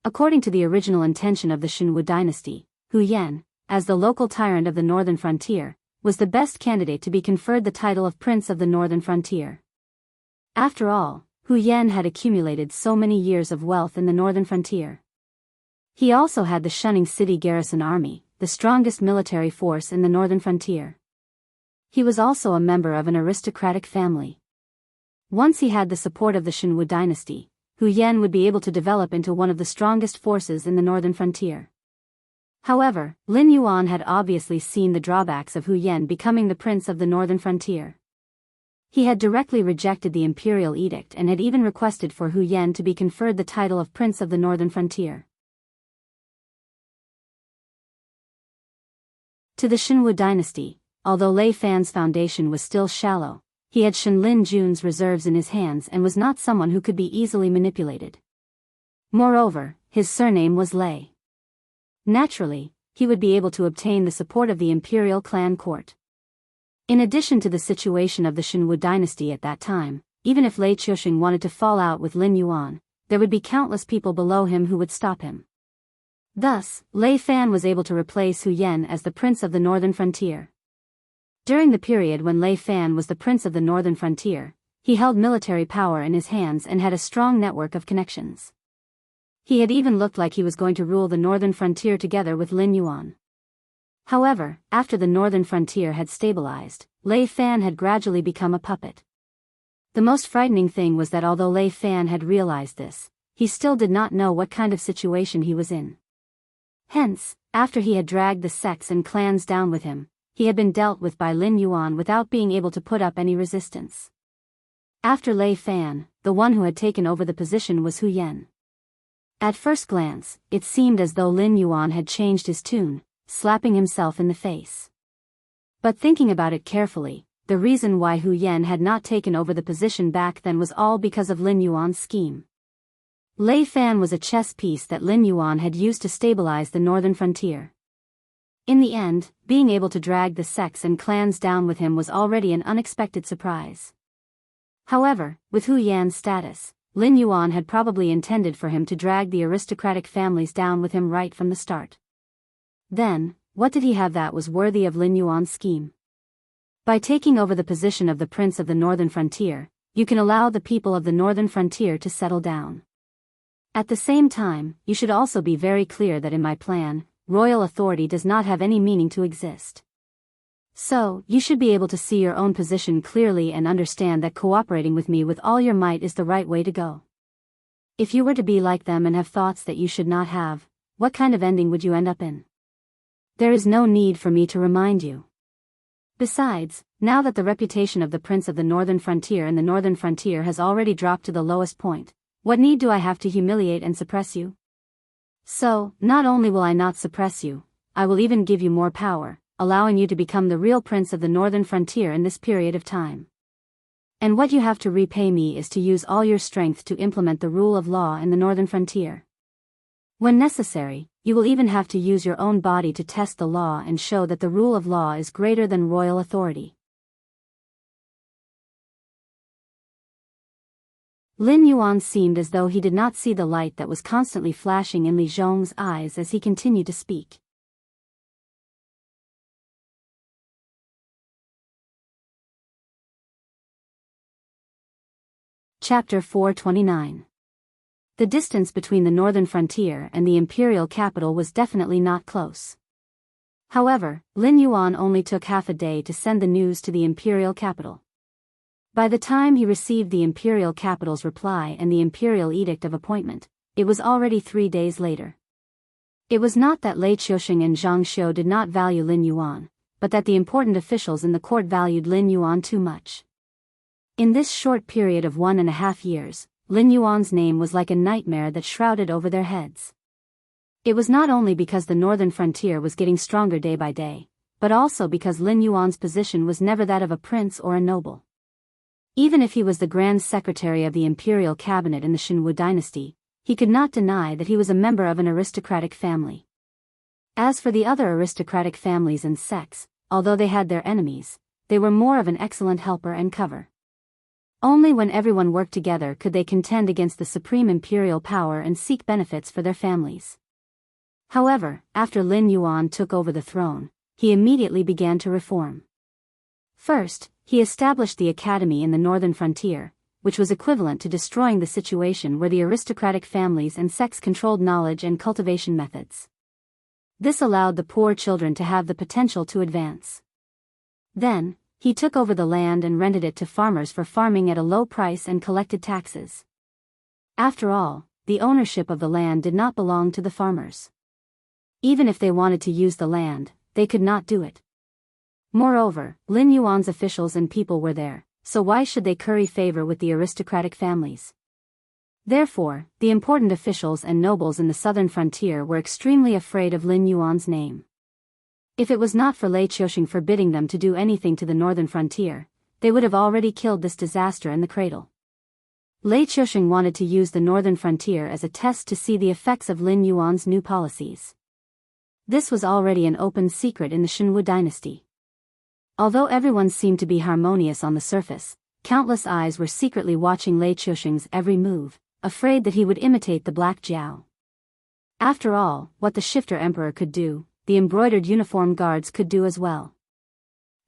According to the original intention of the Shenwu dynasty, Hu Yan, as the local tyrant of the Northern Frontier, was the best candidate to be conferred the title of Prince of the Northern Frontier. After all, Hu Yan had accumulated so many years of wealth in the Northern Frontier. He also had the Shunning City Garrison Army, the strongest military force in the Northern Frontier. He was also a member of an aristocratic family. Once he had the support of the Shenwu dynasty, Hu Yan would be able to develop into one of the strongest forces in the Northern Frontier. However, Lin Yuan had obviously seen the drawbacks of Hu Yan becoming the Prince of the Northern Frontier. He had directly rejected the imperial edict and had even requested for Hu Yan to be conferred the title of Prince of the Northern Frontier. To the Shenwu dynasty, although Lei Fan's foundation was still shallow, he had Shen Lin Jun's reserves in his hands and was not someone who could be easily manipulated. Moreover, his surname was Lei. Naturally, he would be able to obtain the support of the imperial clan court. In addition to the situation of the Shenwu dynasty at that time, even if Lei Qiusheng wanted to fall out with Lin Yuan, there would be countless people below him who would stop him. Thus, Lei Fan was able to replace Hu Yan as the Prince of the Northern Frontier. During the period when Lei Fan was the Prince of the Northern Frontier, he held military power in his hands and had a strong network of connections. He had even looked like he was going to rule the Northern Frontier together with Lin Yuan. However, after the Northern Frontier had stabilized, Lei Fan had gradually become a puppet. The most frightening thing was that although Lei Fan had realized this, he still did not know what kind of situation he was in. Hence, after he had dragged the sects and clans down with him, he had been dealt with by Lin Yuan without being able to put up any resistance. After Lei Fan, the one who had taken over the position was Hu Yan. At first glance, it seemed as though Lin Yuan had changed his tune, slapping himself in the face. But thinking about it carefully, the reason why Hu Yan had not taken over the position back then was all because of Lin Yuan's scheme. Lei Fan was a chess piece that Lin Yuan had used to stabilize the Northern Frontier. In the end, being able to drag the sects and clans down with him was already an unexpected surprise. However, with Hu Yan's status, Lin Yuan had probably intended for him to drag the aristocratic families down with him right from the start. Then, what did he have that was worthy of Lin Yuan's scheme? By taking over the position of the Prince of the Northern Frontier, you can allow the people of the Northern Frontier to settle down. At the same time, you should also be very clear that in my plan, royal authority does not have any meaning to exist. So, you should be able to see your own position clearly and understand that cooperating with me with all your might is the right way to go. If you were to be like them and have thoughts that you should not have, what kind of ending would you end up in? There is no need for me to remind you. Besides, now that the reputation of the Prince of the Northern Frontier and the Northern Frontier has already dropped to the lowest point, what need do I have to humiliate and suppress you? So, not only will I not suppress you, I will even give you more power, allowing you to become the real Prince of the Northern Frontier in this period of time. And what you have to repay me is to use all your strength to implement the rule of law in the Northern Frontier. When necessary, you will even have to use your own body to test the law and show that the rule of law is greater than royal authority. Lin Yuan seemed as though he did not see the light that was constantly flashing in Li Zhong's eyes as he continued to speak. Chapter 429. The distance between the Northern Frontier and the imperial capital was definitely not close. However, Lin Yuan only took half a day to send the news to the imperial capital. By the time he received the imperial capital's reply and the imperial edict of appointment, it was already 3 days later. It was not that Lei Qiusheng and Zhang Xiu did not value Lin Yuan, but that the important officials in the court valued Lin Yuan too much. In this short period of 1.5 years, Lin Yuan's name was like a nightmare that shrouded over their heads. It was not only because the Northern Frontier was getting stronger day by day, but also because Lin Yuan's position was never that of a prince or a noble. Even if he was the Grand Secretary of the Imperial Cabinet in the Xinwu dynasty, he could not deny that he was a member of an aristocratic family. As for the other aristocratic families and sects, although they had their enemies, they were more of an excellent helper and cover. Only when everyone worked together could they contend against the supreme imperial power and seek benefits for their families. However, after Lin Yuan took over the throne, he immediately began to reform. First, he established the academy in the Northern Frontier, which was equivalent to destroying the situation where the aristocratic families and sects controlled knowledge and cultivation methods. This allowed the poor children to have the potential to advance. Then, he took over the land and rented it to farmers for farming at a low price and collected taxes. After all, the ownership of the land did not belong to the farmers. Even if they wanted to use the land, they could not do it. Moreover, Lin Yuan's officials and people were there, so why should they curry favor with the aristocratic families? Therefore, the important officials and nobles in the southern frontier were extremely afraid of Lin Yuan's name. If it was not for Lei Qiusheng forbidding them to do anything to the northern frontier, they would have already killed this disaster in the cradle. Lei Qiusheng wanted to use the northern frontier as a test to see the effects of Lin Yuan's new policies. This was already an open secret in the Xinwu dynasty. Although everyone seemed to be harmonious on the surface, countless eyes were secretly watching Lei Qiusheng's every move, afraid that he would imitate the Black Jiao. After all, what the shifter emperor could do, the embroidered uniform guards could do as well.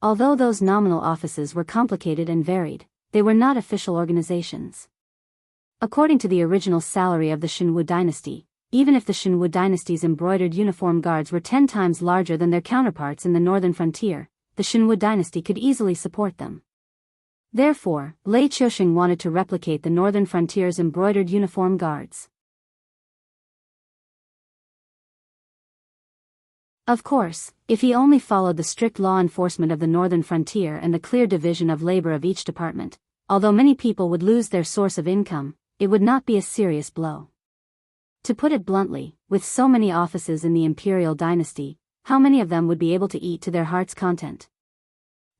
Although those nominal offices were complicated and varied, they were not official organizations. According to the original salary of the Xinwu dynasty, even if the Xinwu dynasty's embroidered uniform guards were 10 times larger than their counterparts in the northern frontier, the Xinwu dynasty could easily support them. Therefore, Lei Qiusheng wanted to replicate the northern frontier's embroidered uniform guards. Of course, if he only followed the strict law enforcement of the northern frontier and the clear division of labor of each department, although many people would lose their source of income, it would not be a serious blow. To put it bluntly, with so many offices in the imperial dynasty, how many of them would be able to eat to their heart's content?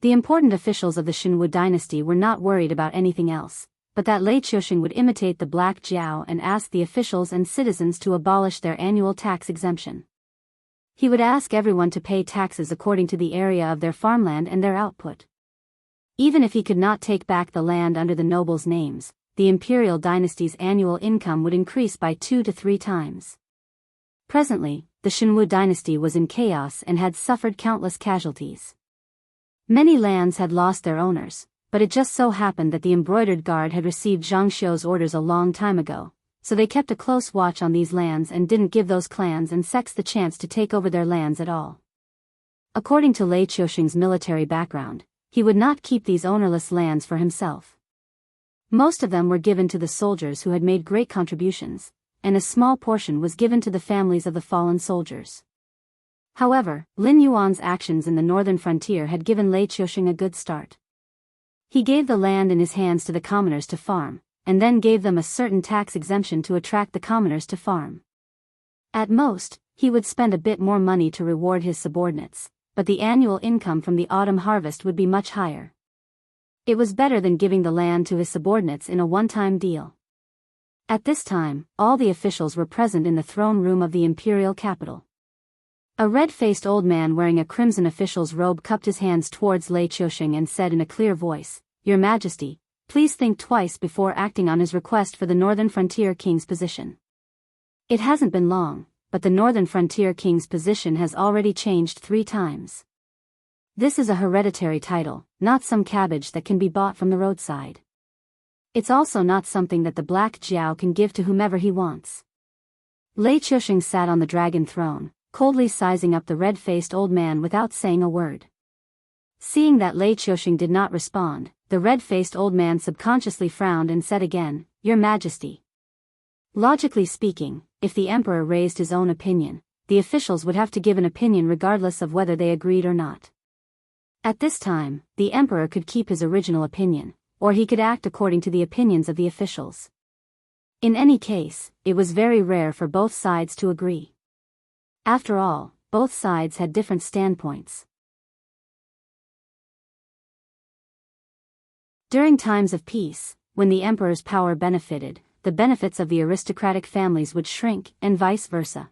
The important officials of the Xinwu dynasty were not worried about anything else, but that Lei Qiusheng would imitate the Black Jiao and ask the officials and citizens to abolish their annual tax exemption. He would ask everyone to pay taxes according to the area of their farmland and their output. Even if he could not take back the land under the nobles' names, the imperial dynasty's annual income would increase by 2 to 3 times. Presently, the Shenwu dynasty was in chaos and had suffered countless casualties. Many lands had lost their owners, but it just so happened that the embroidered guard had received Zhang Xiu's orders a long time ago, so they kept a close watch on these lands and didn't give those clans and sects the chance to take over their lands at all. According to Lei Qiusheng's military background, he would not keep these ownerless lands for himself. Most of them were given to the soldiers who had made great contributions, and a small portion was given to the families of the fallen soldiers. However, Lin Yuan's actions in the northern frontier had given Lei Qiusheng a good start. He gave the land in his hands to the commoners to farm, and then gave them a certain tax exemption to attract the commoners to farm. At most, he would spend a bit more money to reward his subordinates, but the annual income from the autumn harvest would be much higher. It was better than giving the land to his subordinates in a one-time deal. At this time, all the officials were present in the throne room of the imperial capital. A red-faced old man wearing a crimson official's robe cupped his hands towards Lei Qiusheng and said in a clear voice, "Your Majesty, please think twice before acting on his request for the Northern Frontier King's position." It hasn't been long, but the Northern Frontier King's position has already changed 3 times. This is a hereditary title, not some cabbage that can be bought from the roadside. It's also not something that the Black Jiao can give to whomever he wants. Lei Qiusheng sat on the dragon throne, coldly sizing up the red-faced old man without saying a word. Seeing that Lei Qiusheng did not respond, the red-faced old man subconsciously frowned and said again, "Your Majesty." Logically speaking, if the emperor raised his own opinion, the officials would have to give an opinion regardless of whether they agreed or not. At this time, the emperor could keep his original opinion, or he could act according to the opinions of the officials. In any case, it was very rare for both sides to agree. After all, both sides had different standpoints. During times of peace, when the emperor's power benefited, the benefits of the aristocratic families would shrink, and vice versa.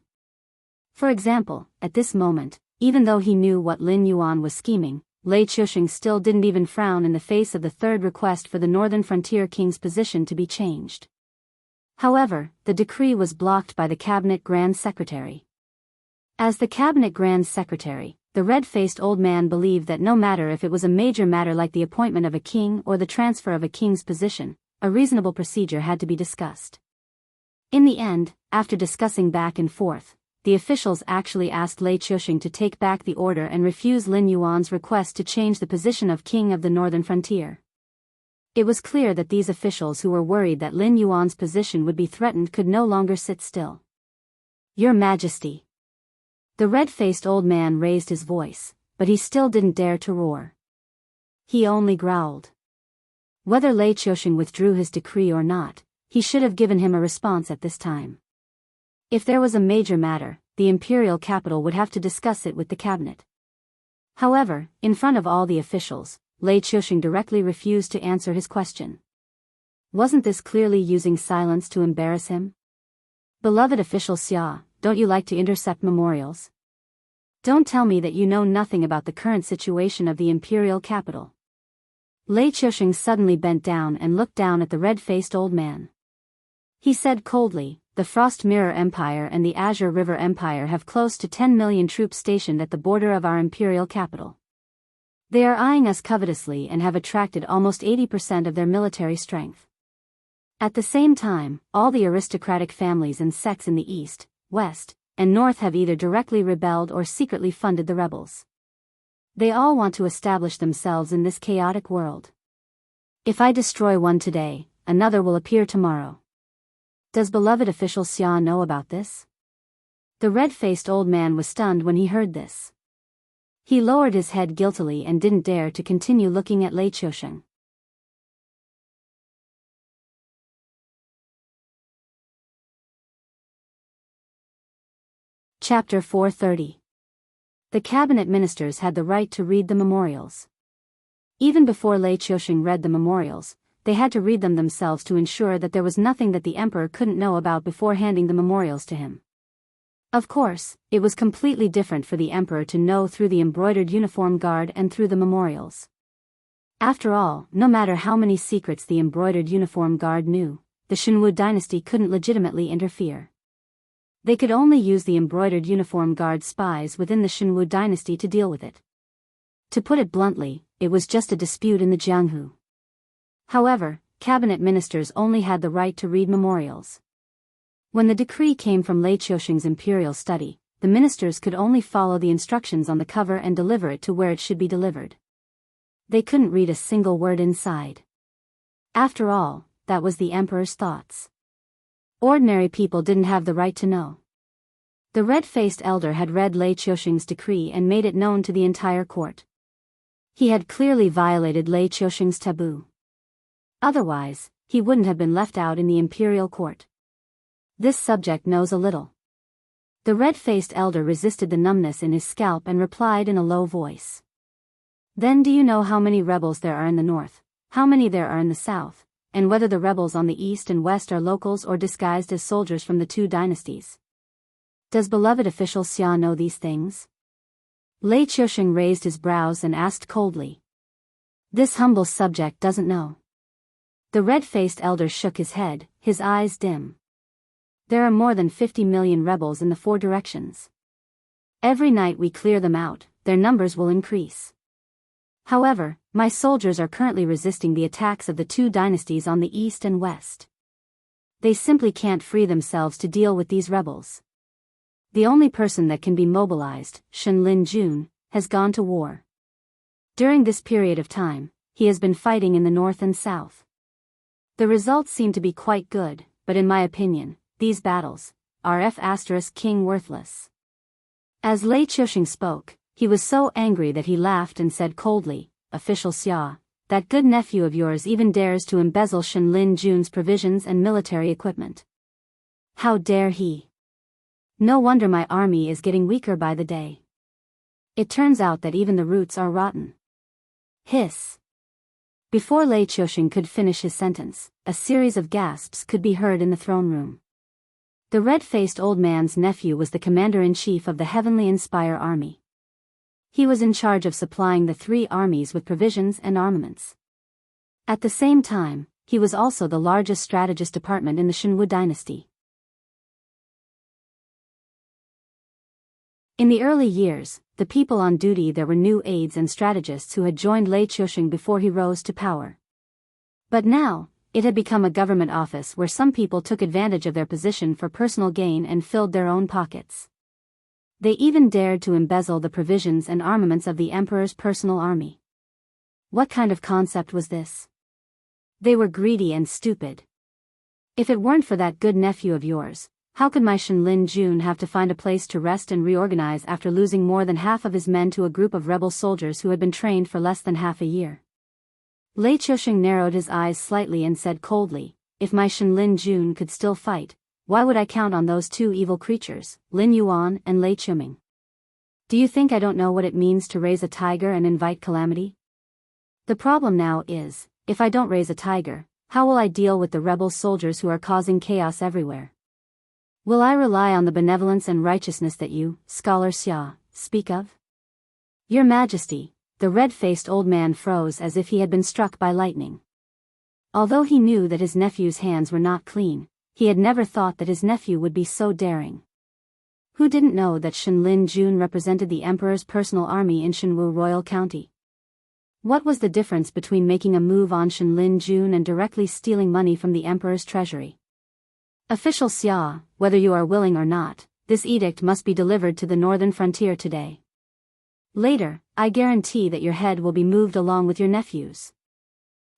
For example, at this moment, even though he knew what Lin Yuan was scheming, Lei Qiusheng still didn't even frown in the face of the third request for the Northern Frontier King's position to be changed. However, the decree was blocked by the Cabinet Grand Secretary. As the Cabinet Grand Secretary, the red-faced old man believed that no matter if it was a major matter like the appointment of a king or the transfer of a king's position, a reasonable procedure had to be discussed. In the end, after discussing back and forth, the officials actually asked Lei Qiusheng to take back the order and refuse Lin Yuan's request to change the position of king of the northern frontier. It was clear that these officials who were worried that Lin Yuan's position would be threatened could no longer sit still. "Your Majesty." The red-faced old man raised his voice, but he still didn't dare to roar. He only growled. Whether Lei Qiusheng withdrew his decree or not, he should have given him a response at this time. If there was a major matter, the imperial capital would have to discuss it with the cabinet. However, in front of all the officials, Lei Qiusheng directly refused to answer his question. Wasn't this clearly using silence to embarrass him? "Beloved official Xia, don't you like to intercept memorials? Don't tell me that you know nothing about the current situation of the imperial capital." Lei Qiusheng suddenly bent down and looked down at the red-faced old man. He said coldly, "The Frost Mirror Empire and the Azure River Empire have close to 10 million troops stationed at the border of our imperial capital. They are eyeing us covetously and have attracted almost 80% of their military strength. At the same time, all the aristocratic families and sects in the east, west, and north have either directly rebelled or secretly funded the rebels. They all want to establish themselves in this chaotic world. If I destroy one today, another will appear tomorrow. Does beloved official Xia know about this?" The red-faced old man was stunned when he heard this. He lowered his head guiltily and didn't dare to continue looking at Lei Qiusheng. Chapter 430. The cabinet ministers had the right to read the memorials. Even before Lei Qiusheng read the memorials, they had to read them themselves to ensure that there was nothing that the emperor couldn't know about before handing the memorials to him. Of course, it was completely different for the emperor to know through the embroidered uniform guard and through the memorials. After all, no matter how many secrets the embroidered uniform guard knew, the Shinwu dynasty couldn't legitimately interfere. They could only use the embroidered uniform guard spies within the Shinwu dynasty to deal with it. To put it bluntly, it was just a dispute in the Jianghu. However, cabinet ministers only had the right to read memorials. When the decree came from Lei Qiusheng's imperial study, the ministers could only follow the instructions on the cover and deliver it to where it should be delivered. They couldn't read a single word inside. After all, that was the emperor's thoughts. Ordinary people didn't have the right to know. The red-faced elder had read Lei Qiusheng's decree and made it known to the entire court. He had clearly violated Lei Qiusheng's taboo. Otherwise, he wouldn't have been left out in the imperial court. This subject knows a little. The red-faced elder resisted the numbness in his scalp and replied in a low voice. Then do you know how many rebels there are in the north, how many there are in the south, and whether the rebels on the east and west are locals or disguised as soldiers from the two dynasties? Does beloved official Xia know these things? Lei Qiusheng raised his brows and asked coldly. This humble subject doesn't know. The red-faced elder shook his head, his eyes dim. There are more than 50 million rebels in the four directions. Every night we clear them out, their numbers will increase. However, my soldiers are currently resisting the attacks of the two dynasties on the east and west. They simply can't free themselves to deal with these rebels. The only person that can be mobilized, Shenlin Jun, has gone to war. During this period of time, he has been fighting in the north and south. The results seem to be quite good, but in my opinion, these battles are King worthless. As Lei Qiusheng spoke, he was so angry that he laughed and said coldly, Official Xia, that good nephew of yours even dares to embezzle Shenlin Jun's provisions and military equipment. How dare he? No wonder my army is getting weaker by the day. It turns out that even the roots are rotten. Hiss. Before Lei Qiusheng could finish his sentence, a series of gasps could be heard in the throne room. The red-faced old man's nephew was the commander-in-chief of the Heavenly Inspire army. He was in charge of supplying the three armies with provisions and armaments. At the same time, he was also the largest strategist department in the Shinwu dynasty. In the early years, the people on duty there were new aides and strategists who had joined Lei Qiusheng before he rose to power. But now, it had become a government office where some people took advantage of their position for personal gain and filled their own pockets. They even dared to embezzle the provisions and armaments of the emperor's personal army. What kind of concept was this? They were greedy and stupid. If it weren't for that good nephew of yours, how could my Shenlin Jun have to find a place to rest and reorganize after losing more than half of his men to a group of rebel soldiers who had been trained for less than half a year? Lei Qiusheng narrowed his eyes slightly and said coldly, if my Shenlin Jun could still fight, why would I count on those two evil creatures, Lin Yuan and Lei Quming? Do you think I don't know what it means to raise a tiger and invite calamity? The problem now is, if I don't raise a tiger, how will I deal with the rebel soldiers who are causing chaos everywhere? Will I rely on the benevolence and righteousness that you, Scholar Xia, speak of? Your Majesty, the red-faced old man froze as if he had been struck by lightning. Although he knew that his nephew's hands were not clean, he had never thought that his nephew would be so daring. Who didn't know that Shenlin Jun represented the emperor's personal army in Shenwu Royal County? What was the difference between making a move on Shenlin Jun and directly stealing money from the emperor's treasury? Official Xia, whether you are willing or not, this edict must be delivered to the northern frontier today. Later, I guarantee that your head will be moved along with your nephew's.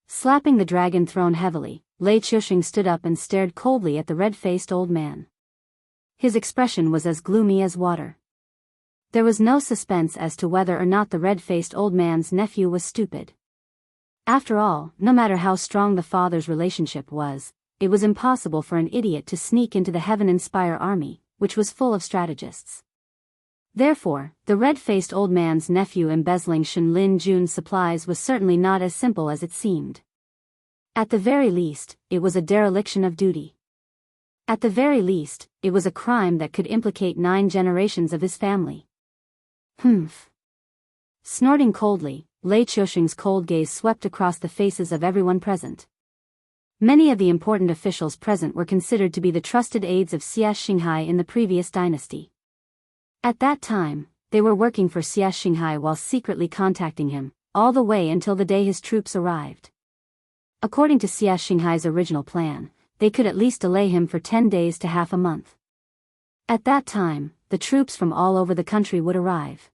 Slapping the dragon throne heavily, Lei Qiusheng stood up and stared coldly at the red-faced old man. His expression was as gloomy as water. There was no suspense as to whether or not the red-faced old man's nephew was stupid. After all, no matter how strong the father's relationship was, it was impossible for an idiot to sneak into the Heaven Inspire army, which was full of strategists. Therefore, the red-faced old man's nephew embezzling Shenlin Jun's supplies was certainly not as simple as it seemed. At the very least, it was a dereliction of duty. At the very least, it was a crime that could implicate 9 generations of his family. Humph. Snorting coldly, Lei Qiusheng's cold gaze swept across the faces of everyone present. Many of the important officials present were considered to be the trusted aides of Xia Xinghai in the previous dynasty. At that time, they were working for Xia Xinghai while secretly contacting him, all the way until the day his troops arrived. According to Xia Xinghai's original plan, they could at least delay him for 10 days to half a month. At that time, the troops from all over the country would arrive.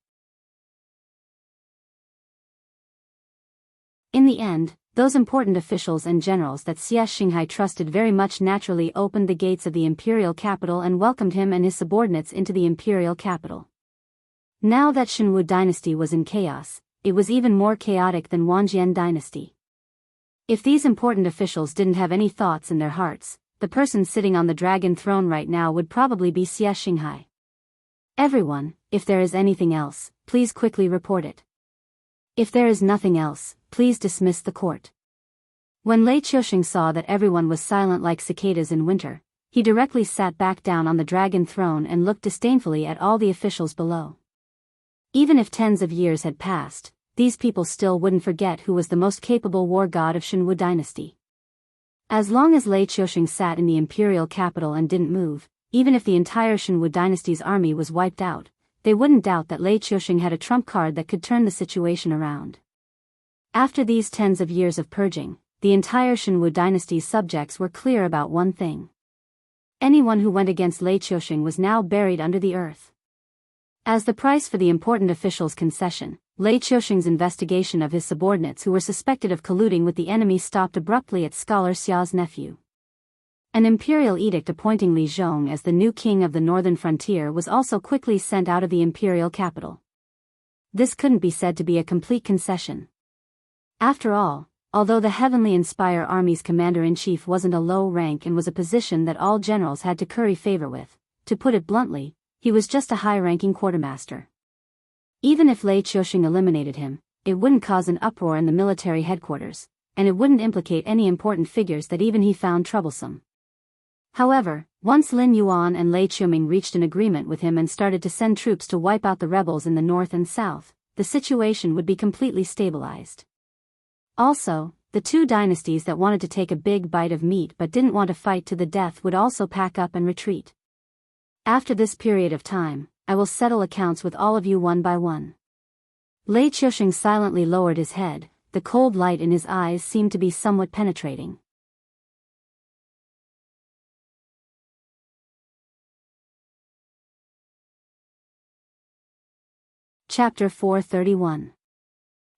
In the end, those important officials and generals that Xia Xinghai trusted very much naturally opened the gates of the imperial capital and welcomed him and his subordinates into the imperial capital. Now that Shenwu dynasty was in chaos, it was even more chaotic than Wanjian dynasty. If these important officials didn't have any thoughts in their hearts, the person sitting on the dragon throne right now would probably be Xia Xinghai. Everyone, if there is anything else, please quickly report it. If there is nothing else, please dismiss the court. When Lei Qiusheng saw that everyone was silent like cicadas in winter, he directly sat back down on the dragon throne and looked disdainfully at all the officials below. Even if tens of years had passed, these people still wouldn't forget who was the most capable war god of Shenwu dynasty. As long as Lei Qiusheng sat in the imperial capital and didn't move, even if the entire Shenwu dynasty's army was wiped out, they wouldn't doubt that Lei Qiusheng had a trump card that could turn the situation around. After these tens of years of purging, the entire Shenwu dynasty's subjects were clear about one thing. Anyone who went against Lei Qiusheng was now buried under the earth. As the price for the important official's concession, Lei Qiusheng's investigation of his subordinates who were suspected of colluding with the enemy stopped abruptly at Scholar Xiao's nephew. An imperial edict appointing Li Zhong as the new king of the northern frontier was also quickly sent out of the imperial capital. This couldn't be said to be a complete concession. After all, although the Heavenly Inspire Army's commander-in-chief wasn't a low rank and was a position that all generals had to curry favor with, to put it bluntly, he was just a high-ranking quartermaster. Even if Lei Qiusheng eliminated him, it wouldn't cause an uproar in the military headquarters, and it wouldn't implicate any important figures that even he found troublesome. However, once Lin Yuan and Lei Qiuming reached an agreement with him and started to send troops to wipe out the rebels in the north and south, the situation would be completely stabilized. Also, the 2 dynasties that wanted to take a big bite of meat but didn't want to fight to the death would also pack up and retreat. After this period of time, I will settle accounts with all of you one by one. Lei Qiusheng silently lowered his head, the cold light in his eyes seemed to be somewhat penetrating. Chapter 431.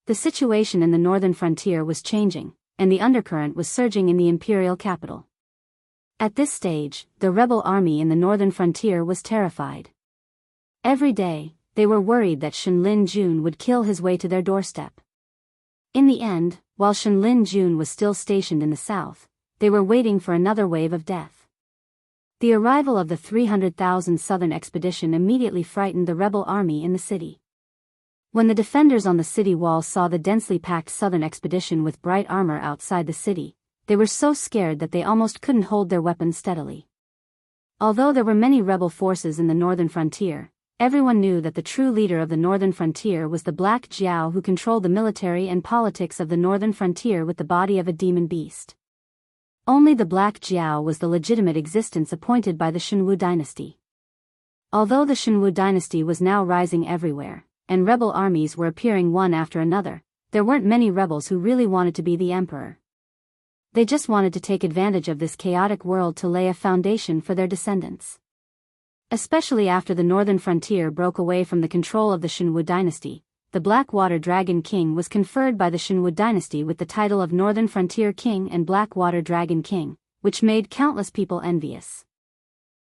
The situation in the northern frontier was changing, and the undercurrent was surging in the imperial capital. At this stage, the rebel army in the northern frontier was terrified. Every day, they were worried that Shenlin Jun would kill his way to their doorstep. In the end, while Shenlin Jun was still stationed in the south, they were waiting for another wave of death. The arrival of the 300,000 southern expedition immediately frightened the rebel army in the city. When the defenders on the city walls saw the densely packed southern expedition with bright armor outside the city, they were so scared that they almost couldn't hold their weapons steadily. Although there were many rebel forces in the northern frontier, everyone knew that the true leader of the northern frontier was the Black Jiao who controlled the military and politics of the northern frontier with the body of a demon beast. Only the Black Jiao was the legitimate existence appointed by the Shenwu dynasty. Although the Shenwu dynasty was now rising everywhere, and rebel armies were appearing one after another, there weren't many rebels who really wanted to be the emperor. They just wanted to take advantage of this chaotic world to lay a foundation for their descendants. Especially after the northern frontier broke away from the control of the Shenwu dynasty, the Blackwater Dragon King was conferred by the Shenwu dynasty with the title of Northern Frontier King and Blackwater Dragon King, which made countless people envious.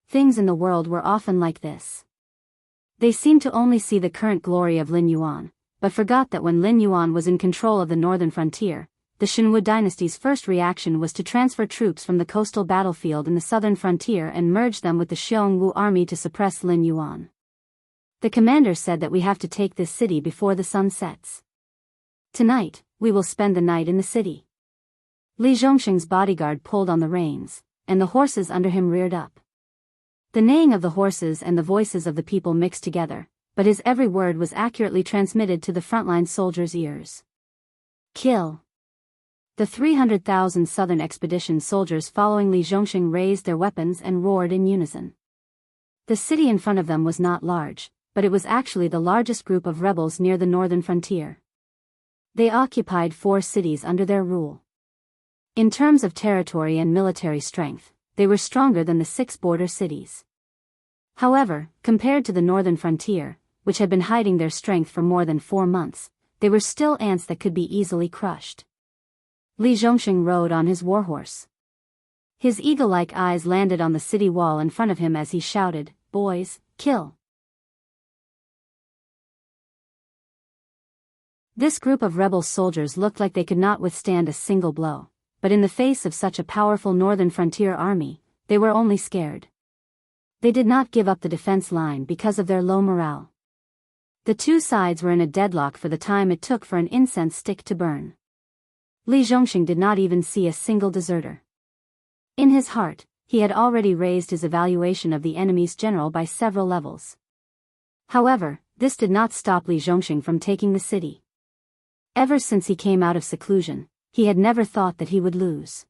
Things in the world were often like this. They seemed to only see the current glory of Lin Yuan, but forgot that when Lin Yuan was in control of the northern frontier, the Shenwu dynasty's first reaction was to transfer troops from the coastal battlefield in the southern frontier and merge them with the Xiongwu army to suppress Lin Yuan. The commander said that we have to take this city before the sun sets. Tonight, we will spend the night in the city. Li Zhongsheng's bodyguard pulled on the reins, and the horses under him reared up. The neighing of the horses and the voices of the people mixed together, but his every word was accurately transmitted to the frontline soldiers' ears. Kill! The 300,000 Southern Expedition soldiers following Li Zhongxing raised their weapons and roared in unison. The city in front of them was not large, but it was actually the largest group of rebels near the northern frontier. They occupied 4 cities under their rule. In terms of territory and military strength, they were stronger than the 6 border cities. However, compared to the northern frontier, which had been hiding their strength for more than 4 months, they were still ants that could be easily crushed. Li Zhongxing rode on his warhorse. His eagle-like eyes landed on the city wall in front of him as he shouted, "Boys, kill!" This group of rebel soldiers looked like they could not withstand a single blow, but in the face of such a powerful northern frontier army, they were only scared. They did not give up the defense line because of their low morale. The 2 sides were in a deadlock for the time it took for an incense stick to burn. Li Zhongxing did not even see a single deserter. In his heart, he had already raised his evaluation of the enemy's general by several levels. However, this did not stop Li Zhongxing from taking the city. Ever since he came out of seclusion, he had never thought that he would lose.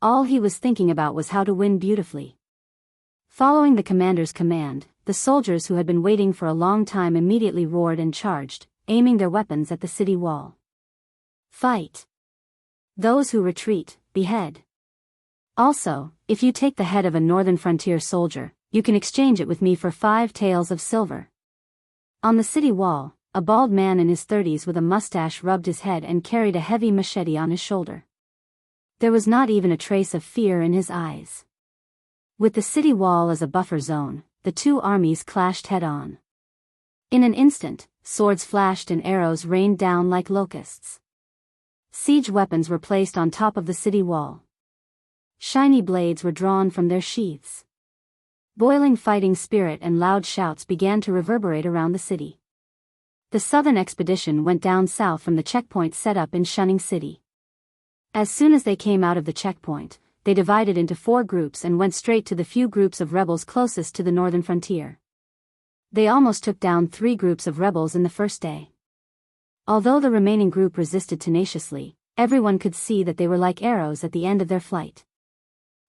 All he was thinking about was how to win beautifully. Following the commander's command, the soldiers who had been waiting for a long time immediately roared and charged, aiming their weapons at the city wall. Fight! Those who retreat, behead. Also, if you take the head of a northern frontier soldier, you can exchange it with me for 5 taels of silver. On the city wall, a bald man in his 30s with a mustache rubbed his head and carried a heavy machete on his shoulder. There was not even a trace of fear in his eyes. With the city wall as a buffer zone, the 2 armies clashed head-on. In an instant, swords flashed and arrows rained down like locusts. Siege weapons were placed on top of the city wall. Shiny blades were drawn from their sheaths. Boiling fighting spirit and loud shouts began to reverberate around the city. The Southern Expedition went down south from the checkpoint set up in Shunning City. As soon as they came out of the checkpoint, they divided into 4 groups and went straight to the few groups of rebels closest to the northern frontier. They almost took down 3 groups of rebels in the first day. Although the remaining group resisted tenaciously, everyone could see that they were like arrows at the end of their flight.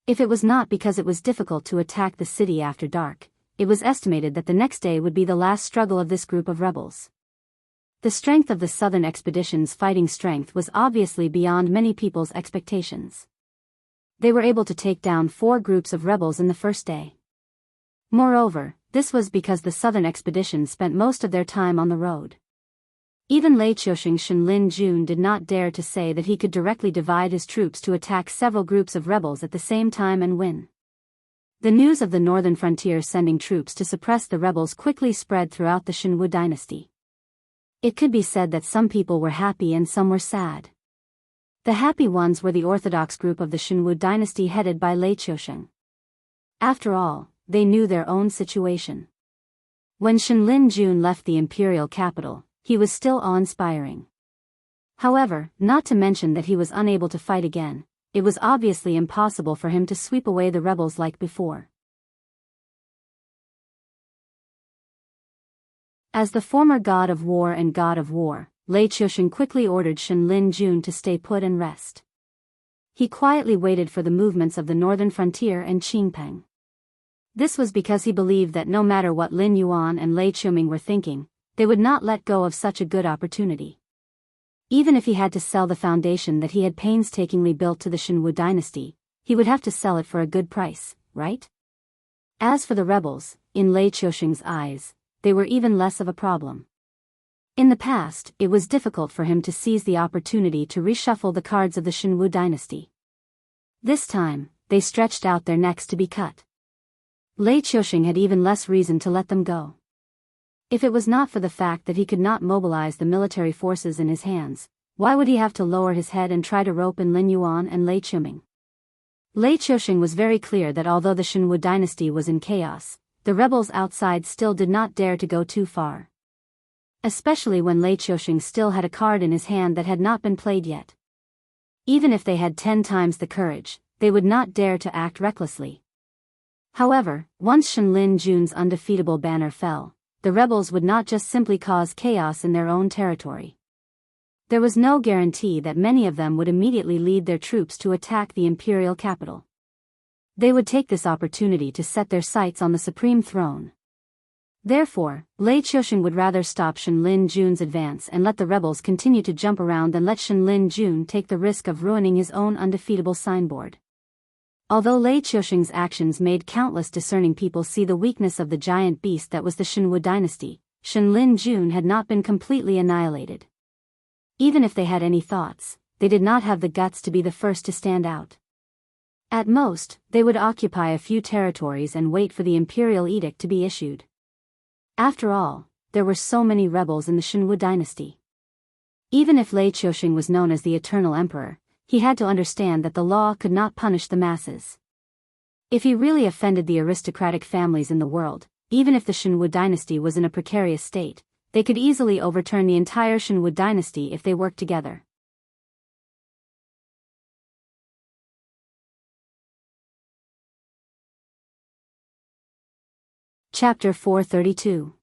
If it was not because it was difficult to attack the city after dark, it was estimated that the next day would be the last struggle of this group of rebels. The strength of the Southern Expedition's fighting strength was obviously beyond many people's expectations. They were able to take down 4 groups of rebels in the first day. Moreover, this was because the Southern Expedition spent most of their time on the road. Even Lei Qiusheng Shenlin Jun did not dare to say that he could directly divide his troops to attack several groups of rebels at the same time and win. The news of the northern frontier sending troops to suppress the rebels quickly spread throughout the Shenwu dynasty. It could be said that some people were happy and some were sad. The happy ones were the orthodox group of the Shenwu dynasty headed by Lei Qiusheng. After all, they knew their own situation. When Shenlin Jun left the imperial capital, he was still awe-inspiring. However, not to mention that he was unable to fight again, it was obviously impossible for him to sweep away the rebels like before. As the former god of war and god of war, Lei Qiusheng quickly ordered Shenlin Jun to stay put and rest. He quietly waited for the movements of the northern frontier and Qingpeng. This was because he believed that no matter what Lin Yuan and Lei Qiuming were thinking, they would not let go of such a good opportunity. Even if he had to sell the foundation that he had painstakingly built to the Shenwu dynasty, he would have to sell it for a good price, right? As for the rebels, in Lei Qiusheng's eyes, they were even less of a problem. In the past, it was difficult for him to seize the opportunity to reshuffle the cards of the Shenwu dynasty. This time, they stretched out their necks to be cut. Lei Qiusheng had even less reason to let them go. If it was not for the fact that he could not mobilize the military forces in his hands, why would he have to lower his head and try to rope in Lin Yuan and Lei Qiuming? Lei Qiusheng was very clear that although the Shenwu dynasty was in chaos, the rebels outside still did not dare to go too far. Especially when Lei Qiusheng still had a card in his hand that had not been played yet. Even if they had 10 times the courage, they would not dare to act recklessly. However, once Shen Lin Jun's undefeatable banner fell, the rebels would not just simply cause chaos in their own territory. There was no guarantee that many of them would immediately lead their troops to attack the imperial capital. They would take this opportunity to set their sights on the supreme throne. Therefore, Lei Qiusheng would rather stop Shen Lin Jun's advance and let the rebels continue to jump around than let Shen Lin Jun take the risk of ruining his own undefeatable signboard. Although Lei Qiusheng's actions made countless discerning people see the weakness of the giant beast that was the Shenwu dynasty, Shen Lin Jun had not been completely annihilated. Even if they had any thoughts, they did not have the guts to be the first to stand out. At most, they would occupy a few territories and wait for the imperial edict to be issued. After all, there were so many rebels in the Shenwu dynasty. Even if Lei Qiusheng was known as the Eternal Emperor, he had to understand that the law could not punish the masses. If he really offended the aristocratic families in the world, even if the Shenwu dynasty was in a precarious state, they could easily overturn the entire Shenwu dynasty if they worked together. Chapter 432.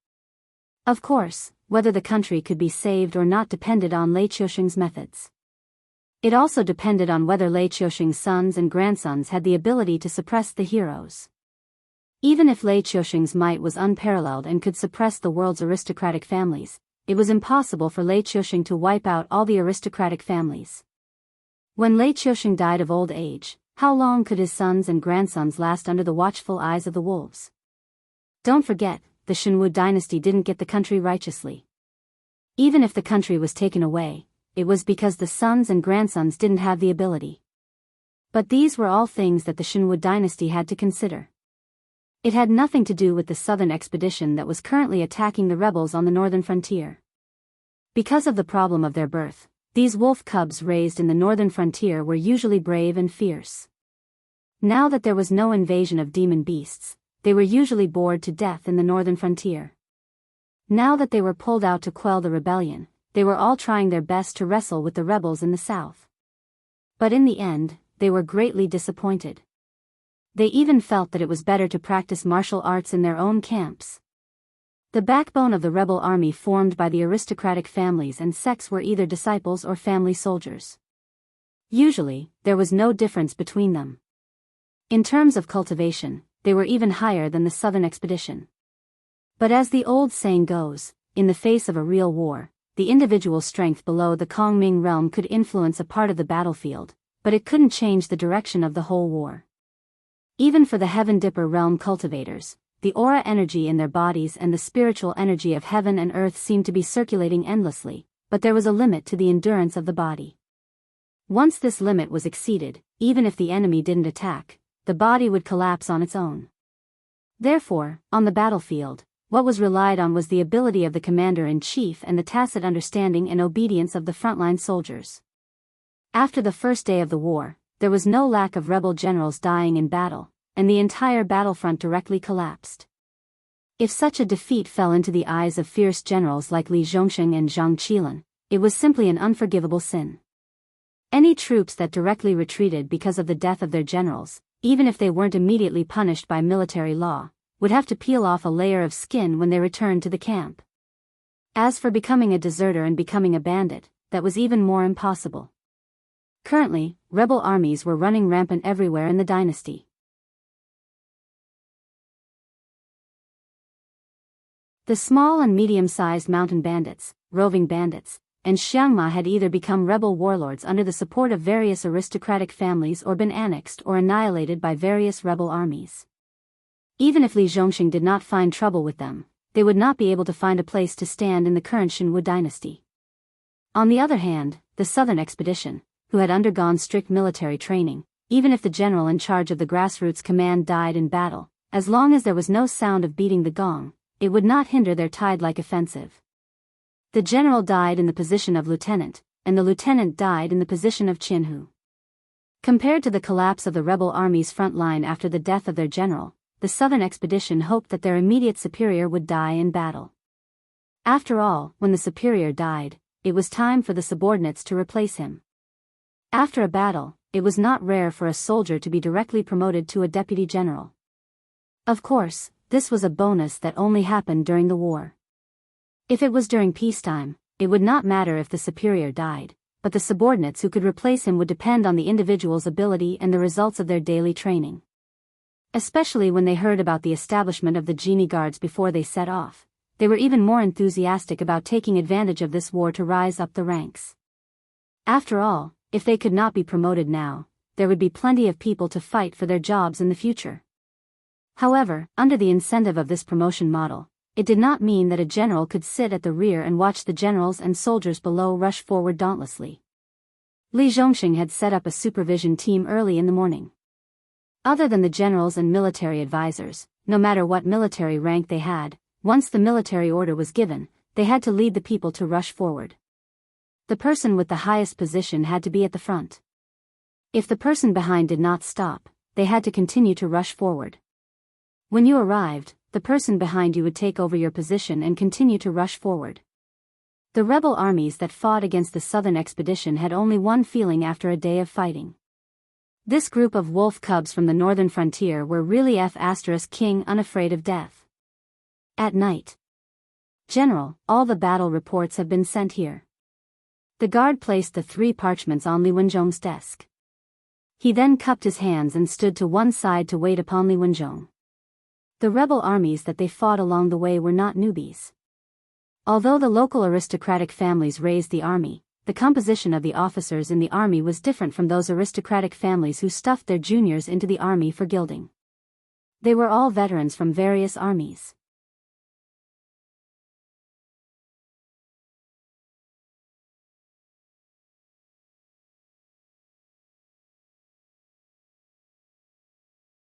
Of course, whether the country could be saved or not depended on Lei Qiusheng's methods. It also depended on whether Lei Qiusheng's sons and grandsons had the ability to suppress the heroes. Even if Lei Qiusheng's might was unparalleled and could suppress the world's aristocratic families, it was impossible for Lei Qiusheng to wipe out all the aristocratic families. When Lei Qiusheng died of old age, how long could his sons and grandsons last under the watchful eyes of the wolves? Don't forget, the Shenwu dynasty didn't get the country righteously. Even if the country was taken away, it was because the sons and grandsons didn't have the ability. But these were all things that the Shenwu dynasty had to consider. It had nothing to do with the southern expedition that was currently attacking the rebels on the northern frontier. Because of the problem of their birth, these wolf cubs raised in the northern frontier were usually brave and fierce. Now that there was no invasion of demon beasts, they were usually bored to death in the northern frontier. Now that they were pulled out to quell the rebellion, they were all trying their best to wrestle with the rebels in the south. But in the end, they were greatly disappointed. They even felt that it was better to practice martial arts in their own camps. The backbone of the rebel army formed by the aristocratic families and sects were either disciples or family soldiers. Usually, there was no difference between them. In terms of cultivation, they were even higher than the southern expedition. But as the old saying goes, in the face of a real war, the individual strength below the Kongming realm could influence a part of the battlefield, but it couldn't change the direction of the whole war. Even for the Heaven Dipper realm cultivators, the aura energy in their bodies and the spiritual energy of heaven and earth seemed to be circulating endlessly, but there was a limit to the endurance of the body. Once this limit was exceeded, even if the enemy didn't attack, the body would collapse on its own. Therefore, on the battlefield, what was relied on was the ability of the commander-in-chief and the tacit understanding and obedience of the frontline soldiers. After the first day of the war, there was no lack of rebel generals dying in battle, and the entire battlefront directly collapsed. If such a defeat fell into the eyes of fierce generals like Li Zhongsheng and Zhang Qilan, it was simply an unforgivable sin. Any troops that directly retreated because of the death of their generals, even if they weren't immediately punished by military law, would have to peel off a layer of skin when they returned to the camp. As for becoming a deserter and becoming a bandit, that was even more impossible. Currently, rebel armies were running rampant everywhere in the dynasty. The small and medium-sized mountain bandits, roving bandits, and Xiangma had either become rebel warlords under the support of various aristocratic families or been annexed or annihilated by various rebel armies. Even if Li Zhongxing did not find trouble with them, they would not be able to find a place to stand in the current Shenwu dynasty. On the other hand, the southern expedition, who had undergone strict military training, even if the general in charge of the grassroots command died in battle, as long as there was no sound of beating the gong, it would not hinder their tide-like offensive. The general died in the position of lieutenant, and the lieutenant died in the position of Qianhu. Compared to the collapse of the rebel army's front line after the death of their general, the southern expedition hoped that their immediate superior would die in battle. After all, when the superior died, it was time for the subordinates to replace him. After a battle, it was not rare for a soldier to be directly promoted to a deputy general. Of course, this was a bonus that only happened during the war. If it was during peacetime, it would not matter if the superior died, but the subordinates who could replace him would depend on the individual's ability and the results of their daily training. Especially when they heard about the establishment of the genie guards before they set off, they were even more enthusiastic about taking advantage of this war to rise up the ranks. After all, if they could not be promoted now, there would be plenty of people to fight for their jobs in the future. However, under the incentive of this promotion model, it did not mean that a general could sit at the rear and watch the generals and soldiers below rush forward dauntlessly. Li Zhongxing had set up a supervision team early in the morning. Other than the generals and military advisors, no matter what military rank they had, once the military order was given, they had to lead the people to rush forward. The person with the highest position had to be at the front. If the person behind did not stop, they had to continue to rush forward. When you arrived, the person behind you would take over your position and continue to rush forward. The rebel armies that fought against the southern expedition had only one feeling after a day of fighting. This group of wolf cubs from the northern frontier were really King unafraid of death. At night. General, all the battle reports have been sent here. The guard placed the 3 parchments on Li Wenzhong's desk. He then cupped his hands and stood to one side to wait upon Li Wenzhong. The rebel armies that they fought along the way were not newbies. Although the local aristocratic families raised the army, the composition of the officers in the army was different from those aristocratic families who stuffed their juniors into the army for gilding. They were all veterans from various armies.